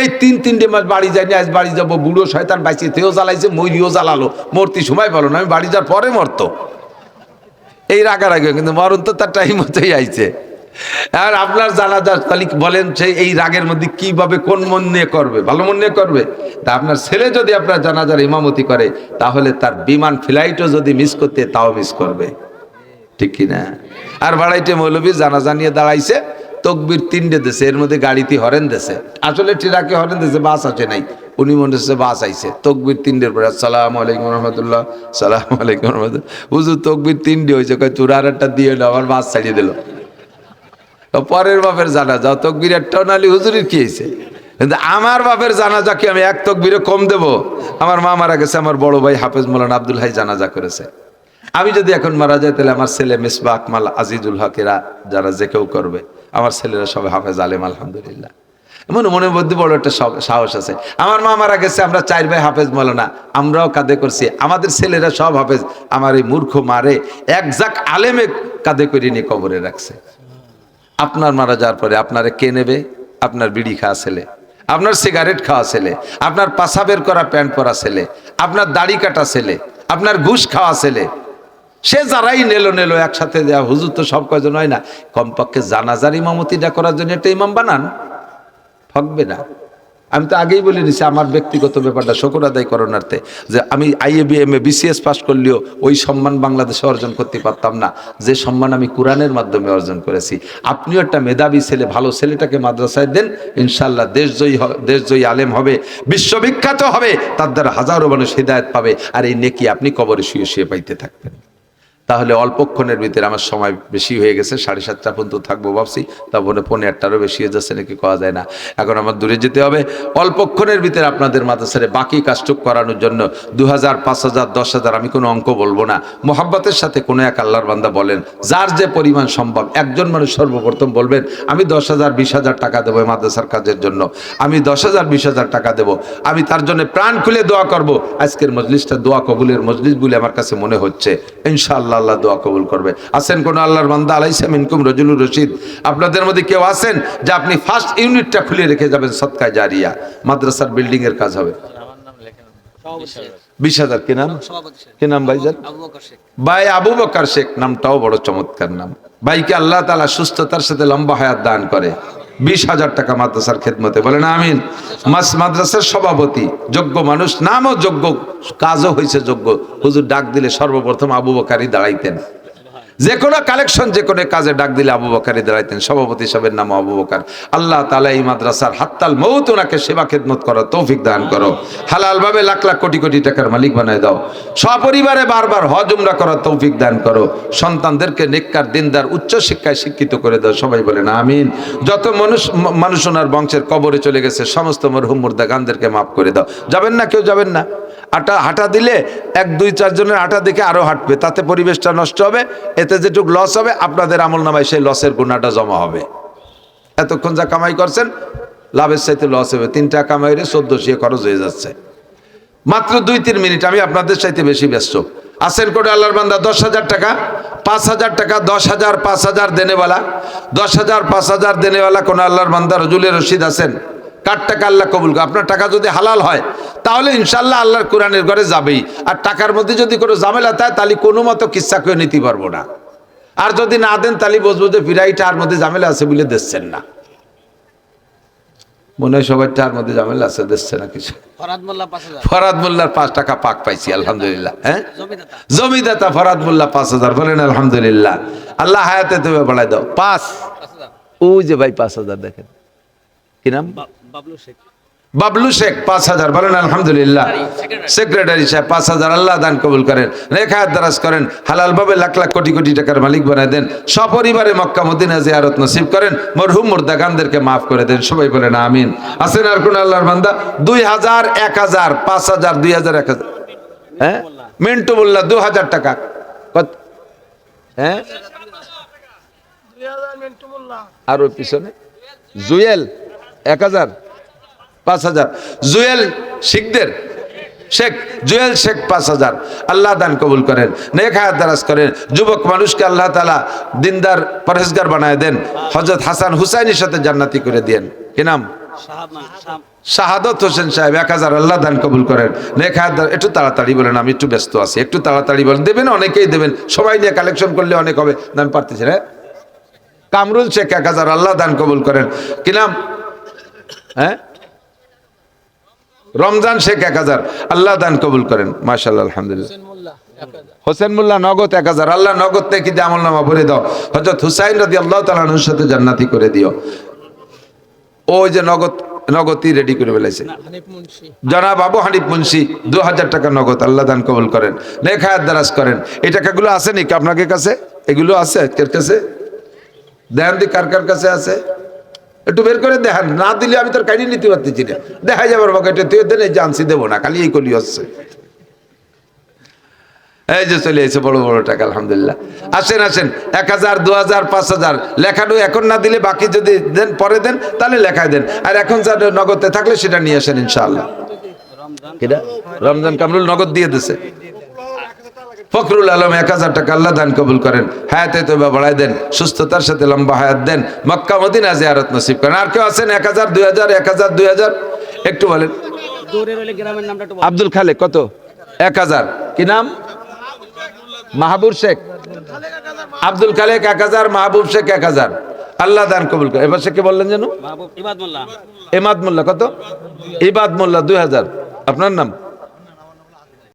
এই 3-3টে মাস বাড়ি যায়নি, আজ বাড়ি যাবো, বুড়ো শয়তান বাইছে, তেও জ্বালাইছে, মরিও জ্বালালো, মরতি সময় বলো না, আমি বাড়ি যাওয়ার পরে মরতো। এই রাগারাগি, কিন্তু মরণ তো তার টাইম মতোই আইছে। আর আপনার জানাজা তাহলে বলেন সেই এই রাগের মধ্যে কিভাবে কোন মন নিয়ে করবে? ভালো মন নিয়ে করবে? তা আপনার ছেলে যদি আপনার জানাজার ইমামতি করে, তাহলে তার বিমান ফ্লাইটও যদি মিস করতে, তাও মিস করবে, ঠিক কিনা? আর বাড়াইতে মৌলবী জানাজা নিয়ে দাঁড়াইছে, তকবির 3টে দেশে, এর মধ্যে গাড়িতে হরেন দেশে, আসলে ট্রাকে হরেন দেশে, বাস আছে নাই, উনি মনে হচ্ছে বাস আইছে। তকবির 3টের পরে আসসালামু আলাইকুম রহমতুল্লাহ, সালাম আলাইকুম রহমতুল্লাহ। হুজুর তকবির 3টে হয়েছে, কয় তোর আর একটা দিয়ে এলো, আমার বাস ছাড়িয়ে দিল। পরের বাপের জানাজা তকবির একটাও নালি হুজুরের কি হয়েছে? কিন্তু আমার বাপের জানাজা কি আমি এক তকবিরে কম দেব? আমার মা মারা গেছে, আমার বড় ভাই হাফেজ মৌলানা আব্দুল হাই জানাজা করেছে। আমি যদি এখন মারা যাই, তাহলে আমার ছেলে মিসবাহ আকমাল আজিজুল হকেরা যারা যে কেউ করবে, আমার ছেলেরা সবাই হাফেজ আলেম আলহামদুলিল্লাহ। মনে মনের মধ্যে বড় একটা সাহস আছে। আমার মা মারা গেছে, আমরা 4 ভাই হাফেজ মৌলানা, আমরাও কাঁধে করছি, আমাদের ছেলেরা সব হাফেজ। আমার এই মূর্খ মারে এক জাক আলেমে কাঁধে করে নিয়ে কবরে রাখছে। আপনার মারা যাওয়ার পরে আপনারে কে নেবে? আপনার বিড়ি খাওয়া ছেলে, আপনার সিগারেট খাওয়া ছেলে, আপনার পাশাবের করা প্যান্ট পরা ছেলে, আপনার দাড়ি কাটা ছেলে, আপনার ঘুষ খাওয়া ছেলে, সে যারাই নেলো একসাথে দেওয়া। হুজুর তো সব কয়জন হয় না, কমপক্ষে জানাজার ইমামতিটা করার জন্য একটা ইমাম বানান, ঠকবে না। আমি তো আগেই বলে দিচ্ছি আমার ব্যক্তিগত ব্যাপারটা শুকর আদায় করণার্থে, যে আমি IABMA BCS পাস করলেও ওই সম্মান বাংলাদেশে অর্জন করতে পারতাম না যে সম্মান আমি কোরআনের মাধ্যমে অর্জন করেছি। আপনিও একটা মেধাবী ছেলে, ভালো ছেলেটাকে মাদ্রাসায় দেন, ইনশাল্লাহ দেশজয়ী আলেম হবে, বিশ্ববিখ্যাত হবে, তার দ্বারা হাজারো মানুষ হিদায়াত পাবে, আর এই নেকি আপনি কবরে শুয়ে শুয়ে পাইতে থাকবেন। তাহলে অল্পক্ষণের ভিতরে আমার সময় বেশি হয়ে গেছে, 7:30 পর্যন্ত থাকবো ভাবছি, তারপরে 8:45 বেশি হয়ে যাচ্ছে নাকি কওয়া যায় না। এখন আমার দূরে যেতে হবে। অল্পক্ষণের ভিতরে আপনাদের মাদ্রাসারে বাকি কাজটুক করানোর জন্য 2000, 5000, 10,000 আমি কোনো অঙ্ক বলবো না। মোহাব্বতের সাথে কোনো এক আল্লাহর বান্দা বলেন, যার যে পরিমাণ সম্ভব, একজন মানুষ সর্বপ্রথম বলবেন আমি 10,000, 20,000 টাকা দেবো এই মাদ্রাসার কাজের জন্য, আমি 10,000, 20,000 টাকা দেবো, আমি তার জন্য প্রাণ খুলে দোয়া করব। আজকের মজলিসটা দোয়া কবুলের মজলিস বলে আমার কাছে মনে হচ্ছে, ইনশাআল্লাহ আল্লাহ দোয়া কবুল করবে। আছেন কোন আল্লাহর বান্দা? আলাইসা মিনকুম রাজুলুর রশিদ, আপনাদের মধ্যে কেউ আছেন যে আপনি ফার্স্ট ইউনিটটা খুলে রেখে যাবেন? সদকায়ে জারিয়া মাদ্রাসার বিল্ডিং এর কাজ হবে। 20,000 কি নাম? কি নাম ভাইজান? ভাই আবু বকর শেখ, নামটাও বড় চমৎকার নাম। ভাইকে আল্লাহ তাআলা সুস্থতার সাথে লম্বা হায়াত দান করে। 20,000 টাকা মাদ্রাসার খেদমতে, বলেন আমিন। মাদ্রাসার সভাপতি যোগ্য মানুষ, নামও যোগ্য, কাজও হয়েছে যোগ্য। হুজুর ডাক দিলে সর্বপ্রথম আবু বকরই দাঁড়াইতেন, যে কোনো কালেকশন, যে কোনো কাজে ডাক দিলে আবু বকরই দাঁড়াইতেন। সভাপতি সাহেবের নাম আবু বকর। আল্লাহ তাআলা এই মাদ্রাসার হাত্তাল মৌত ওনাকে সেবা খেদমত করার তৌফিক দান করো। হালাল ভাবে লাখ লাখ কোটি কোটি টাকার মালিক বানায় দাও। সপরিবারে বারবার হজ উমরা করার তৌফিক দান করো। সন্তানদেরকে নেককার দিনদার উচ্চ শিক্ষায় শিক্ষিত করে দাও। সবাই বলেন আমিন। যত মানুষ ওনার বংশের কবরে চলে গেছে, সমস্ত মরহুম মুর্দা গানদেরকে মাফ করে দাও। যাবেন না? কেউ যাবেন না? হাঁটা দিলে 1, 2, 4 জনের হাঁটা দেখে আরো হাঁটবে, তাতে পরিবেশটা নষ্ট হবে। এ এতে যেটুক লস হবে আপনাদের আমল নামায় সেই লসের গুণাটা জমা হবে। এতক্ষণ যা কামাই করছেন লাভের চাইতে লস হবে, 3 টাকা কামাইরে 1400 খরচ হয়ে যাচ্ছে। মাত্র 2-3 মিনিট, আমি আপনাদের চাইতে বেশি ব্যস্ত। আসেন করে আল্লাহর বান্দা 10,000 টাকা, 5,000 টাকা, 10,000, 5,000 দেনেওয়ালা, 10,000, 5,000 দেনেওয়ালা কোন আল্লাহর বান্দা রজুলের রশিদ আছেন? কার টাকা আল্লাহ কবুল করে? আপনার টাকা যদি হালাল হয় তাহলে ইনশাল্লাহ আল্লাহর কোরআনের ঘরে যাবেই। আর টাকার মধ্যে যদি কোনো ঝামেলা থাকে তাহলে কোনো মতো কিচ্ছা করে নিতে পারবো না। আর যদি না দেন তাহলে বুঝবো যে ফিরাইটার মধ্যে ঝামেলা আছে বলে দিচ্ছেন না। মনে হয় সবাই টার মধ্যে ঝামেলা আছে, দিচ্ছে না কিছু। ফরাদ মোল্লার 5 টাকা পাক পাইছি আলহামদুলিল্লাহ। হ্যাঁ, জমিদাতা ফরাদ মোল্লা 5,000, বলেন আলহামদুলিল্লাহ। আল্লাহ হায়াতে তুমি বাড়াই দাও। 5, ওই যে ভাই 5,000 দেখেন, কি নাম? বাবলু শেখ 5,000, বলেন আলহামদুলিল্লাহ। সেক্রেটারি সাহেব 5,000, আল্লাহ দান কবুল করেন, রেখায়াত দারাজ করেন, হালাল ভাবে লাখ লাখ কোটি কোটি টাকার মালিক বানায় দেন, সপরিবারে মক্কা মদিনা জিয়ারত নসিব করেন, মরহুম মুর্দাগানদেরকে মাফ করে দেন, সবাই বলেন আমিন। আছেন আর কোন আল্লাহর বান্দা? 2,000, 1,000, 5,000, 2,000, 1,000। হ্যাঁ, মিন্টু মোল্লা 2,000 টাকা। কত? হ্যাঁ, আর ওই পিছনে জুয়েল 1,000, 5,000। জুয়েল শিখদের শেখ, জুয়েল শেখ 5,000, আল্লাহ দান কবুল করেন, নেক হায়াত দারাজ করেন, যুবক মানুষকে আল্লাহ তাআলা দিনদার পরহেজগার বানায় দেন, হযরত হাসান হুসাইনের সাথে জান্নাতি করে দেন। কি নাম? শাহাদত হোসেন সাহেব 1,000, আল্লাহ দান কবুল করেন, নেক হায়াত। একটু তাড়াতাড়ি বলেন, আমি একটু ব্যস্ত আছি, একটু তাড়াতাড়ি বলেন। দেবেন, অনেকেই দেবেন, সবাই নিয়ে কালেকশন করলে অনেক হবে, আমি পারতেছি না। কামরুল শেখ 1,000, আল্লাহ দান কবুল করেন। কি নাম? হ্যাঁ, রমজান শেখ 1,000, আল্লাহ দান কবুল করেন, মাশাআল্লাহ আলহামদুলিল্লাহ। হোসেন মোল্লা নগদ 1,000, আল্লাহ নগদ থেকে আমল নামা ভরে দাও, হযরত হুসাইন রাদিয়াল্লাহু তাআলা আনহুর সাথে জান্নাতি করে দিও। ওই যে নগদই রেডি করে ফেলেছে জনাব আবু হানিফ মুন্সি, 2,000 টাকা নগদ, আল্লাহ দান কবুল করেন, নেক হায়াত দারাজ করেন। এই টাকাগুলো আছে নাকি আপনাদের কাছে? এগুলো আছে কার কাছে? দেন দি, কার কার কাছে আছে? একটু বের করে দেখান, না দিলে আমি তোর কাহিনী নিতে পারতেছি না। দেখা যাবার বাকি তুই দেন, এই জানছি দেবো না, খালি এই কলি হচ্ছে। এই যে চলে এসে বড় বড় টাকা আলহামদুলিল্লাহ। আসেন আসেন, 1,000, 2,000, 5,000 লেখানো এখন না দিলে বাকি যদি দেন পরে দেন তাহলে লেখায় দেন, আর এখন যা নগদে থাকলে সেটা নিয়ে আসেন ইনশাআল্লাহ। রমজান কামরুল নগদ দিয়ে দিছে। ফখরুল আলম 1,000 টাকা, আল্লাহ দান কবুল করেন, হায়াতে তওবা বাড়ায় দেন, সুস্থতার সাথে লম্বা হায়াত দেন, মক্কা মদিনা জিয়ারত নসিব করেন। আর কেউ আছেন? 1,000, 2,000, 1,000, 2,000 একটু বলেন। আব্দুল খালেক কত? 1,000। কি নাম? মাহবুব শেখ। আব্দুল খালেক 1,000, মাহবুব শেখ 1,000, আল্লাহ দান কবুল করেন। এবার সে কে বললেন যেন? ইমাদ মোল্লা। কত? ইবাদ মোল্লা 2,000। আপনার নাম?